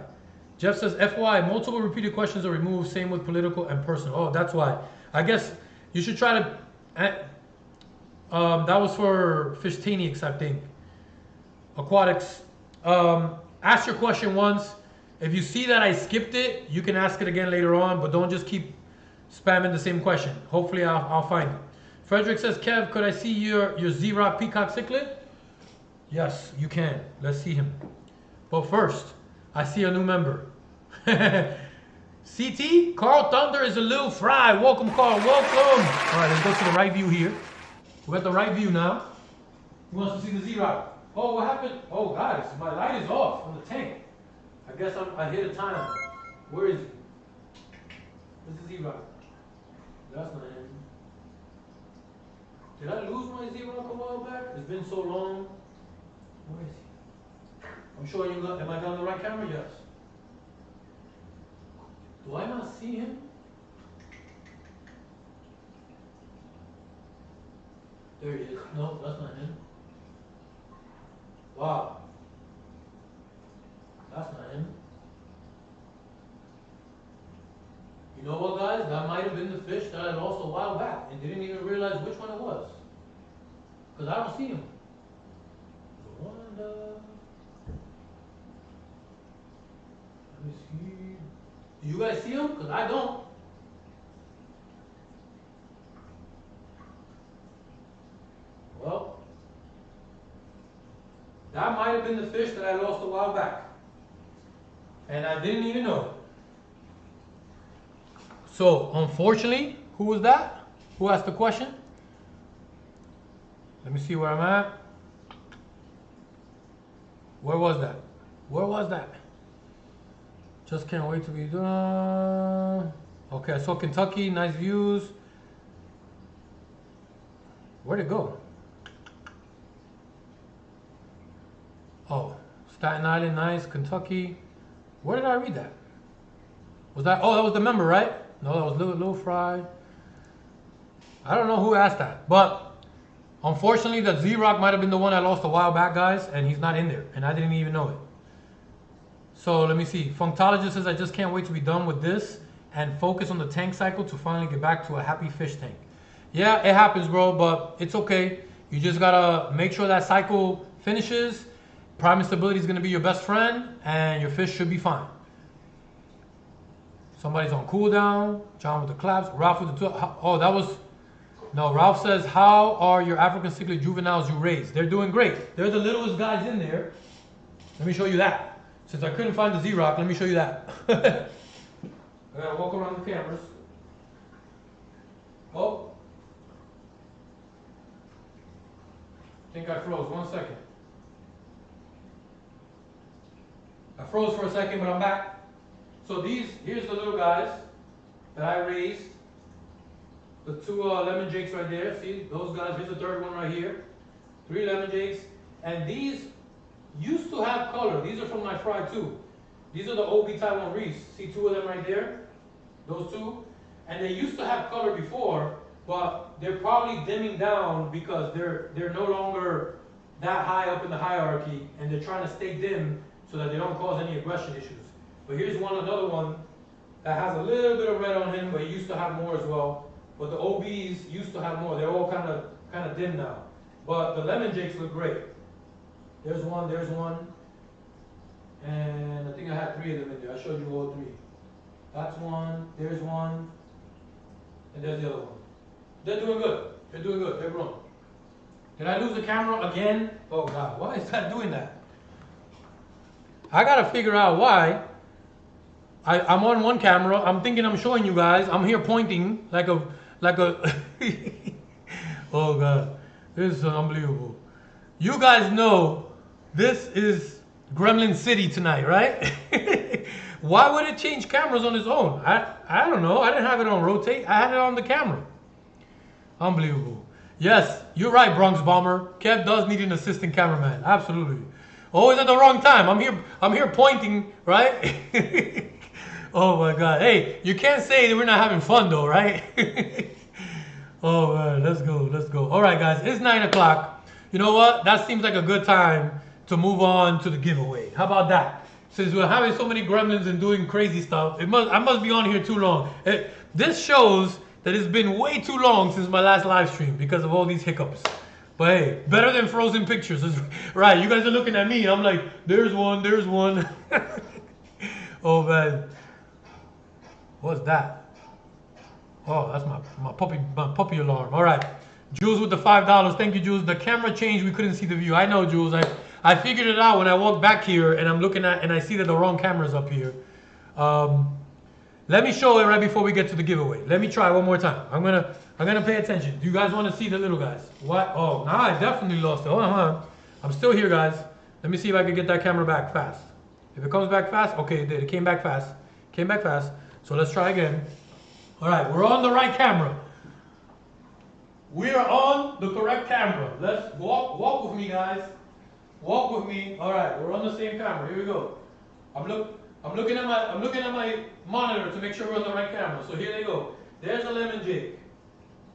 Jeff says, FY, multiple repeated questions are removed. Same with political and personal. Oh, that's why. I guess you should try to... that was for Fishtanics, I think. Aquatics. Ask your question once. If you see that I skipped it, you can ask it again later on, but don't just keep spamming the same question. Hopefully I'll find it. Frederick says, Kev, could I see your Z-Rock Peacock Cichlid? Yes, you can. Let's see him. But first, I see a new member. CT, Carl Thunder is a little fry. Welcome, Carl. Welcome. All right, let's go to the right view here. We're at the right view now. Who wants to see the Z-Rock? Oh, what happened? Oh, guys, my light is off on the tank. I guess I hit a time. Where is he? Where's the Z-Rock? That's not him. Did I lose my Z-Rock a while back? It's been so long. Where is he? I'm sure you got, am I on the right camera? Yes. Do I not see him? There he is. No, that's not him. Wow. That's not him. You know what, guys? That might have been the fish that I lost a while back and didn't even realize which one it was. Because I don't see him. Wanda. Let me see. Do you guys see him? Because I don't. Well, that might have been the fish that I lost a while back. And I didn't even know it. So, unfortunately, who was that? Who asked the question? Let me see where I'm at. Where was that? Where was that? Just can't wait to be done. Okay, I saw Kentucky, nice views. Where'd it go? Oh, Staten Island, nice. Kentucky. Where did I read that? Was that? Oh, that was the member, right? No, that was Little Fry. I don't know who asked that, but unfortunately, the Z-Rock might have been the one I lost a while back, guys, and he's not in there, and I didn't even know it. So let me see. Functologist says, I just can't wait to be done with this and focus on the tank cycle to finally get back to a happy fish tank. Yeah, it happens, bro, but it's okay. You just gotta make sure that cycle finishes. Prime stability is gonna be your best friend, and your fish should be fine. Somebody's on cooldown. John with the claps. Ralph with the two. Oh, that was... No, Ralph says, how are your African cichlid juveniles you raised? They're doing great. They're the littlest guys in there. Let me show you that. Since I couldn't find the Z-Rock, let me show you that. I gotta walk around the cameras. Oh. I think I froze. 1 second. I froze for a second, but I'm back. So here's the little guys that I raised. The two lemon jakes right there. See, those guys. Here's the third one right here. 3 lemon jakes. And these used to have color. These are from my fry too. These are the OB Taiwan Reefs. See 2 of them right there? Those 2. And they used to have color before, but they're probably dimming down because they're no longer that high up in the hierarchy, and they're trying to stay dim so that they don't cause any aggression issues. But here's another one that has a little bit of red on him, but he used to have more as well. But the OBs used to have more. They're all kind of dim now. But the lemon jakes look great. There's one, and I think I had 3 of them in there. I showed you all 3. That's one, there's one, and there's the other one. They're doing good. They're doing good. They're growing. Did I lose the camera again? Oh God, why is that doing that? I gotta figure out why. I'm on one camera. I'm thinking I'm showing you guys. I'm here pointing like a. Oh God, this is unbelievable. You guys know this is Gremlin City tonight, right? Why would it change cameras on its own? I don't know. I didn't have it on rotate. I had it on the camera. Unbelievable. Yes, you're right, Bronx Bomber. Kev does need an assistant cameraman. Absolutely. Always at the wrong time. I'm here pointing, right? Oh my God. Hey, you can't say that we're not having fun though, right? Oh man, let's go. All right, guys, it's 9 o'clock. You know what? That seems like a good time to move on to the giveaway. How about that? Since we're having so many gremlins and doing crazy stuff, I must be on here too long. This shows that it's been way too long since my last live stream because of all these hiccups. But hey, better than frozen pictures. Right, you guys are looking at me. I'm like, there's one. Oh man. What's that? Oh, that's my puppy alarm. All right. Jules with the $5. Thank you, Jules. The camera changed. We couldn't see the view. I know, Jules. I figured it out when I walked back here and I'm looking at and I see that the wrong camera's up here. Let me show it right before we get to the giveaway. Let me try one more time. I'm gonna pay attention. Do you guys want to see the little guys? What? Oh, now I definitely lost it. Hold on. I'm still here, guys. Let me see if I can get that camera back fast. If it comes back fast, okay, it did. It came back fast. So let's try again. All right, we're on the right camera. We are on the correct camera. Let's walk with me, guys. Walk with me. All right, we're on the same camera. Here we go. I'm looking at my monitor to make sure we're on the right camera. So here they go. There's the lemon jake.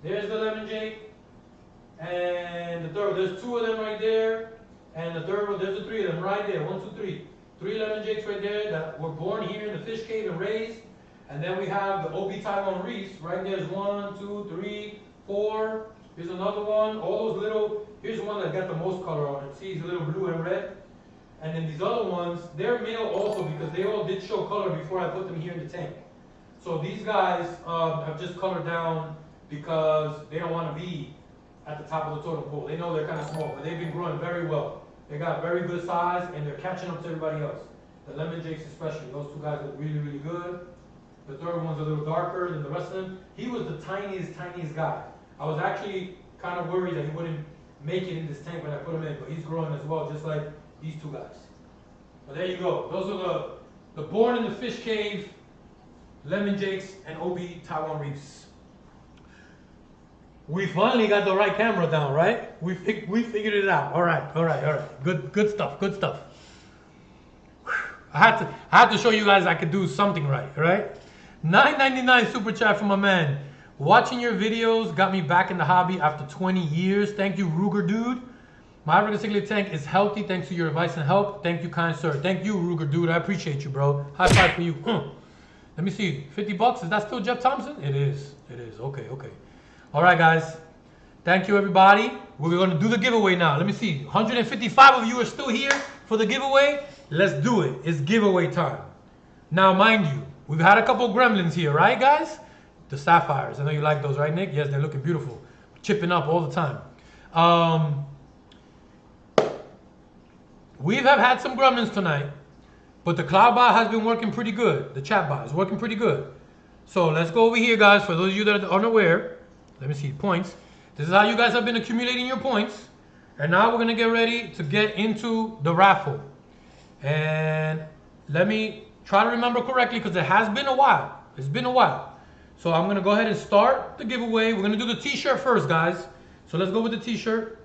There's the lemon jake. And the third, there's 2 of them right there. And the third one, there's the 3 of them right there. 1, 2, 3. 3 lemon jakes right there that were born here in the fish cave and raised. And then we have the OB Taiwan reefs. Right there's 1, 2, 3, 4. Here's another one. All those little, here's one that got the most color on it. See, he's a little blue and red. And then these other ones, they're male also because they all did show color before I put them here in the tank. So these guys have just colored down because they don't want to be at the top of the totem pole. They know they're kind of small, but they've been growing very well. They got very good size and they're catching up to everybody else. The lemon jakes especially, those 2 guys look really, really good. The third one's a little darker than the rest of them. He was the tiniest guy. I was actually kind of worried that he wouldn't make it in this tank when I put him in, but he's growing as well, just like these 2 guys. But there you go. Those are the born in the fish cave, lemon jakes, and OB Taiwan reefs. We finally got the right camera down, right? We figured it out. All right. Good stuff. I had to show you guys I could do something right? $9.99 super chat from my man. Watching your videos got me back in the hobby after 20 years. Thank you, Ruger Dude. My African cichlid tank is healthy thanks to your advice and help. Thank you, kind sir. Thank you, Ruger Dude. I appreciate you, bro. High five for you. Let me see. $50. Is that still Jeff Thompson? It is. Okay. All right, guys. Thank you, everybody. We're going to do the giveaway now. Let me see. 155 of you are still here for the giveaway. Let's do it. It's giveaway time. Now, mind you, we've had a couple gremlins here, right, guys? The sapphires. I know you like those, right, Nick? Yes, they're looking beautiful. Chipping up all the time. We have had some gremlins tonight, but the cloud bot has been working pretty good. The chat bot is working pretty good. So let's go over here, guys. For those of you that are unaware, let me see, points. This is how you guys have been accumulating your points. And now we're going to get ready to get into the raffle. And let me try to remember correctly because it has been a while. It's been a while. So I'm going to go ahead and start the giveaway. We're going to do the t-shirt first, guys. So let's go with the t-shirt.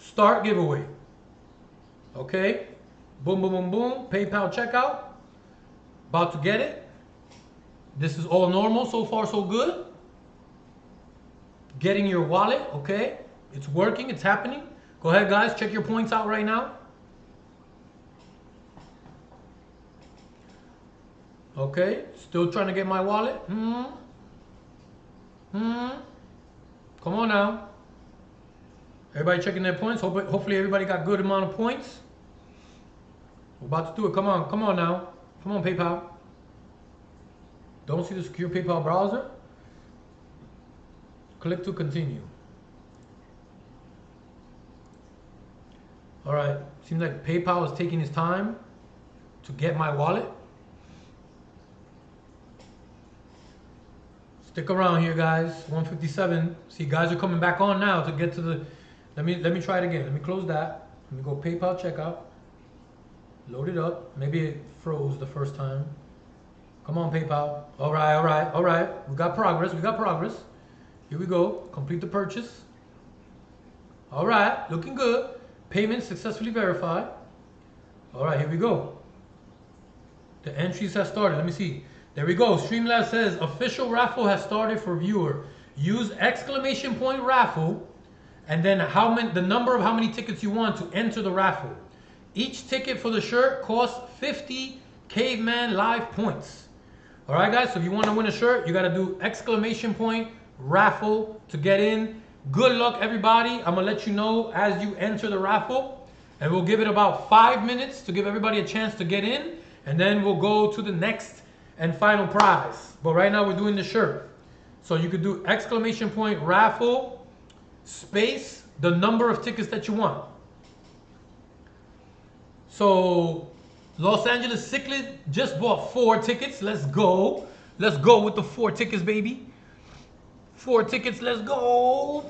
Start giveaway. Okay. Boom, boom, boom, boom. PayPal checkout. About to get it. This is all normal. So far, so good. getting your wallet, okay? It's working, it's happening. Go ahead, guys, check your points out right now. Okay, still trying to get my wallet. Come on now. Everybody checking their points. Hopefully everybody got good amount of points. We're about to do it. Come on now. Come on, PayPal. Don't see the secure PayPal browser? Click to continue. All right, seems like PayPal is taking his time to get my wallet. Stick around here, guys. 157. See, guys are coming back on now to get to the. Let me try it again. Let me close that. Let me go PayPal checkout. Load it up. Maybe it froze the first time. Come on, PayPal. All right. We got progress. Here we go. Complete the purchase. All right, looking good. Payment successfully verified. All right, here we go. The entries have started. Let me see. There we go. Streamlabs says official raffle has started for viewer. Use exclamation point raffle and then the number of how many tickets you want to enter the raffle. Each ticket for the shirt costs 50 KaveMan live points. All right, guys. So if you want to win a shirt, you got to do exclamation point raffle to get in. Good luck, everybody. I'm gonna let you know as you enter the raffle, and we'll give it about 5 minutes to give everybody a chance to get in, and then we'll go to the next and final prize. But right now we're doing the shirt. So you could do exclamation point raffle space the number of tickets that you want. So Los Angeles Cichlid just bought 4 tickets. Let's go. Let's go with the 4 tickets, baby. 4 tickets, let's go.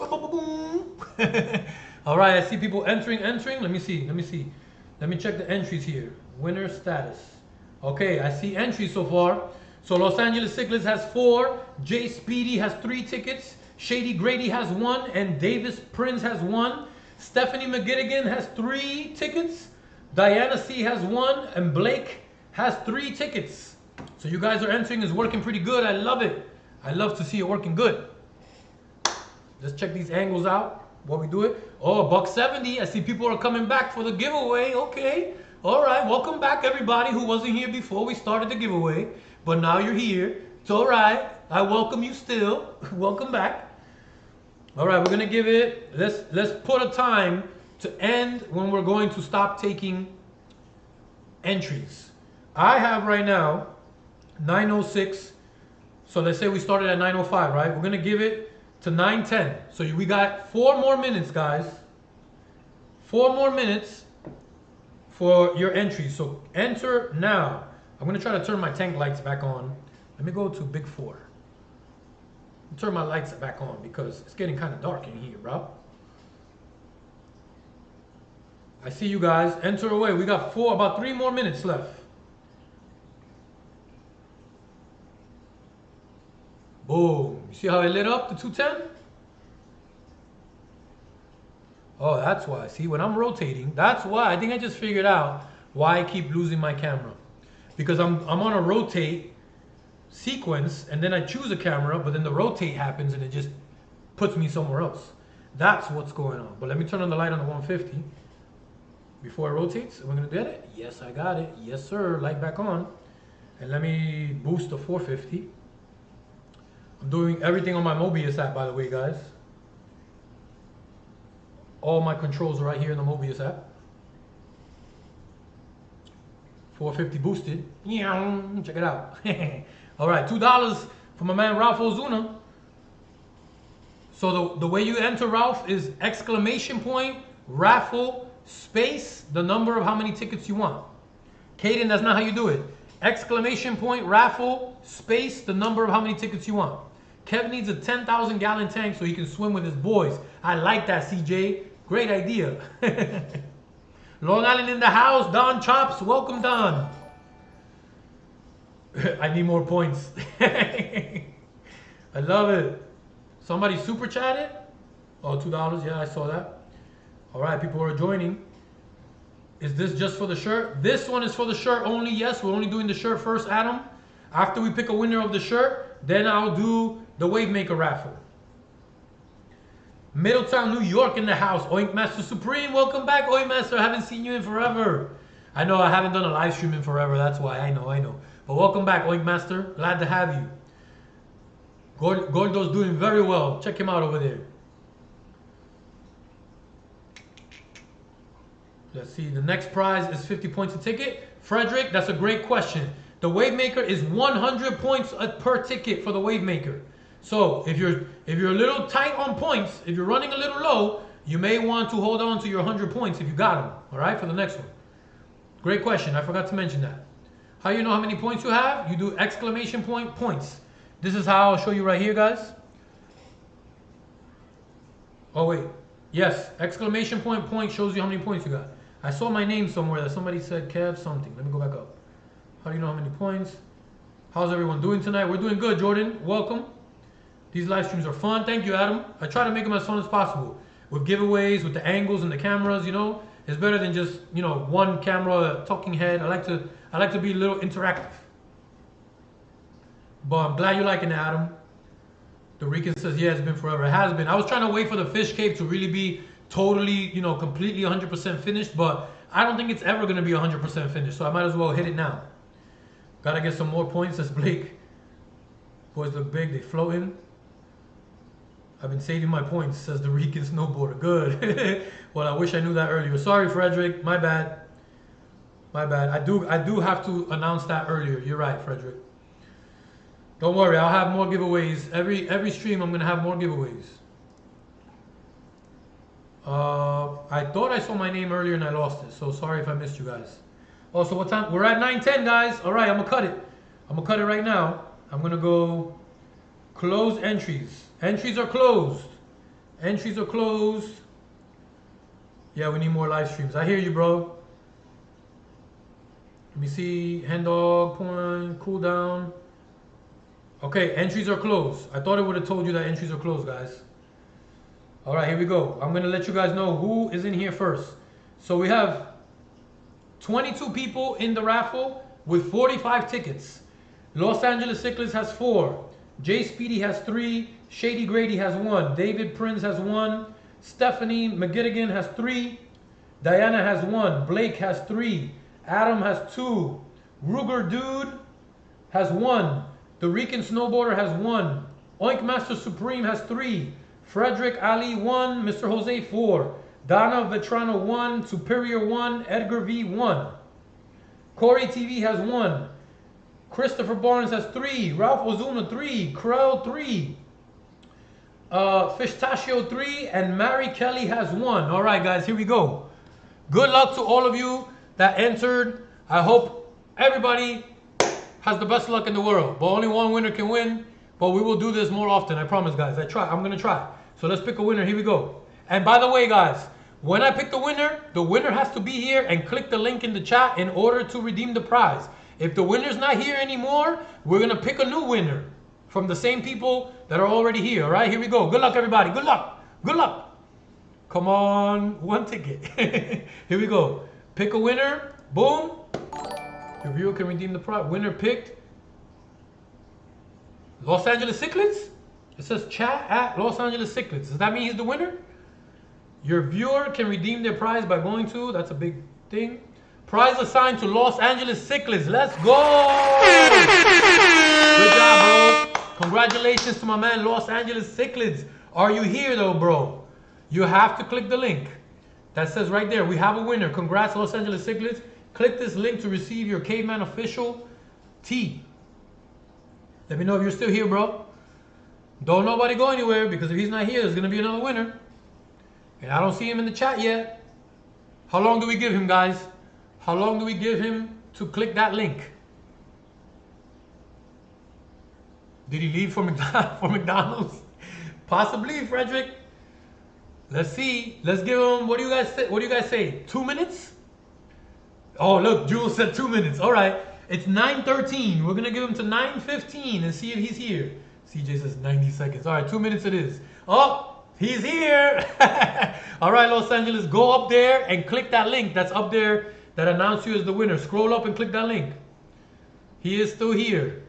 All right, I see people entering. Let me see. Let me check the entries here. Winner status. Okay, I see entries so far. So Los Angeles Cichlids has 4. Jay Speedy has 3 tickets. Shady Grady has 1. And Davis Prince has 1. Stephanie McGittigan has 3 tickets. Diana C has 1. And Blake has 3 tickets. So you guys are entering. Is working pretty good. I love it. I love to see it working good. Let's check these angles out while we do it. Oh, $1.70. I see people are coming back for the giveaway. Okay. All right. Welcome back, everybody who wasn't here before we started the giveaway. But now you're here. It's all right. I welcome you still. Welcome back. All right. We're going to give it. Let's put a time to end when we're going to stop taking entries. I have right now 9:06. So let's say we started at 9:05, right? We're going to give it to 9:10. So we got 4 more minutes, guys. 4 more minutes for your entry. So enter now. I'm going to try to turn my tank lights back on. Let me go to Big 4. Turn my lights back on because it's getting kind of dark in here, bro. I see you guys. Enter away. We got about 3 more minutes left. Boom. You see how it lit up, the 210? Oh, that's why. See, when I'm rotating, that's why. I think I just figured out why I keep losing my camera. Because I'm on a rotate sequence, and then I choose a camera, but then the rotate happens, and it just puts me somewhere else. That's what's going on. But let me turn on the light on the 150 before it rotates. Am I going to get it? Yes, I got it. Yes, sir. Light back on. And let me boost the 450. I'm doing everything on my Mobius app, by the way, guys. All my controls are right here in the Mobius app. 450 boosted. Check it out. All right, $2 for my man Ralph Ozuna. So the way you enter, Ralph, is exclamation point, raffle, space, the number of how many tickets you want. Caden, that's not how you do it. Exclamation point, raffle, space, the number of how many tickets you want. Kev needs a 10,000 gallon tank so he can swim with his boys. I like that, CJ. Great idea. Long Island in the house. Don Chops. Welcome, Don. I need more points. I love it. Somebody super chatted? Oh, $2. Yeah, I saw that. All right, people are joining. Is this just for the shirt? This one is for the shirt only. Yes, we're only doing the shirt first, Adam. After we pick a winner of the shirt, then I'll do the Wave Maker raffle. Middletown, New York in the house. Oink Master Supreme, welcome back, Oink Master. I haven't seen you in forever. I know I haven't done a live stream in forever. That's why. I know. But welcome back, Oink Master. Glad to have you. Gordo's doing very well. Check him out over there. Let's see. The next prize is 50 points a ticket. Frederick, that's a great question. The Wavemaker is 100 points per ticket for the Wavemaker. So if you're a little tight on points, if you're running a little low, you may want to hold on to your 100 points if you got them. All right, for the next one. Great question. I forgot to mention that. How you know how many points you have? You do exclamation point points. This is how I'll show you right here, guys. Oh wait, yes, exclamation point shows you how many points you got. I saw my name somewhere that somebody said Kev something. Let me go back up. How do you know how many points? How's everyone doing tonight? We're doing good, Jordan. Welcome. These live streams are fun. Thank you, Adam. I try to make them as fun as possible. With giveaways, with the angles and the cameras, you know. It's better than just, you know, one camera, talking head. I like to be a little interactive. But I'm glad you're liking it, Adam. The Rican says, yeah, it's been forever. It has been. I was trying to wait for the FishKave to really be totally, you know, completely 100% finished, but I don't think it's ever going to be 100% finished, so I might as well hit it now. Gotta get some more points, says Blake. Boys look big, they floating. I've been saving my points, says the Rican snowboarder. Good. Well, I wish I knew that earlier. Sorry, Frederick. My bad. My bad. I do have to announce that earlier. You're right, Frederick. Don't worry, I'll have more giveaways. Every stream, I'm gonna have more giveaways. I thought I saw my name earlier and I lost it, so sorry if I missed you guys. Also, what time? We're at 9:10, guys. All right, I'm gonna cut it. I'm gonna cut it right now. I'm gonna go close entries. Entries are closed. Entries are closed. Yeah, we need more live streams. I hear you, bro. Let me see. Hen dog, point, cooldown. Okay, entries are closed. I thought it would have told you that entries are closed, guys. All right, here we go. I'm gonna let you guys know who is in here first. So we have 22 people in the raffle with 45 tickets. Los Angeles Cichlids has 4. Jay Speedy has 3. Shady Grady has 1. David Prince has 1. Stephanie McGittigan has 3. Diana has 1. Blake has 3. Adam has 2. Ruger Dude has 1. The Rican Snowboarder has 1. Oink Master Supreme has 3. Frederick Ali 1. Mr. Jose 4. Donna Vetrano 1. Superior 1. Edgar V 1. Corey TV has 1. Christopher Barnes has 3. Ralph Ozuna 3. Krell 3. Fishtachio 3. And Mary Kelly has 1. All right, guys, here we go. Good luck to all of you that entered. I hope everybody has the best luck in the world. But only one winner can win. But we will do this more often. I promise, guys. I'm going to try. So let's pick a winner. Here we go. And by the way, guys, when I pick the winner has to be here and click the link in the chat in order to redeem the prize. If the winner's not here anymore, we're going to pick a new winner from the same people that are already here. All right, here we go. Good luck, everybody. Good luck. Good luck. Come on. 1 ticket. Here we go. Pick a winner. Boom. Your viewer can redeem the prize. Winner picked. Los Angeles Cichlids? It says chat at Los Angeles Cichlids. Does that mean he's the winner? Your viewer can redeem their prize by going to, that's a big thing. Prize assigned to Los Angeles Cichlids. Let's go! Good job, bro. Congratulations to my man, Los Angeles Cichlids. Are you here though, bro? You have to click the link. That says right there, we have a winner. Congrats, Los Angeles Cichlids. Click this link to receive your KaveMan official tee. Let me know if you're still here, bro. Don't nobody go anywhere, because if he's not here, there's going to be another winner. And I don't see him in the chat yet. How long do we give him, guys? How long do we give him to click that link? Did he leave for McDonald's? Possibly, Frederick. Let's see. Let's give him, what do you guys say? 2 minutes? Oh, look, Jules said 2 minutes. All right. It's 9:13. We're going to give him to 9:15 and see if he's here. CJ says 90 seconds. All right, 2 minutes it is. Oh, he's here. All right, Los Angeles, go up there and click that link that's up there that announced you as the winner. Scroll up and click that link. He is still here.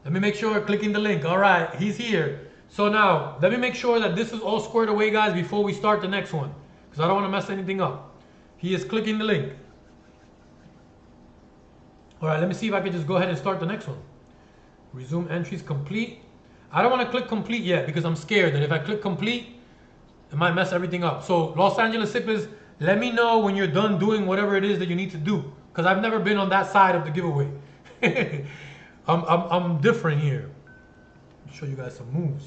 Let me make sure I'm clicking the link. All right, he's here. So now, let me make sure that this is all squared away, guys, before we start the next one. Because I don't want to mess anything up. He is clicking the link. All right, let me see if I can just go ahead and start the next one. Resume entries complete. I don't want to click complete yet because I'm scared that if I click complete, it might mess everything up. So Los Angeles Cichlids, let me know when you're done doing whatever it is that you need to do. Because I've never been on that side of the giveaway. I'm different here. I'll show you guys some moves.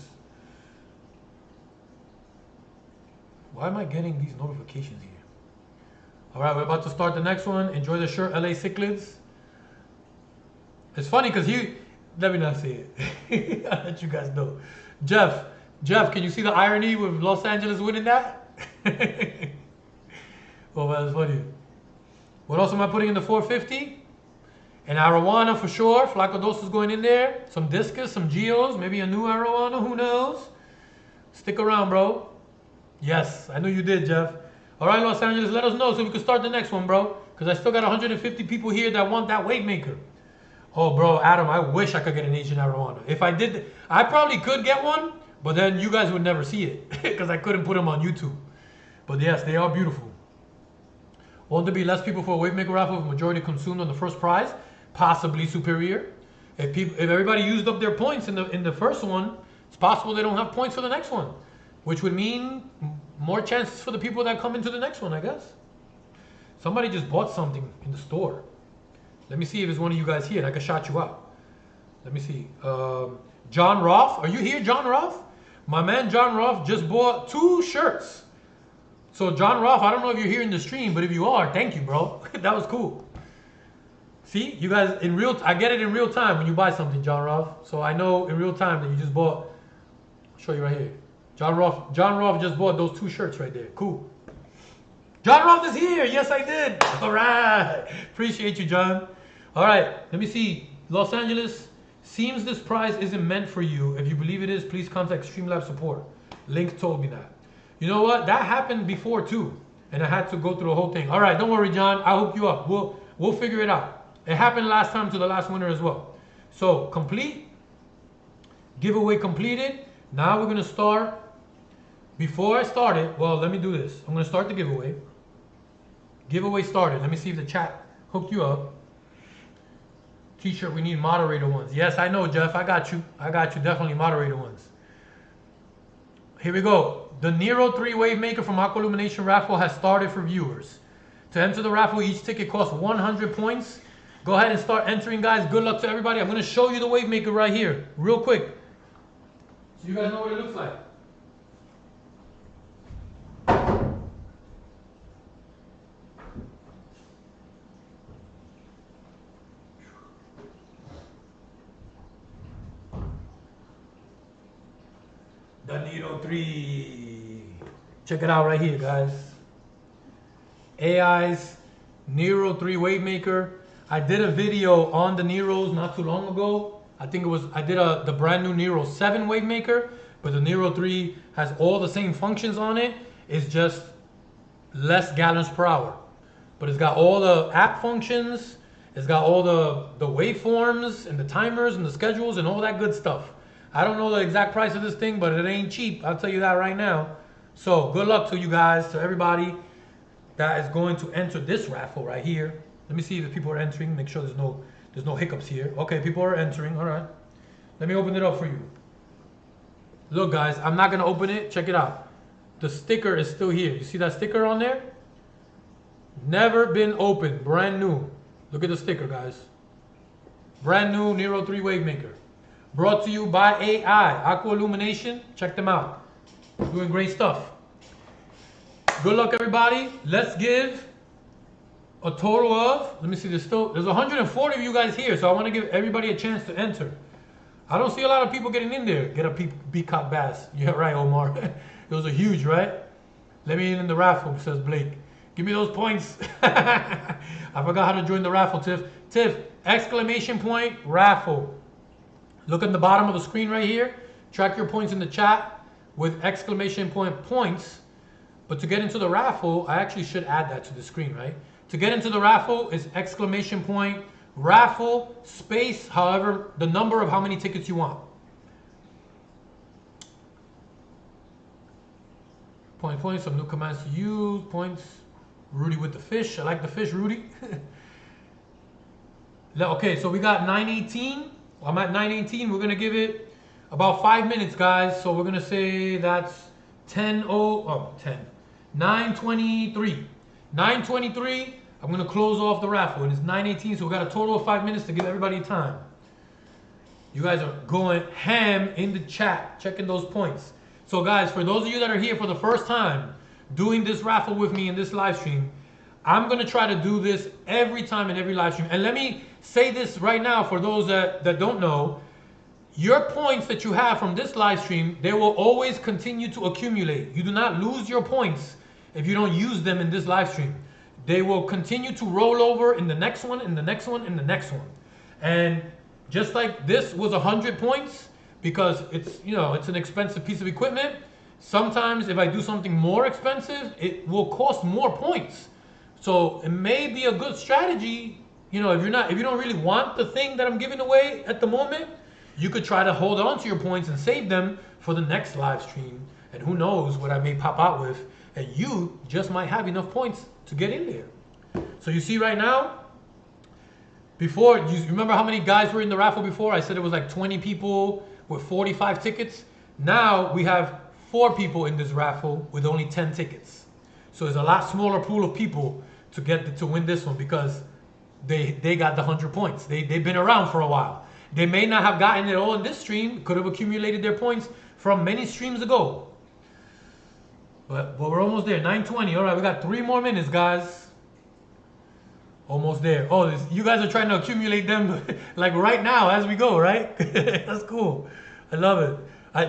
Why am I getting these notifications here? All right, we're about to start the next one. Enjoy the shirt, LA Cichlids. It's funny because let me not say it. I'll let you guys know. Jeff, can you see the irony with Los Angeles winning that? Oh, that's funny. What else am I putting in the 450? An arowana for sure. Flaco Dos is going in there. Some Discus, some Geos, maybe a new arowana, who knows? Stick around, bro. Yes, I knew you did, Jeff. All right, Los Angeles, let us know so we can start the next one, bro. Because I still got 150 people here that want that wave maker. Oh, bro, Adam, I wish I could get an Asian arowana. If I did, I probably could get one, but then you guys would never see it because I couldn't put them on YouTube. But yes, they are beautiful. Won't there be less people for a wave maker raffle if majority consumed on the first prize? Possibly superior. If everybody used up their points in the first one, it's possible they don't have points for the next one, which would mean more chances for the people that come into the next one, I guess. Somebody just bought something in the store. Let me see if it's one of you guys here and I can shout you out. Let me see. John Roth, are you here, John Roth? My man John Roth just bought 2 shirts. So John Roth, I don't know if you're here in the stream, but if you are, thank you, bro. That was cool. See, you guys I get it in real time when you buy something, John Roth. So I know in real time that you just bought. I'll show you right here. John Roth just bought those 2 shirts right there. Cool. John Roth is here. Yes, I did. All right. Appreciate you, John. All right. Let me see. Los Angeles, seems this prize isn't meant for you. If you believe it is, please contact Streamlab support. Link told me that. You know what? That happened before too, and I had to go through the whole thing. All right, don't worry, John. I'll hook you up. We'll figure it out. It happened last time to the last winner as well. So complete. Giveaway completed. Now we're gonna start. Before I start it, well, let me do this. I'm gonna start the giveaway. Giveaway started. Let me see if the chat hooked you up. T-shirt, we need moderator ones. Yes, I know, Jeff. I got you. Definitely moderator ones. Here we go. The Nero 3 Wave Maker from Aqualumination Raffle has started for viewers. To enter the raffle, each ticket costs 100 points. Go ahead and start entering, guys. Good luck to everybody. I'm going to show you the Wave Maker right here, real quick, so you guys know what it looks like. The Nero 3. Check it out right here, guys. AI's Nero 3 Wave Maker. I did a video on the Neros not too long ago. I did the brand new Nero 7 Wave Maker, but the Nero 3 has all the same functions on it. It's just less gallons per hour. But it's got all the app functions. It's got all the waveforms and the timers and the schedules and all that good stuff. I don't know the exact price of this thing, but it ain't cheap. I'll tell you that right now. So good luck to you guys, to everybody that is going to enter this raffle right here. Let me see if the people are entering. Make sure there's no hiccups here. Okay, people are entering. All right. Let me open it up for you. Look, guys, I'm not going to open it. Check it out. The sticker is still here. You see that sticker on there? Never been opened. Brand new. Look at the sticker, guys. Brand new Nero 3 Wave Maker. Brought to you by AI. Aqualumination. Check them out. Doing great stuff. Good luck, everybody. Let's give a total of, let me see, there's 140 of you guys here, so I want to give everybody a chance to enter. I don't see a lot of people getting in there. Get a peacock bass. Yeah, right, Omar. Those are huge, right? Let me in the raffle, says Blake. Give me those points. I forgot how to join the raffle, Tiff. Tiff, exclamation point, raffle. Look at the bottom of the screen right here. Track your points in the chat with exclamation point points. But to get into the raffle, I actually should add that to the screen, right? To get into the raffle is exclamation point, raffle, space, however, the number of how many tickets you want. Points, some new commands to use. Points. Rudy with the fish. I like the fish, Rudy. Okay, so we got 9:18. I'm at 9:18. We're gonna give it about 5 minutes, guys. So we're gonna say that's 9:23. 9:23. I'm gonna close off the raffle, and it's 9:18. So we got a total of 5 minutes to give everybody time. You guys are going ham in the chat, checking those points. So guys, for those of you that are here for the first time, doing this raffle with me in this live stream, I'm gonna try to do this every time in every live stream. And let me say this right now for those that don't know, your points that you have from this live stream, they will always continue to accumulate. You do not lose your points if you don't use them in this live stream. They will continue to roll over in the next one, in the next one, in the next one. And just like this was 100 points, because it's, you know, it's an expensive piece of equipment. Sometimes if I do something more expensive, it will cost more points. So it may be a good strategy, you know, if you don't really want the thing that I'm giving away at the moment, you could try to hold on to your points and save them for the next live stream. And who knows what I may pop out with, and you just might have enough points to get in there. So you see right now, before, you remember how many guys were in the raffle before? I said it was like 20 people with 45 tickets. Now we have 4 people in this raffle with only 10 tickets. So it's a lot smaller pool of people to win this one, because they got the 100 points. They've been around for a while. They may not have gotten it all in this stream, could have accumulated their points from many streams ago. But we're almost there, 9:20. All right, we got 3 more minutes, guys. Almost there. Oh, you guys are trying to accumulate them like right now as we go, right? That's cool. I love it.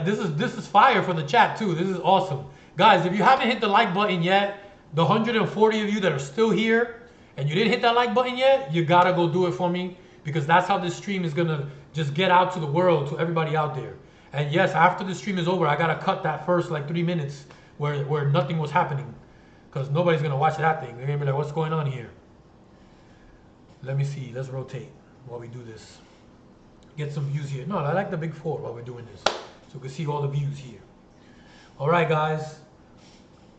This is fire for the chat too. This is awesome. Guys, if you haven't hit the like button yet, the 140 of you that are still here and you didn't hit that like button yet, you gotta go do it for me, because that's how this stream is gonna just get out to the world, to everybody out there. And yes, after the stream is over, I gotta cut that first like 3 minutes where nothing was happening, because nobody's gonna watch that thing. They're gonna be like, what's going on here? Let me see. Let's rotate while we do this. Get some views here. No, I like the big 4 while we're doing this, so we can see all the views here. All right, guys.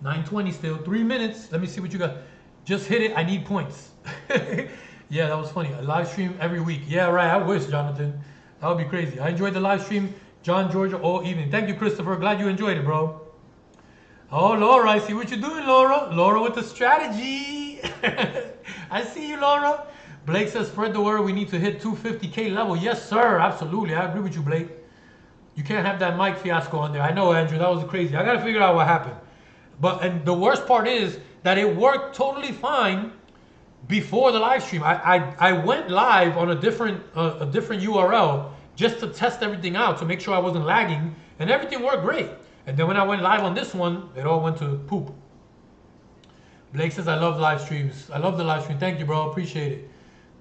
9:20 still. 3 minutes. Let me see what you got. Just hit it. I need points. Yeah, that was funny. A live stream every week. Yeah, right. I wish, Jonathan. That would be crazy. I enjoyed the live stream, John, Georgia, all evening. Thank you, Christopher. Glad you enjoyed it, bro. Oh, Laura, I see what you're doing, Laura. Laura with the strategy. I see you, Laura. Blake says, spread the word. We need to hit 250K level. Yes, sir. Absolutely. I agree with you, Blake. You can't have that mic fiasco on there. I know, Andrew. That was crazy. I got to figure out what happened. And the worst part is that it worked totally fine before the live stream. I went live on a different URL just to test everything out to make sure I wasn't lagging, and everything worked great. And then when I went live on this one, it all went to poop. Blake says, I love live streams. I love the live stream. Thank you, bro. Appreciate it.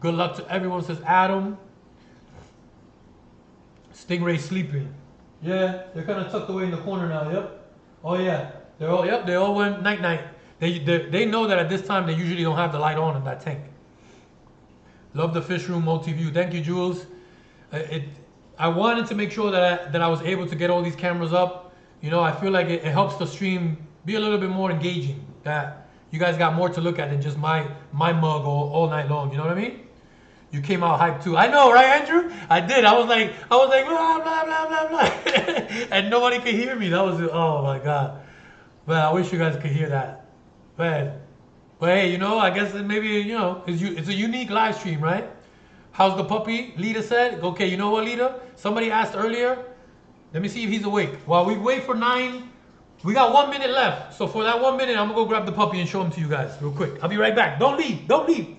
Good luck to everyone, says Adam. Stingray sleeping. Yeah, they're kind of tucked away in the corner now. Yep. Oh yeah, they all went night night. They know that at this time they usually don't have the light on in that tank. Love the fish room multi-view. Thank you, Jules. I wanted to make sure that I was able to get all these cameras up. You know, I feel like it helps the stream be a little bit more engaging. That you guys got more to look at than just my mug all night long. You know what I mean? You came out hyped too. I know, right, Andrew? I did. I was like, blah, blah, blah, blah, blah. And nobody could hear me. That was, oh my God. But I wish you guys could hear that. But hey, you know, I guess maybe, you know, it's a unique live stream, right? How's the puppy? Lita said. Okay, you know what, Lita? Somebody asked earlier. Let me see if he's awake. While we wait for 9, we got 1 minute left. So for that 1 minute, I'm going to go grab the puppy and show him to you guys real quick. I'll be right back. Don't leave. Don't leave.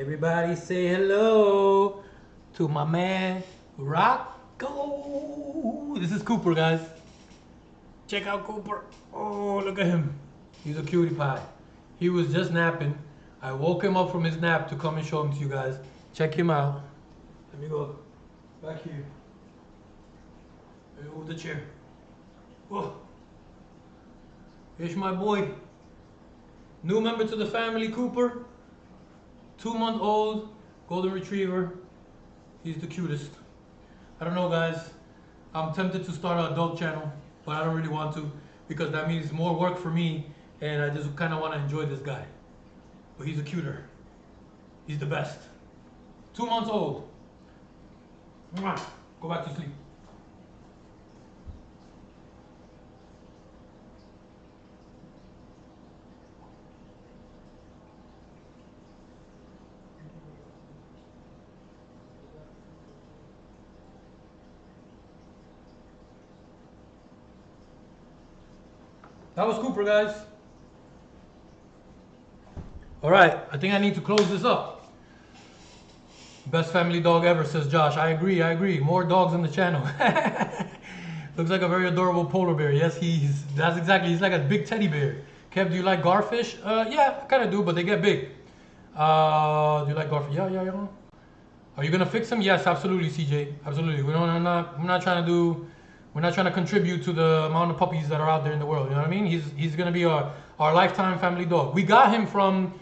Everybody say hello to my man, Rocco. Ooh, this is Cooper, guys. Check out Cooper. Oh, look at him. He's a cutie pie. He was just napping. I woke him up from his nap to come and show him to you guys. Check him out. Let me go back here. Let me move the chair. Oh. Here's my boy. New member to the family, Cooper. 2-month-old golden retriever. He's the cutest. I don't know, guys. I'm tempted to start an dog channel, but I don't really want to because that means more work for me, and I just kind of want to enjoy this guy. But he's a cuter. He's the best. 2 months old. Mwah. Go back to sleep. That was Cooper, guys. All right, I think I need to close this up. Best family dog ever, says Josh. I agree. More dogs on the channel. Looks like a very adorable polar bear. Yes, he's like a big teddy bear. Kev, do you like garfish? Yeah, I kind of do, but they get big. Do you like garfish? Yeah. Are you gonna fix them? Yes, absolutely, CJ. Absolutely. We're not trying to contribute to the amount of puppies that are out there in the world. You know what I mean? He's gonna be our lifetime family dog. We got him from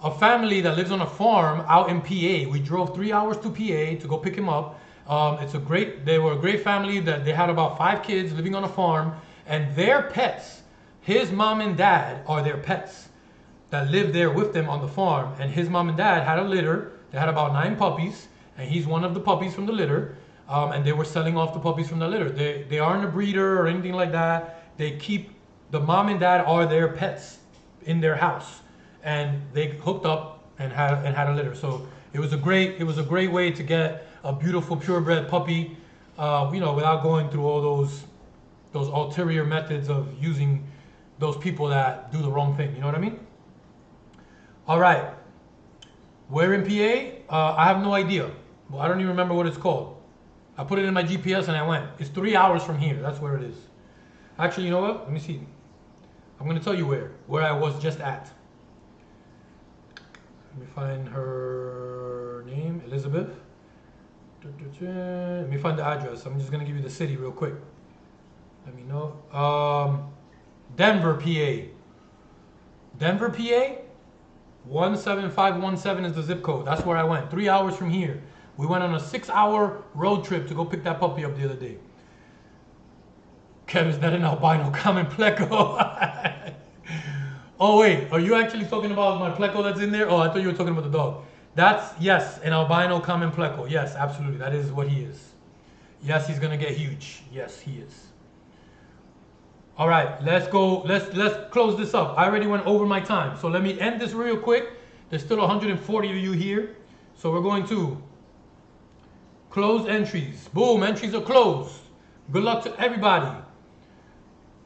a family that lives on a farm out in PA. We drove 3 hours to PA to go pick him up. They were a great family that they had about 5 kids living on a farm, and their pets, his mom and dad are their pets that live there with them on the farm. And his mom and dad had a litter. They had about 9 puppies, and he's one of the puppies from the litter. And they were selling off the puppies from the litter. They aren't a breeder or anything like that. They keep, the mom and dad are their pets in their house, and they hooked up and had a litter. So it was a great way to get a beautiful purebred puppy, without going through all those ulterior methods of using those people that do the wrong thing. You know what I mean? All right. Where in PA? I have no idea. Well, I don't even remember what it's called. I put it in my GPS and I went. It's 3 hours from here. That's where it is. Actually, you know what? Let me see. I'm going to tell you where I was just at. Let me find her name, Elizabeth. Let me find the address. I'm just going to give you the city real quick. Let me know. Denver, PA. Denver, PA? 17517 is the zip code. That's where I went. 3 hours from here. We went on a 6-hour road trip to go pick that puppy up the other day. Kev, is that an albino common pleco? Oh wait, are you actually talking about my pleco that's in there? Oh, I thought you were talking about the dog. That's, yes, an albino common pleco. Yes, absolutely, that is what he is. Yes, he's gonna get huge. Yes, he is. All right, let's go. Let's close this up. I already went over my time, so let me end this real quick. There's still 140 of you here, so we're going to close entries. Boom, entries are closed. Good luck to everybody.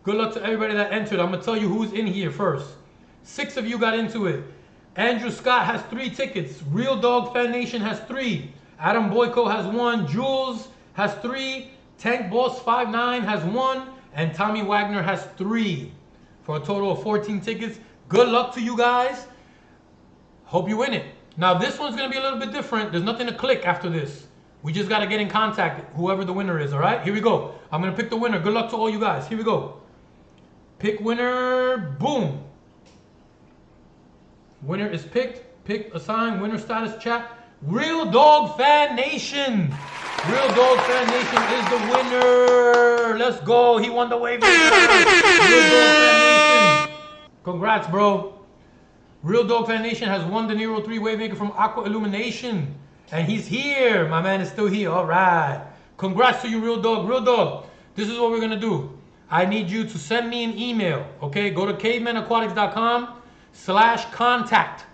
Good luck to everybody that entered. I'm gonna tell you who's in here first. 6 of you got into it. Andrew Scott has 3 tickets. Real Dog Fan Nation has 3. Adam Boyko has 1. Jules has 3. Tank Boss 59 has 1. And Tommy Wagner has 3. For a total of 14 tickets. Good luck to you guys. Hope you win it. Now this one's gonna be a little bit different. There's nothing to click after this. We just gotta get in contact, whoever the winner is, all right? Here we go. I'm gonna pick the winner. Good luck to all you guys. Here we go. Pick winner, boom. Winner is picked. Pick, assign, winner status, chat. Real Dog Fan Nation. Real Dog Fan Nation is the winner. Let's go. He won the wave maker. Real Dog Fan Nation. Congrats, bro. Real Dog Fan Nation has won the Nero 3 wave maker from Aqua Illumination. And he's here. My man is still here. All right. Congrats to you, Real Dog. Real Dog, this is what we're going to do. I need you to send me an email. Okay, go to KaveManAquatics.com/contact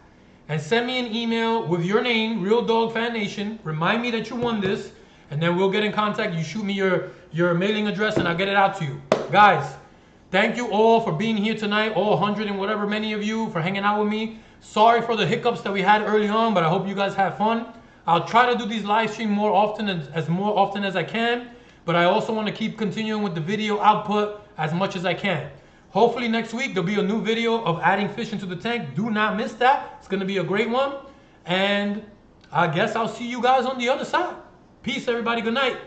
and send me an email with your name, Real Dog Fan Nation. Remind me that you won this, and then we'll get in contact. You shoot me your mailing address, and I'll get it out to you. Guys, thank you all for being here tonight, all 100 and whatever many of you, for hanging out with me. Sorry for the hiccups that we had early on, but I hope you guys have fun. I'll try to do these live streams more often as I can. but I also want to keep continuing with the video output as much as I can. Hopefully next week there'll be a new video of adding fish into the tank. Do not miss that. It's going to be a great one. And I guess I'll see you guys on the other side. Peace, everybody. Good night.